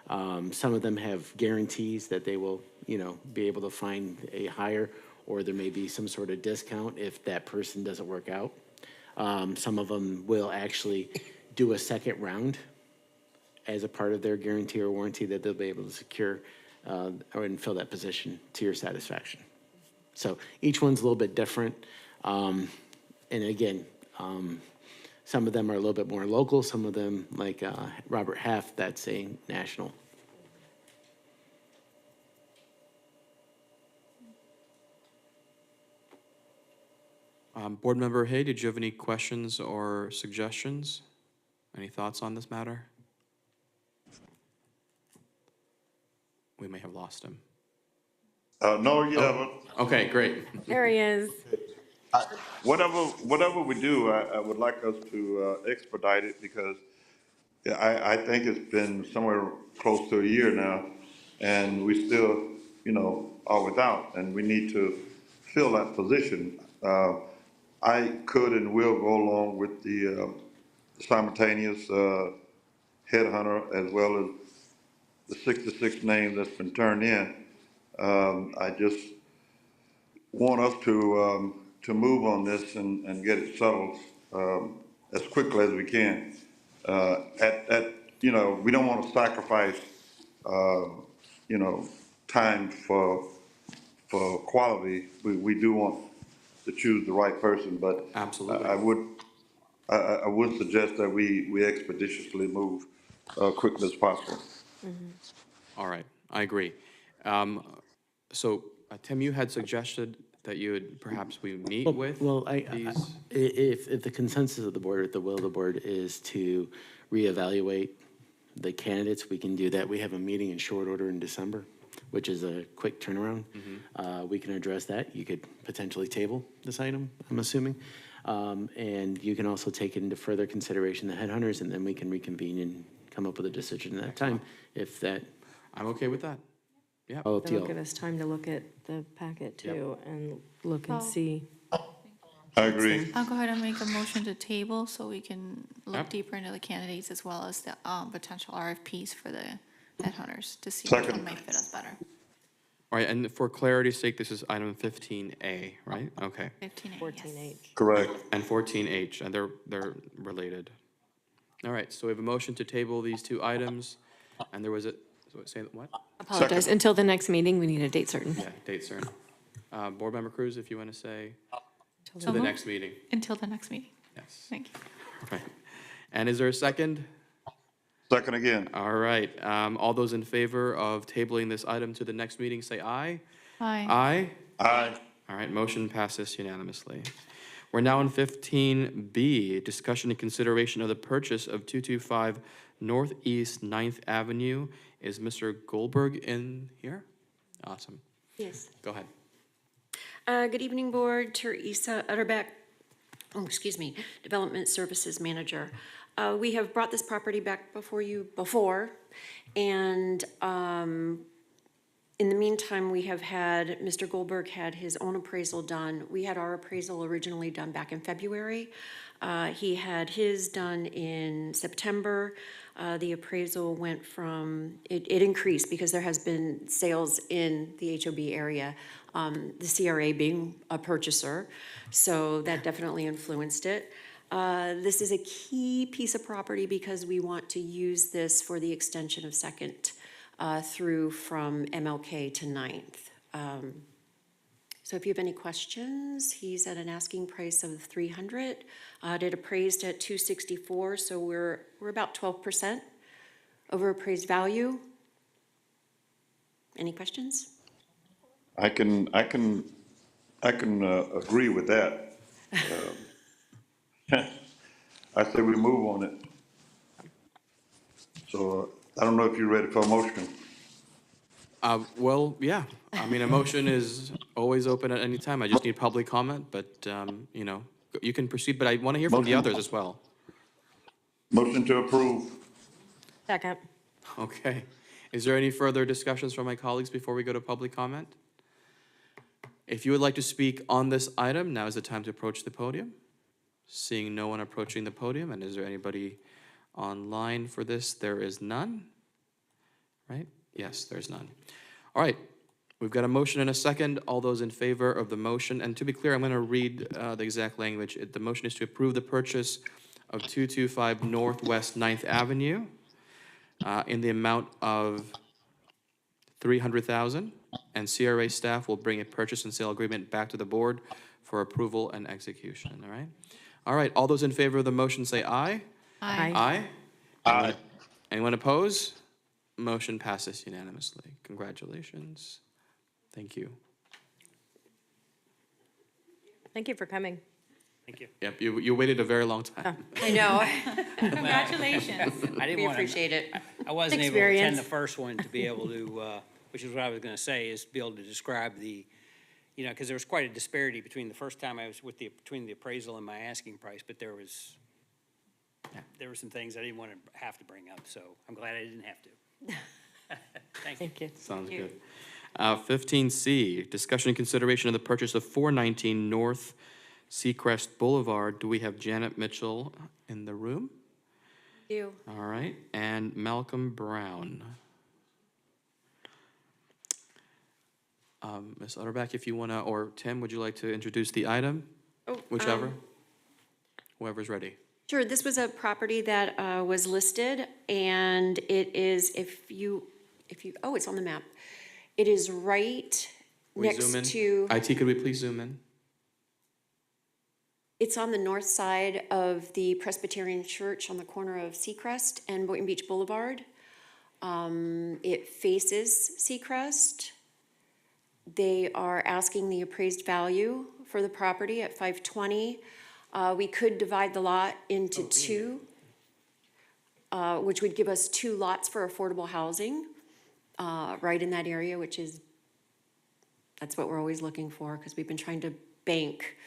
Some of them have guarantees that they will, be able to find a hire, or there may be some sort of discount if that person doesn't work out. Some of them will actually do a second round as a part of their guarantee or warranty that they'll be able to secure and fill that position to your satisfaction. So each one's a little bit different. And again, some of them are a little bit more local. Some of them, like Robert Half, that's a national. Board Member Hay, did you have any questions or suggestions? Any thoughts on this matter? We may have lost him. No, you haven't. Okay, great. There he is. Whatever we do, I would like us to expedite it, because I think it's been somewhere close to a year now, and we still, are without, and we need to fill that position. I could and will go along with the simultaneous headhunter, as well as the 66 names that's been turned in. I just want us to move on this and get it settled as quickly as we can. We don't want to sacrifice, time for quality. We do want to choose the right person, but absolutely, I would suggest that we expeditiously move quickly as possible. All right, I agree. So, Tim, you had suggested that you would, perhaps we meet with Well, these. if the consensus of the board, if the will of the board is to reevaluate the candidates, we can do that. We have a meeting in short order in December, which is a quick turnaround. We can address that. You could potentially table this item, I'm assuming. And you can also take into further consideration the headhunters, and then we can reconvene and come up with a decision at that time, if that. I'm okay with that. Yeah. Oh, That'll give us time to look at the packet too and look and Oh. see. I agree. I'll go ahead and make a motion to table so we can look Yep. deeper into the candidates as well as the potential RFPs for the headhunters to see which Second. one might fit us better. All right, and for clarity's sake, this is item 15A, right? Okay. 15A, 14H. Correct. And 14H, and they're related. All right, so we have a motion to table these two items, and there was a, so say what? Apologize. Until the next meeting, we need a date certain. Yeah, date certain. Board Member Cruz, if you want to say, to So the moved. next meeting. Until the next meeting. Yes. Thank you. Right. And is there a second? Second again. All right, all those in favor of tabling this item to the next meeting, say aye. Aye. Aye? Aye. All right, motion passes unanimously. We're now in 15B, discussion and consideration of the purchase of 225 Northeast 9th Avenue. Is Mr. Goldberg in here? Awesome. Yes. Go ahead. Good evening, Board. Teresa Utterbeck, Development Services Manager. We have brought this property back before you before, and in the meantime, we have had, Mr. Goldberg had his own appraisal done. We had our appraisal originally done back in February. He had his done in September. The appraisal went from, it increased because there has been sales in the HOB area, the CRA being a purchaser, so that definitely influenced it. This is a key piece of property because we want to use this for the extension of Second through from MLK to 9th. So if you have any questions, he's at an asking price of 300. It appraised at 264, so we're about 12% over appraised value. Any questions? I can agree with that. I say we move on it. So I don't know if you're ready for a motion. Well, yeah, I mean, a motion is always open at any time. I just need public comment, but, you know, you can proceed, but I want to hear from the Motion. others as well. Motion to approve. Second. Okay. Is there any further discussions from my colleagues before we go to public comment? If you would like to speak on this item, now is the time to approach the podium. Seeing no one approaching the podium, and is there anybody online for this? There is none, right? Yes, there's none. All right, we've got a motion and a second. All those in favor of the motion, and to be clear, I'm going to read the exact language. The motion is to approve the purchase of 225 Northwest 9th Avenue in the amount of $300,000, and CRA staff will bring a purchase and sale agreement back to the board for approval and execution, all right? All right, all those in favor of the motion say aye. Aye. Aye? Aye. Anyone oppose? Motion passes unanimously. Congratulations. Thank you. Thank you for coming. Thank you. Yep, you waited a very long time. I know. Congratulations. I didn't We want to. appreciate it. I wasn't able to attend Experience. the first one to be able to, which is what I was going to say, is be able to describe the, you know, because there was quite a disparity between the first time I was between the appraisal and my asking price, but there were some things I didn't want to have to bring up, so I'm glad I didn't have to. Thank you. Sounds good. 15C, discussion and consideration of the purchase of 419 North Seacrest Boulevard. Do we have Janet Mitchell in the room? You. All right, and Malcolm Brown. Ms. Utterback, if you want to, or Tim, would you like to introduce the item? Oh, Whichever. Whoever's ready. Sure, this was a property that was listed, and it is, if you, oh, it's on the map. It is right We zoom in? next to, IT, could we please zoom in? it's on the north side of the Presbyterian Church on the corner of Seacrest and Boynton Beach Boulevard. It faces Seacrest. They are asking the appraised value for the property at 520. We could divide the lot into two, which would give us 2 lots for affordable housing, right in that area, that's what we're always looking for, because we've been trying to bank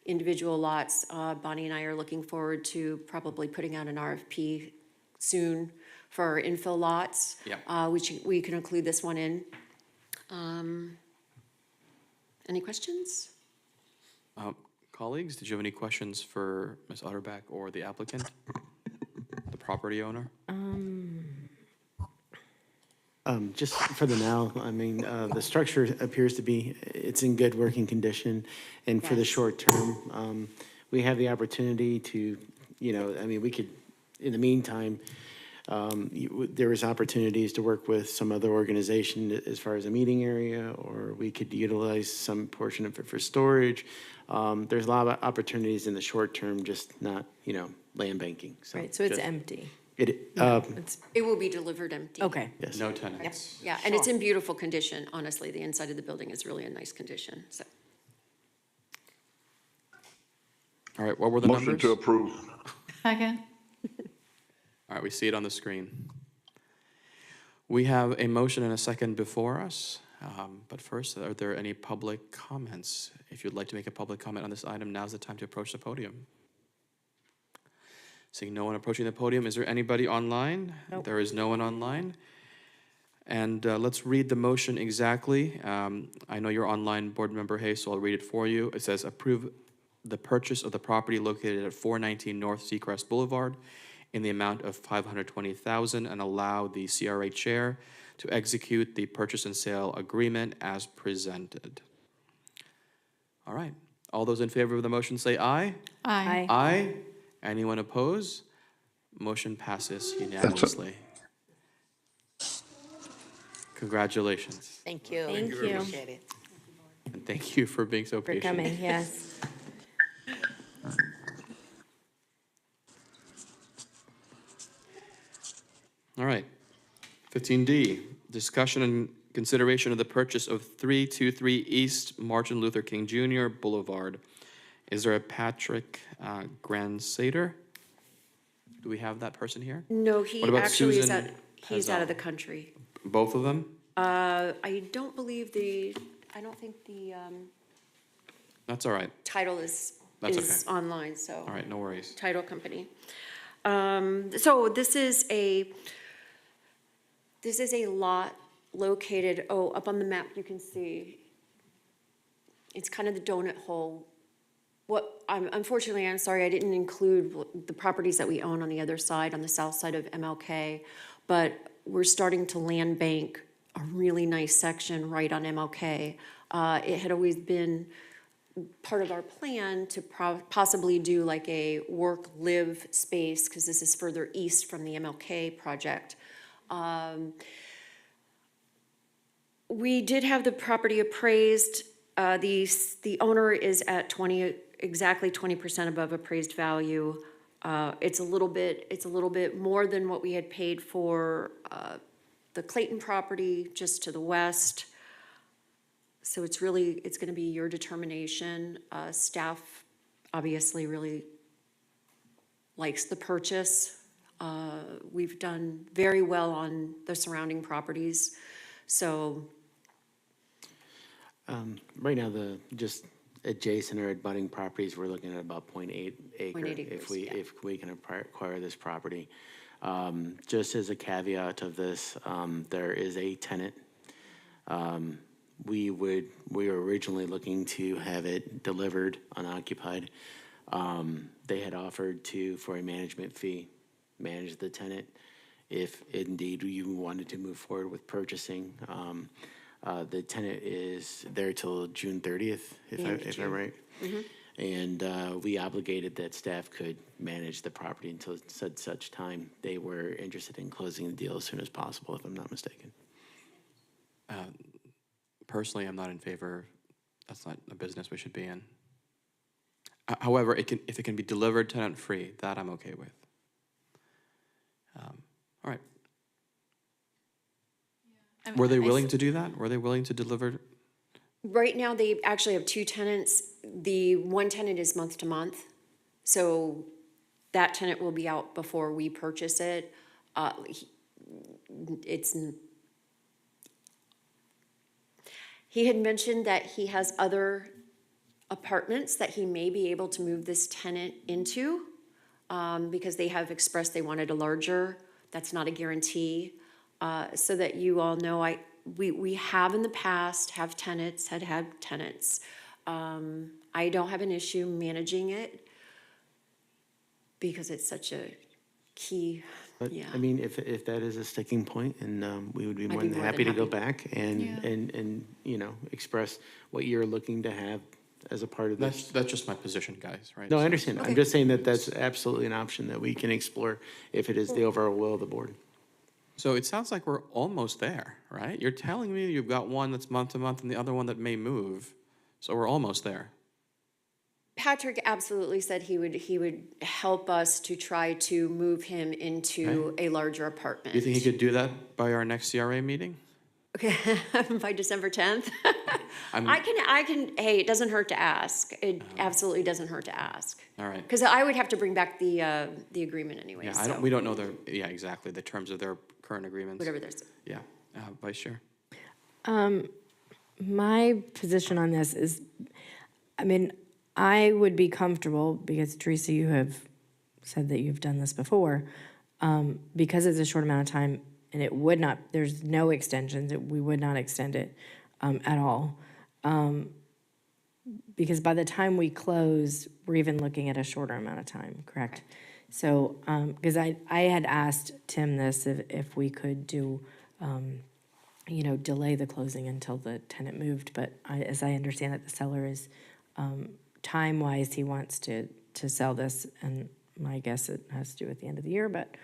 individual lots. Bonnie and I are looking forward to probably putting out an RFP soon for our infill lots. Yeah. Which we can include this one in. Any questions? Colleagues, did you have any questions for Ms. Utterback or the applicant, the property owner? Just for the now, I mean, the structure appears to be, it's in good working condition. And for the short term, we have the opportunity to, I mean, we could, in the meantime, there is opportunities to work with some other organization as far as a meeting area, or we could utilize some portion of it for storage. There's a lot of opportunities in the short term, just not, land banking. Right, so it's empty. It will be delivered empty. Okay. Yes. No tenants. Yeah, and it's in beautiful condition, honestly. The inside of the building is really in nice condition, so. All right, what were the numbers? Motion to approve. Second. All right, we see it on the screen. We have a motion and a second before us, but first, are there any public comments? If you'd like to make a public comment on this item, now's the time to approach the podium. Seeing no one approaching the podium, is there anybody online? Nope. There is no one online. And let's read the motion exactly. I know you're online, Board Member Hayes, so I'll read it for you. It says, approve the purchase of the property located at 419 North Seacrest Boulevard in the amount of $520,000 and allow the CRA chair to execute the purchase and sale agreement as presented. All right. All those in favor of the motion say aye. Aye. Aye. Anyone oppose? Motion passes unanimously. Congratulations. Thank you. Thank you. Appreciate it. And thank you for being so For patient. coming, yes. All right. 15D, discussion and consideration of the purchase of 323 East Martin Luther King Jr. Boulevard. Is there a Patrick Grandsader? Do we have that person here? No, he What about actually is Susan he's out of the Hazell? country. Both of them? I don't think the That's all right. title is That's okay. online, so. All right, no worries. Title company. So this is a lot located, up on the map, you can see. It's kind of the donut hole. Unfortunately, I'm sorry, I didn't include the properties that we own on the other side, on the south side of MLK, but we're starting to land bank a really nice section right on MLK. It had always been part of our plan to possibly do like a work-live space, because this is further east from the MLK project. We did have the property appraised. The owner is at exactly 20% above appraised value. It's a little bit more than what we had paid for the Clayton property just to the west. So it's gonna be your determination. Staff obviously really likes the purchase. We've done very well on the surrounding properties, so. Right now, just adjacent or abutting properties, we're looking at about 0.8 acre. 0.8 acres, If we can acquire this property. Just as a caveat of this, there is a tenant. We were originally looking to have it delivered unoccupied. They had offered for a management fee, manage the tenant if indeed you wanted to move forward with purchasing. The tenant is there till June 30th, if I'm right. And we obligated that staff could manage the property until such time they were interested in closing the deal as soon as possible, if I'm not mistaken. Personally, I'm not in favor. That's not a business we should be in. However, if it can be delivered tenant-free, that I'm okay with. All right. Were they willing to do that? Were they willing to deliver? Right now, they actually have two tenants. The one tenant is month to month, so that tenant will be out before we purchase it. He had mentioned that he has other apartments that he may be able to move this tenant into, because they have expressed they wanted a larger. That's not a guarantee. So that you all know, we have in the past had tenants. I don't have an issue managing it because it's such a key, But, yeah. I mean, if that is a sticking point, and we would be I'd more be than more than happy to go happy. back and, you know, express what you're looking to have as a part of this. That's just my position, guys, right? No, I So- understand. I'm just saying that that's absolutely an option that we can explore if it is the overall will of the board. So it sounds like we're almost there, right? You're telling me you've got one that's month to month and the other one that may move. So we're almost there. Patrick absolutely said he would help us to try to move him into a larger apartment. Do you think he could do that by our next CRA meeting? Okay, by December 10th? I'm- I can, hey, it doesn't hurt to ask. It absolutely doesn't hurt to ask. All right. Because I would have to bring back the agreement anyway, Yeah, so. we don't know exactly the terms of their current agreements. Whatever there's. Yeah, Vice Chair. My position on this is, I mean, I would be comfortable, because Teresa, you have said that you've done this before, because it's a short amount of time, and it would not, there's no extensions, we would not extend it at all. Because by the time we close, we're even looking at a shorter amount of time, correct? So, because I had asked Tim this, if we could do, you know, delay the closing until the tenant moved, but as I understand it, the seller is, time-wise, he wants to sell this, and my guess it has to do with the end of the year, but,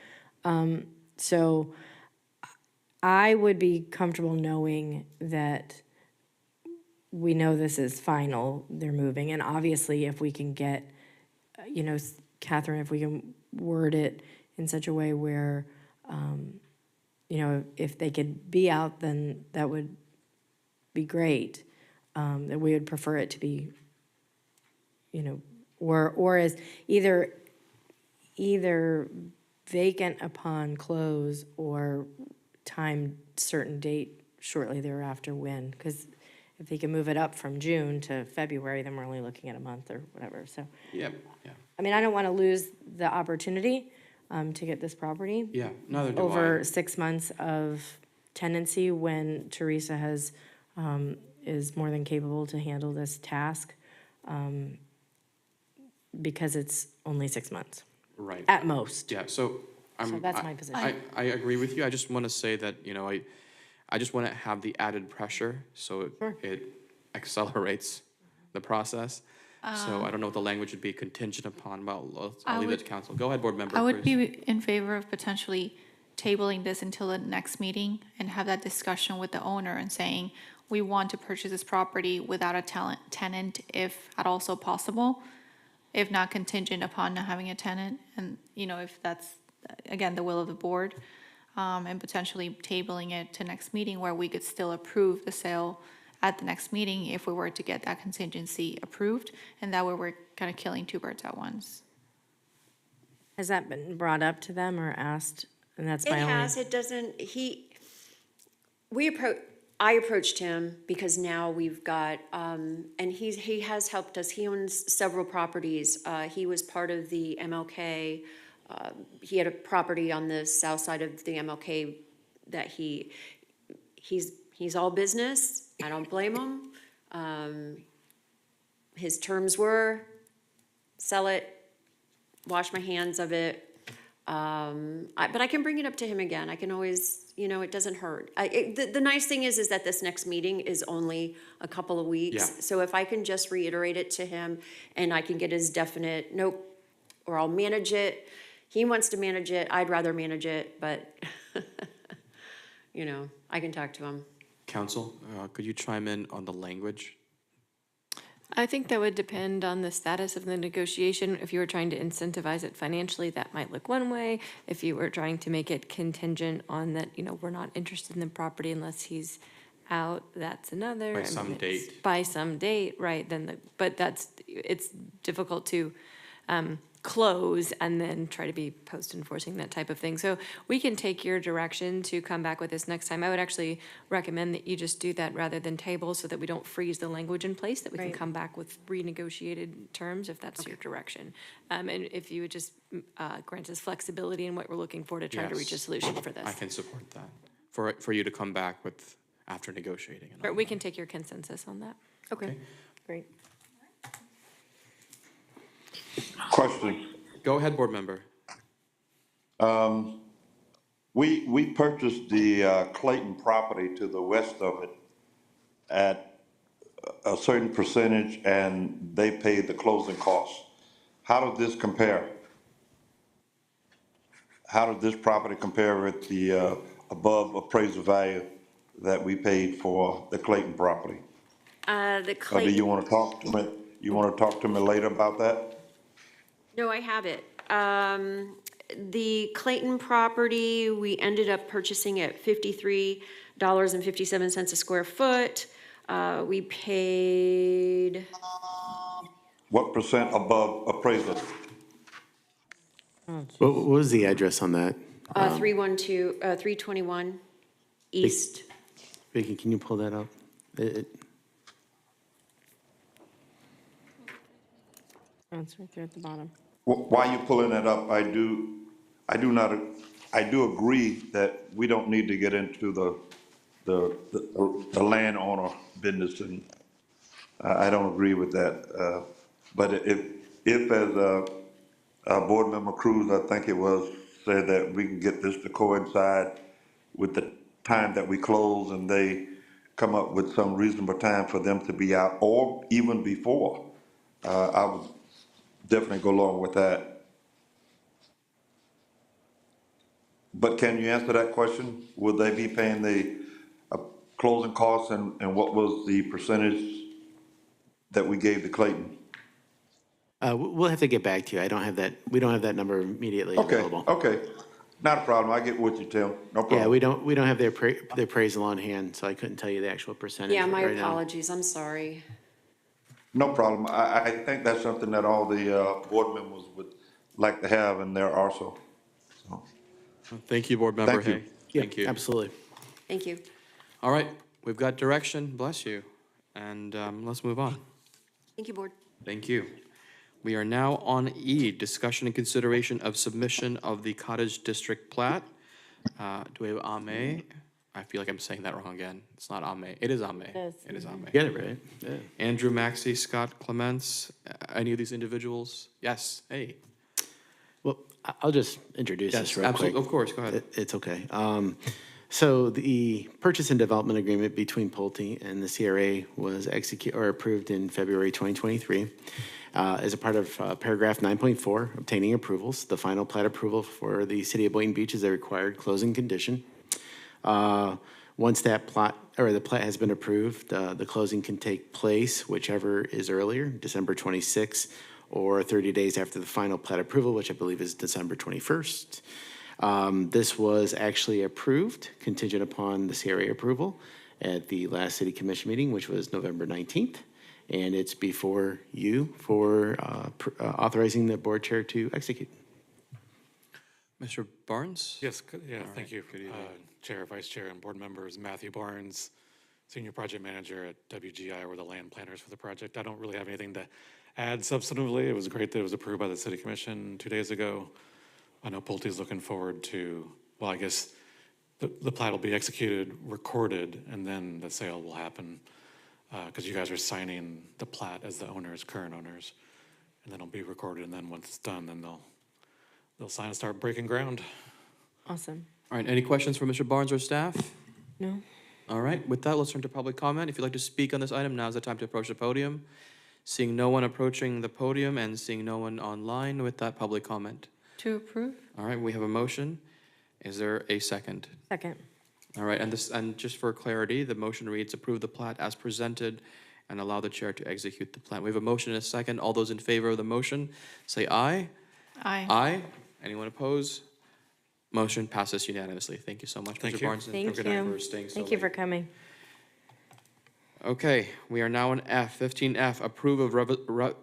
so I would be comfortable knowing that we know this is final, they're moving, and obviously if we can get, you know, Catherine, if we can word it in such a way where, you know, if they could be out, then that would be great. That we would prefer it to be, you know, or as either vacant upon close or time certain date shortly thereafter when, because if they can move it up from June to February, then we're only looking at a month or whatever, so. Yep, yeah. I mean, I don't want to lose the opportunity to get this property. Yeah, neither do I. Over 6 months of tenancy when Teresa has, is more than capable to handle this task, because it's only 6 months. Right. At most. Yeah, so So that's my position. I agree with you. I just want to say that, you know, I just want to have the added pressure so it accelerates the process. So I don't know what the language would be contingent upon, well, I'll leave it to council. Go ahead, board member. I would Cruz. be in favor of potentially tabling this until the next meeting and have that discussion with the owner and saying, we want to purchase this property without a tenant, if at all so possible, if not contingent upon not having a tenant, and, you know, if that's, again, the will of the board, and potentially tabling it to next meeting where we could still approve the sale at the next meeting if we were to get that contingency approved, and that way we're kind of killing two birds at once. Has that been brought up to them or asked? And that's my only. It has, it doesn't, I approached him because now we've got, and he has helped us, he owns several properties. He was part of the MLK, he had a property on the south side of the MLK that he's all business. I don't blame him. His terms were, sell it, wash my hands of it. But I can bring it up to him again. I can always, you know, it doesn't hurt. The nice thing is that this next meeting is only a couple of weeks. Yeah. So if I can just reiterate it to him and I can get his definite, nope, or I'll manage it. He wants to manage it. I'd rather manage it, but, you know, I can talk to him. Council, could you chime in on the language? I think that would depend on the status of the negotiation. If you were trying to incentivize it financially, that might look one way. If you were trying to make it contingent on that, we're not interested in the property unless he's out, that's another. By I mean, some it's date. By some date, right, but it's difficult to close and then try to be post-enforcing that type of thing. So we can take your direction to come back with this next time. I would actually recommend that you just do that rather than table so that we don't freeze the language in place, that we can Right. come back with renegotiated terms if that's your direction. And if you would just grant us flexibility in what we're looking for to try to reach a Yes. solution for this. I can support that, for you to come back with, after negotiating. and Or all we that. can take your consensus on that. Okay, great. Question. Go ahead, board member. We purchased the Clayton property to the west of it at a certain percentage, and they paid the closing costs. How does this compare? How does this property compare with the above appraisal value that we paid for the Clayton property? The Or do Clayton. you want to talk to me? You want to talk to me later about that? No, I have it. The Clayton property, we ended up purchasing at $53.57 a square foot. We paid, What percent above appraisal? What was the address on that? 321 East. Vicky, can you pull that up? Oh, it's right there at the bottom. While you're pulling that up, I do agree that we don't need to get into the landowner business, and I don't agree with that. But if as Board Member Cruz, I think it was, said that we can get this to coincide with the time that we close, and they come up with some reasonable time for them to be out, or even before, I would definitely go along with that. But can you answer that question? Will they be paying the closing costs, and what was the percentage that we gave to Clayton? We'll have to get back to you. I don't have that, we don't have that number immediately Okay, available. okay. Not a problem. I get what you tell. No problem. Yeah, we don't have the appraisal on hand, so I couldn't tell you the actual percentage Yeah, my right now. apologies, I'm sorry. No problem. I think that's something that all the board members would like to have in there also. So, Thank you, board member Thank you. Hay. Yeah, Thank you. absolutely. Thank you. All right, we've got direction, bless you, and let's move on. Thank you, Board. Thank you. We are now on E, discussion and consideration of submission of the Cottage District plat. Do we have Ame? I feel like I'm saying that wrong again. It's not Ame. It is Ame. It is. It is Ame. Get it right? Yeah. Andrew Maxey, Scott Clements, any of these individuals? Yes, hey. Well, I'll just introduce Yes, this real quick. absolutely. Of course, go ahead. It's okay. So the purchase and development agreement between Pulte and the CRA was approved in February 2023. As a part of paragraph 9.4, obtaining approvals. The final plat approval for the city of Boynton Beach is a required closing condition. Once that the plat has been approved, the closing can take place whichever is earlier, December 26th, or 30 days after the final plat approval, which I believe is December 21st. This was actually approved contingent upon the CRA approval at the last city commission meeting, which was November 19th. And it's before you for authorizing the board chair to execute. Mr. Barnes? Yes, yeah, All thank right, you. good evening. Chair, Vice Chair, and board members. Matthew Barnes, Senior Project Manager at WGI. We're the land planners for the project. I don't really have anything to add substantively. It was great that it was approved by the City Commission 2 days ago. I know Pulte's looking forward to, well, I guess the plat will be executed, recorded, and then the sale will happen. Because you guys are signing the plat as the owners, current owners, and then it'll be recorded, and then once it's done, then they'll sign and start breaking ground. Awesome. All right, any questions for Mr. Barnes or staff? No? All right, with that, let's turn to public comment. If you'd like to speak on this item, now's the time to approach the podium. Seeing no one approaching the podium and seeing no one online with that public comment. To approve? All right, we have a motion. Is there a second? Second. All right, and just for clarity, the motion reads approve the plat as presented and allow the chair to execute the plan. We have a motion and a second. All those in favor of the motion, say aye. Aye. Aye. Anyone opposed? Motion passes unanimously. Thank you so much, Thank Mr. you. Barnes, and Thank for you. for staying so Thank you late. for coming. Okay, we are now in F. 15F, approve of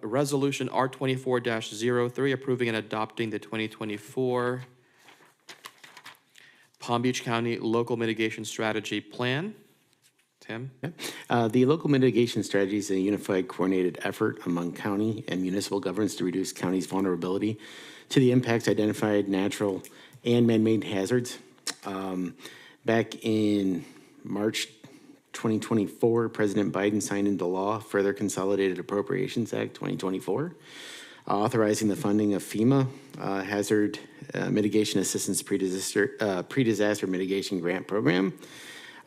resolution R24-03, approving and adopting the 2024 Palm Beach County Local Mitigation Strategy Plan. Tim? The local mitigation strategy is a unified, coordinated effort among county and municipal governments to reduce counties' vulnerability to the impacts identified natural and man-made hazards. Back in March 2024, President Biden signed into law Further Consolidated Appropriations Act 2024, authorizing the funding of FEMA Hazard Mitigation Assistance Pre-Disaster Mitigation Grant Program.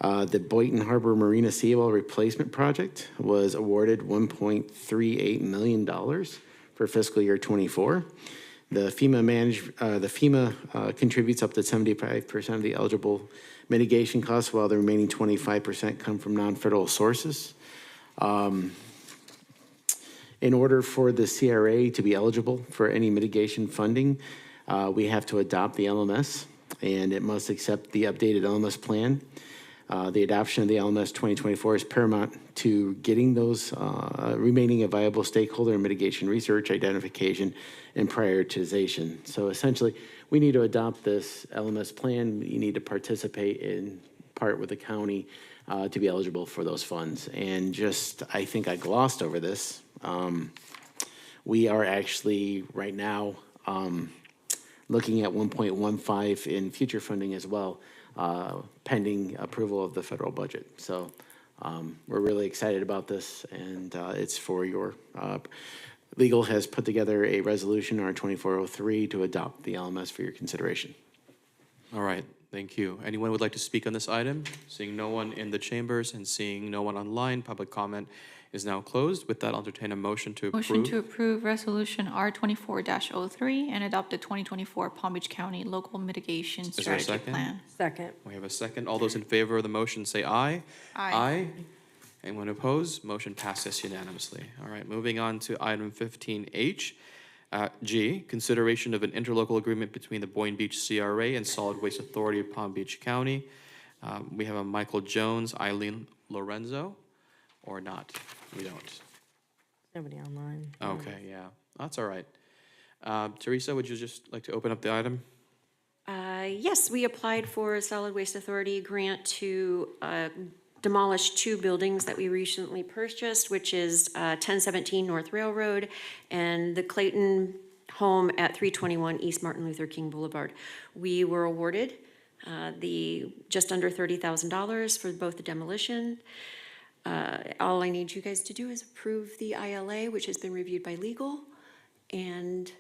The Boynton Harbor Marina Seawall Replacement Project was awarded $1.38 million for fiscal year '24. The FEMA contributes up to 75% of the eligible mitigation costs, while the remaining 25% come from non-federal sources. In order for the CRA to be eligible for any mitigation funding, we have to adopt the LMS, and it must accept the updated LMS plan. The adoption of the LMS 2024 is paramount to getting those remaining a viable stakeholder in mitigation research, identification, and prioritization. So essentially, we need to adopt this LMS plan. You need to participate in part with the county to be eligible for those funds. And just, I think I glossed over this. We are actually right now looking at 1.15 in future funding as well, pending approval of the federal budget. So we're really excited about this, and it's for your, legal has put together a resolution, R2403, to adopt the LMS for your consideration. All right, thank you. Anyone would like to speak on this item? Seeing no one in the chambers and seeing no one online, public comment is now closed. With that, I'll entertain a motion to approve. Motion to approve resolution R24-03 and adopt the 2024 Palm Beach County Local Mitigation Is there a Strategy second? Plan. Second. We have a second. All those in favor of the motion say aye. Aye. Anyone opposed? Motion passes unanimously. All right, moving on to item 15H. G, consideration of an interlocal agreement between the Boynton Beach CRA and Solid Waste Authority of Palm Beach County. We have a Michael Jones, Eileen Lorenzo, or not? We don't. Nobody online. Okay, yeah, that's all right. Teresa, would you just like to open up the item? Yes, we applied for a Solid Waste Authority grant to demolish two buildings that we recently purchased, which is 1017 North Railroad and the Clayton home at 321 East Martin Luther King Boulevard. We were awarded just under $30,000 for both the demolition. All I need you guys to do is approve the ILA, which has been reviewed by legal, and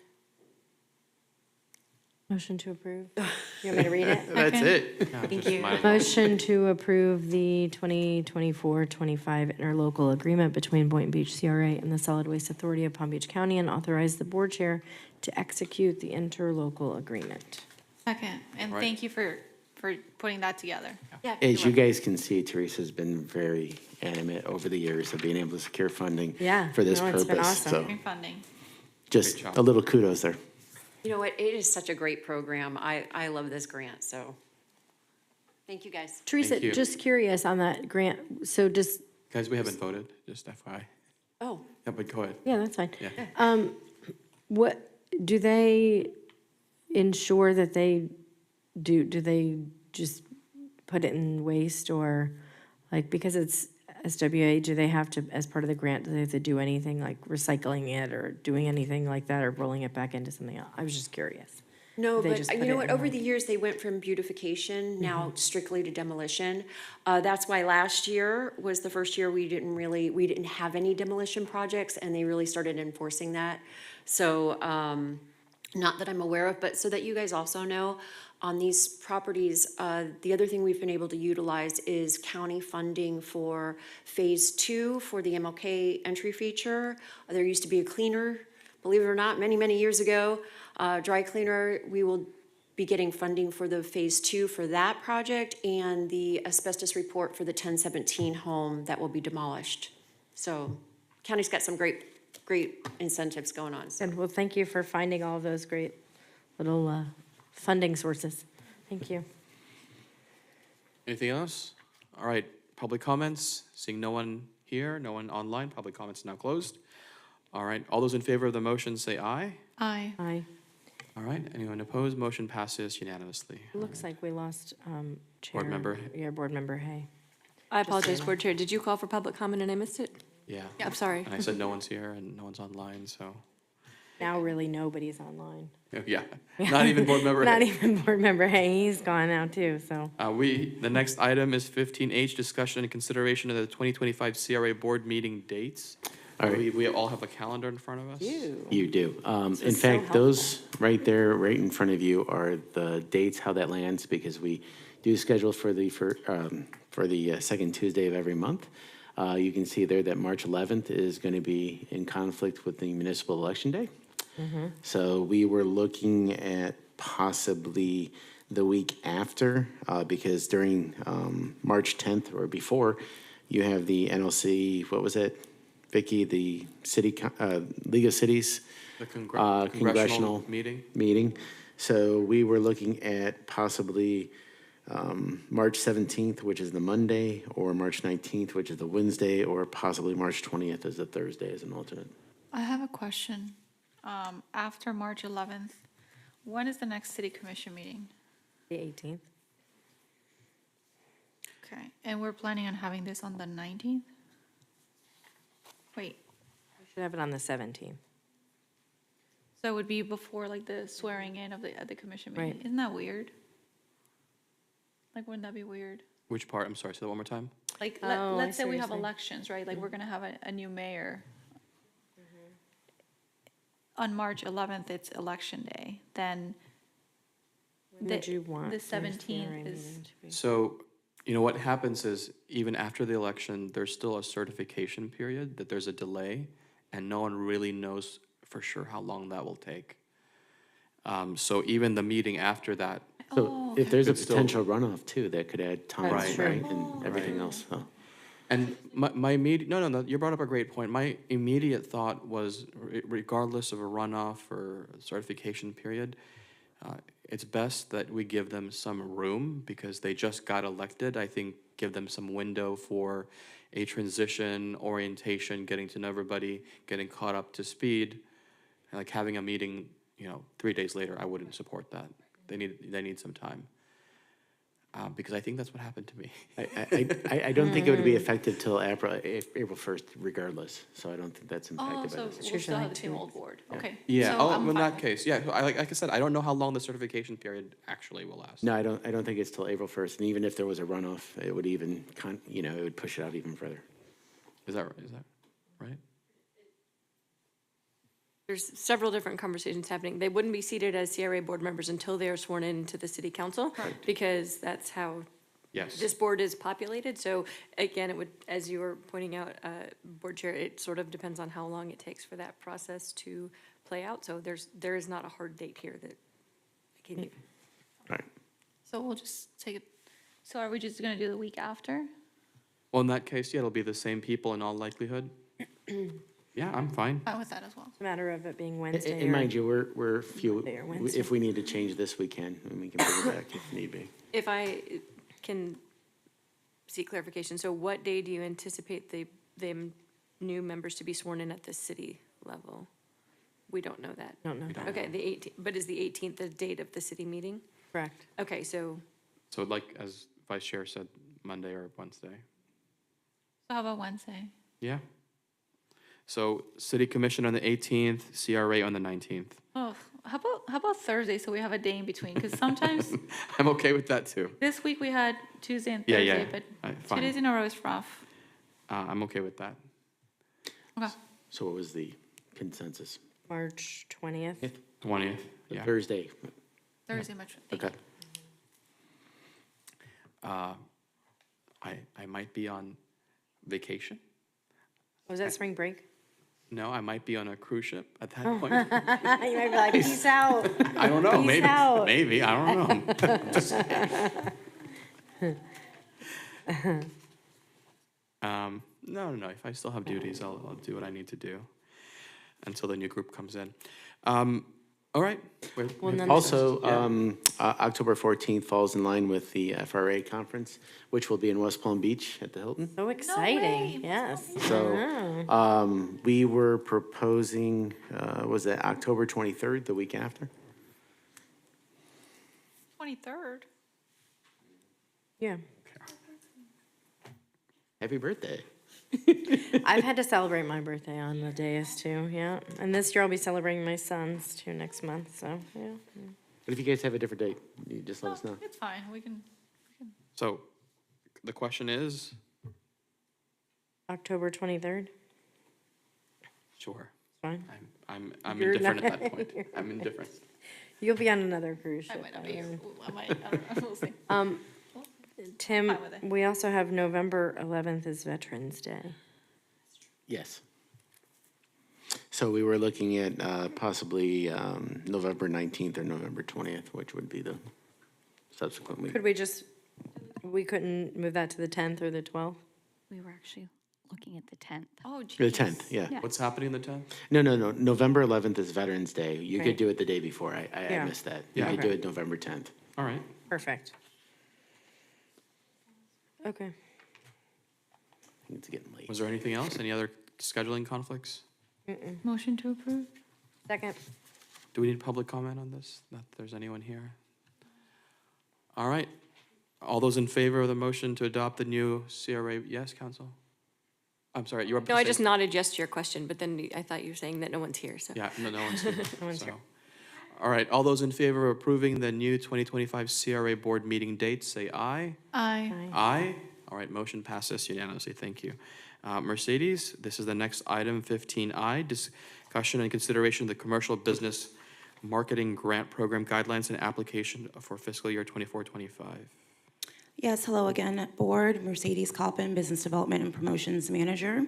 Motion to approve. You want me to read it? That's Okay. it. Thank you. Motion to approve the 2024-25 interlocal agreement between Boynton Beach CRA and the Solid Waste Authority of Palm Beach County and authorize the board chair to execute the interlocal agreement. Second, and Right. thank you for putting that together. Yeah, As you guys can see, Teresa's been very animate over the years of being able to secure funding Yeah, for this no, it's been purpose. awesome. So Green funding. just Great job. a little kudos there. you know what, it is such a great program. I love this grant, so thank you, guys. Teresa, Thank you. just curious on that grant, so just, Guys, we haven't voted, just FYI. Oh, Yeah, but go ahead. yeah, that's fine. Yeah. What, do they ensure that they do they just put it in waste or, like, because it's SWA, do they have to, as part of the grant, do they have to do anything like recycling it or doing anything like that or rolling it back into something else? I was just curious. no, They but just you put know it what, in over like- the years, they went from beautification now strictly to demolition. That's why last year was the first year we didn't have any demolition projects, and they really started enforcing that. So, not that I'm aware of, but so that you guys also know, on these properties, the other thing we've been able to utilize is county funding for Phase 2 for the MLK entry feature. There used to be a cleaner, believe it or not, many, many years ago, dry cleaner. We will be getting funding for the Phase 2 for that project and the asbestos report for the 1017 home that will be demolished. So county's got some great incentives going on. So And well, thank you for finding all of those great little funding sources. Thank you. Anything else? All right, public comments, seeing no one here, no one online, public comments now closed. All right, all those in favor of the motion say aye. Aye. Aye. All right, anyone opposed? Motion passes unanimously. Looks like we lost Chair. Board member. Yeah, Board Member Hay. I Just so apologize, you know. Board Chair. Did you call for public comment and I missed it? Yeah. I'm sorry. And I said no one's here and no one's online, so, Now really nobody's online. yeah, not even board member. Not Hay. even Board Member Hay. He's gone now too, so. The next item is 15H, discussion and consideration of the 2025 CRA board meeting dates. All right. We all have a calendar in front of us? You do. This In is so fact, those right there, right in front of you are the dates, how that lands, because we do schedule for the second Tuesday of every month. You can see there that March 11th is going to be in conflict with the municipal election day. So we were looking at possibly the week after, because during March 10th or before, you have the NLC, what was it, Vicky, the League of Cities? The congressional meeting. So we were looking at possibly March 17th, which is the Monday, or March 19th, which is the Wednesday, or possibly March 20th as a Thursday as an alternate. I have a question. After March 11th, when is the next city commission meeting? The 18th. Okay, and we're planning on having this on the 19th? Wait, We should have it on the 17th. so it would be before like the swearing in of the commission meeting? Right. Isn't that weird? Like, wouldn't that be weird? Which part? I'm sorry, say that one more time. Like, Oh, I let's see say what we you're have saying. elections, right? Like, we're gonna have a new mayor. On March 11th, it's election day, then When would you want the your CRA 17th is, meeting to be? So, what happens is, even after the election, there's still a certification period, that there's a delay, and no one really knows for sure how long that will take. So even the meeting after that, So if there's a Could still- potential runoff too, that could add time, That's right, true. and everything else, so. and my immediate, no, you brought up a great point. My immediate thought was, regardless of a runoff or certification period, it's best that we give them some room because they just got elected. I think give them some window for a transition, orientation, getting to know everybody, getting caught up to speed. Like having a meeting, 3 days later, I wouldn't support that. They need some time. Because I think that's what happened to me. I don't think it would be effective till April 1st regardless, so I don't think that's oh, impacted by so this. we'll still have the same old board, okay. Yeah, So oh, I'm in fine. that case, yeah, like I said, I don't know how long the certification period actually will last. No, I don't think it's till April 1st, and even if there was a runoff, it would even, it would push it out even further. Is that right? There's several different conversations happening. They wouldn't be seated as CRA board members until they are sworn into the city council, because that's how Yes. this board is populated. So again, it would, as you were pointing out, Board Chair, it sort of depends on how long it takes for that process to play out. So there is not a hard date here that I can give. Right. So we'll just take it, so are we just gonna do the week after? Well, in that case, yeah, it'll be the same people in all likelihood. Yeah, I'm fine. Fine with that as well. It's a matter of it being Wednesday. And or- mind you, we're few, Monday or Wednesday. if we need to change this, we can, and we can bring it back if need be. If I can seek clarification, so what day do you anticipate the new members to be sworn in at the city level? We don't know that. Don't know that. Okay, the 18th, but is the 18th the date of the city meeting? Correct. Okay, so So like, as Vice Chair said, Monday or Wednesday. So how about Wednesday? Yeah. So City Commission on the 18th, CRA on the 19th. Oh, how about Thursday, so we have a day in between, because sometimes I'm okay with that too. this week we had Tuesday and Yeah, Thursday, yeah. but Fine. 2 days in a row is rough. I'm okay with that. Okay. So what was the consensus? March 20th. 20th, yeah. Thursday. Thursday, much. Okay. I might be on vacation. Was that spring break? No, I might be on a cruise ship at that Oh. point. You might be like, peace out. I don't know, Peace out. maybe, I don't know. No. If I still have duties, I'll do what I need to do until the new group comes in. All right. Also, October 14th falls in line with the FRA conference, which will be in West Palm Beach at the Hilton. So exciting, yes. So we were proposing, was that October 23rd, the week after? 23rd. Yeah. Happy birthday. I've had to celebrate my birthday on the dais too, yeah. And this year I'll be celebrating my son's too next month, so, yeah. But if you guys have a different date, you just let us know. It's fine, we can. So the question is? October 23rd? Sure. Fine. I'm You're indifferent not- at that point. I'm indifferent. You'll be on another cruise ship. I might not be. then. I might, I don't know, we'll see. Tim, Fine with it. we also have November 11th is Veterans Day. Yes. So we were looking at possibly November 19th or November 20th, which would be the subsequent week. Could we couldn't move that to the 10th or the 12th? We were actually looking at the 10th. Oh, The 10th, yeah. What's happening the 10th? No. November 11th is Veterans Day. You Right. could do it the day before. I Yeah. missed that. You Yeah. could Okay. do it November 10th. All right. Perfect. Okay. I think it's getting late. Was there anything else? Any other scheduling conflicts? Motion to approve? Second. Do we need public comment on this? Not that there's anyone here. All right. All those in favor of the motion to adopt the new CRA, yes, council? I'm sorry, you were. No, I just nodded yes to your question, but then I thought you were saying that no one's here, so. Yeah, no one's here. No one's so. here. All right, all those in favor of approving the new 2025 CRA board meeting dates, say aye. Aye. Aye. All right, motion passes unanimously. Thank you. Mercedes, this is the next item, 15I, discussion and consideration of the commercial business marketing grant program guidelines and application for fiscal year 24-25. Yes, hello again, Board. Mercedes Coppin, Business Development and Promotions Manager.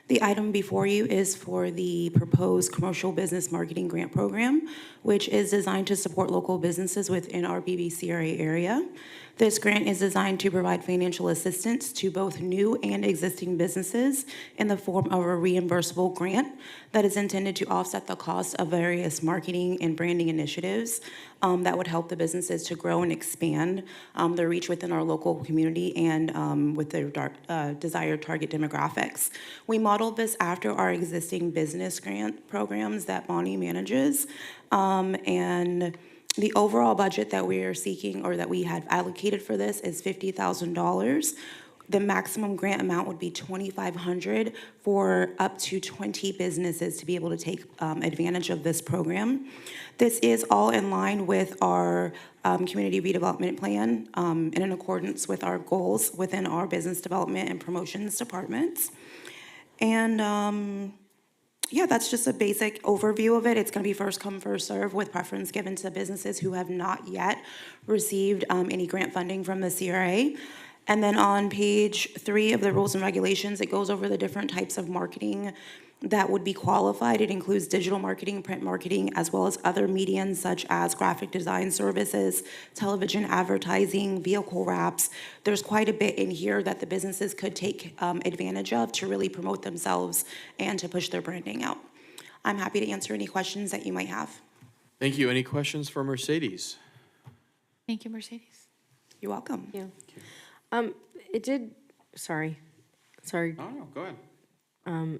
The item before you is for the proposed Commercial Business Marketing Grant Program, which is designed to support local businesses within our BBCRA area. This grant is designed to provide financial assistance to both new and existing businesses in the form of a reimbursable grant that is intended to offset the cost of various marketing and branding initiatives that would help the businesses to grow and expand their reach within our local community and with their desired target demographics. We modeled this after our existing business grant programs that Bonnie manages, and the overall budget that we are seeking or that we had allocated for this is $50,000. The maximum grant amount would be $2,500 for up to 20 businesses to be able to take advantage of this program. This is all in line with our community redevelopment plan and in accordance with our goals within our business development and promotions departments. And yeah, that's just a basic overview of it. It's going to be first come, first serve with preference given to businesses who have not yet received any grant funding from the CRA. And then on page 3 of the rules and regulations, it goes over the different types of marketing that would be qualified. It includes digital marketing, print marketing, as well as other mediums such as graphic design services, television advertising, vehicle wraps. There's quite a bit in here that the businesses could take advantage of to really promote themselves and to push their branding out. I'm happy to answer any questions that you might have. Thank you. Any questions for Mercedes? Thank you, Mercedes. You're welcome. Yeah. It did, sorry. Oh, no, go ahead.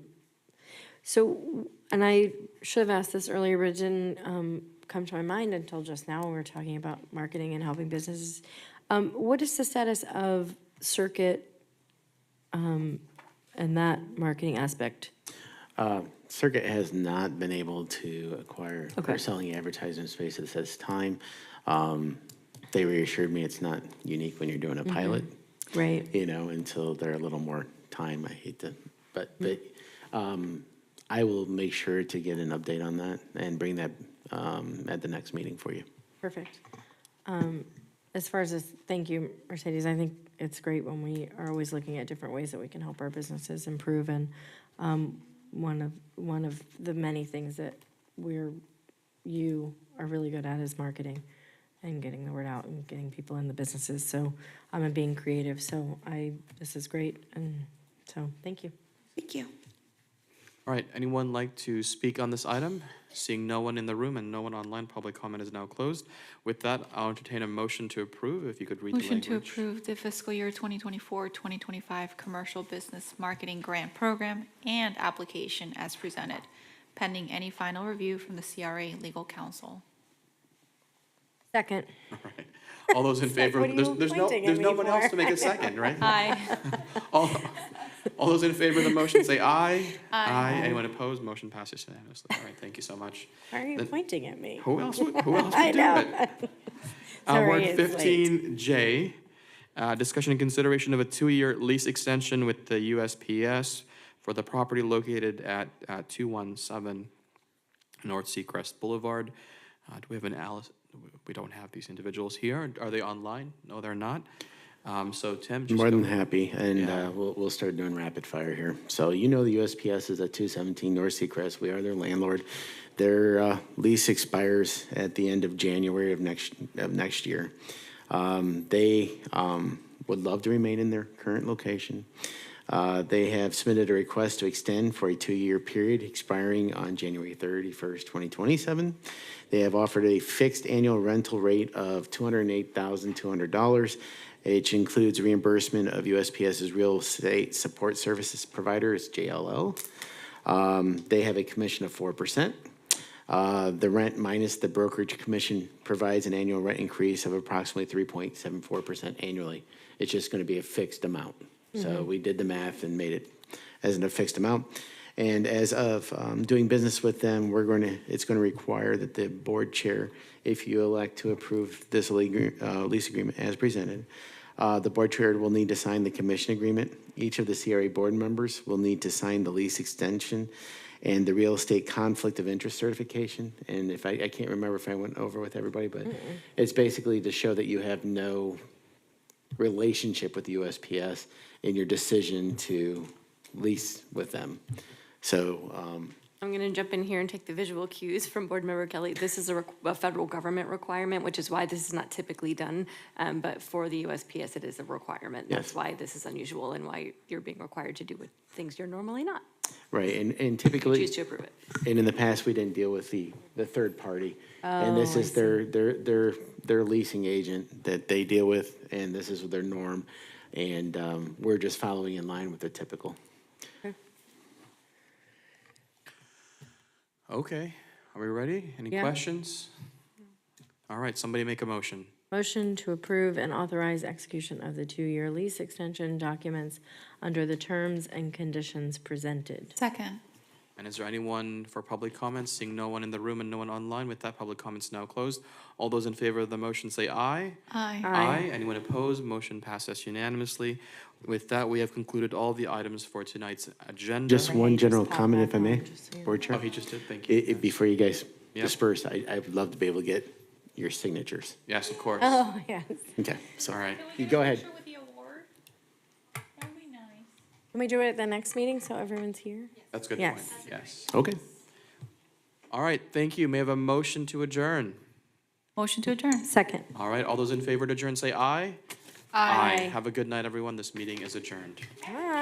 So, and I should have asked this earlier, but it didn't come to my mind until just now when we were talking about marketing and helping businesses. What is the status of Circuit and that marketing aspect? Circuit has not been able to acquire Okay. or selling advertising space at this time. They reassured me it's not unique when you're doing a pilot. Right. You know, until they're a little more time. I hate to, but I will make sure to get an update on that and bring that at the next meeting for you. Perfect. As far as this, thank you, Mercedes. I think it's great when we are always looking at different ways that we can help our businesses improve. And one of the many things that you are really good at is marketing and getting the word out and getting people in the businesses. So I'm being creative. So this is great, and So, thank you. Thank you. All right, anyone like to speak on this item? Seeing no one in the room and no one online, public comment is now closed. With that, I'll entertain a motion to approve, if you could read the Motion language. to approve the fiscal year 2024-2025 Commercial Business Marketing Grant Program and application as presented, pending any final review from the CRA Legal Counsel. Second. All right. All those in favor, What are you there's pointing no at me one else for? to make a second, right? Aye. All those in favor of the motion say aye. Aye. Anyone opposed? Motion passes unanimously. All right, thank you so much. Why are you Then- pointing at me? Who else would I do know. it? Sorry, Word it's late. 15J, discussion and consideration of a 2-year lease extension with the USPS for the property located at 217 North Seacrest Boulevard. Do we have an Alice? We don't have these individuals here. Are they online? No, they're not. So Tim, just More than go- happy, and Yeah. we'll start doing rapid fire here. So you know the USPS is at 217 North Seacrest. We are their landlord. Their lease expires at the end of January of next year. They would love to remain in their current location. They have submitted a request to extend for a 2-year period expiring on January 31st, 2027. They have offered a fixed annual rental rate of $208,200, which includes reimbursement of USPS's real estate support services provider, it's JLL. They have a commission of 4%. The rent minus the brokerage commission provides an annual rent increase of approximately 3.74% annually. It's just going to be a fixed amount. So we did the math and made it as a fixed amount. And as of doing business with them, it's going to require that the board chair, if you elect to approve this lease agreement as presented, the board chair will need to sign the commission agreement. Each of the CRA board members will need to sign the lease extension and the real estate conflict of interest certification. And if I can't remember if I went over with everybody, but it's basically to show that you have no relationship with the USPS in your decision to lease with them. So, I'm going to jump in here and take the visual cues from Board Member Kelly. This is a federal government requirement, which is why this is not typically done. But for the USPS, it is a requirement. That's Yes. why this is unusual and why you're being required to do with things you're normally not. right, and You typically. choose to approve it. And in the past, we didn't deal with the third party. And this Oh, is their leasing agent that they deal with, and this is their norm. And we're just following in line with the typical. Okay, are we ready? Any Yeah. questions? All right, somebody make a motion. Motion to approve and authorize execution of the 2-year lease extension documents under the terms and conditions presented. Second. And is there anyone for public comments? Seeing no one in the room and no one online, with that, public comments now closed. All those in favor of the motion say aye. Aye. Aye. Anyone opposed? Motion passes unanimously. With that, we have concluded all the items for tonight's agenda. Just one general pop comment, back if I may, on, just so you Board Oh, Chair. he just did, thank you. Before you guys Yep. disperse, I would love to be able to get your signatures. Yes, of course. Oh, yes. Okay, so. All right. You go ahead. With the award? That would be nice. Can we do it at the next meeting so everyone's here? That's a good point. Yes. Yes. Okay. All right, thank you. May I have a motion to adjourn? Motion to adjourn. Second. All right, all those in favor to adjourn say aye. Aye. Have a good night, everyone. This meeting is adjourned. All right.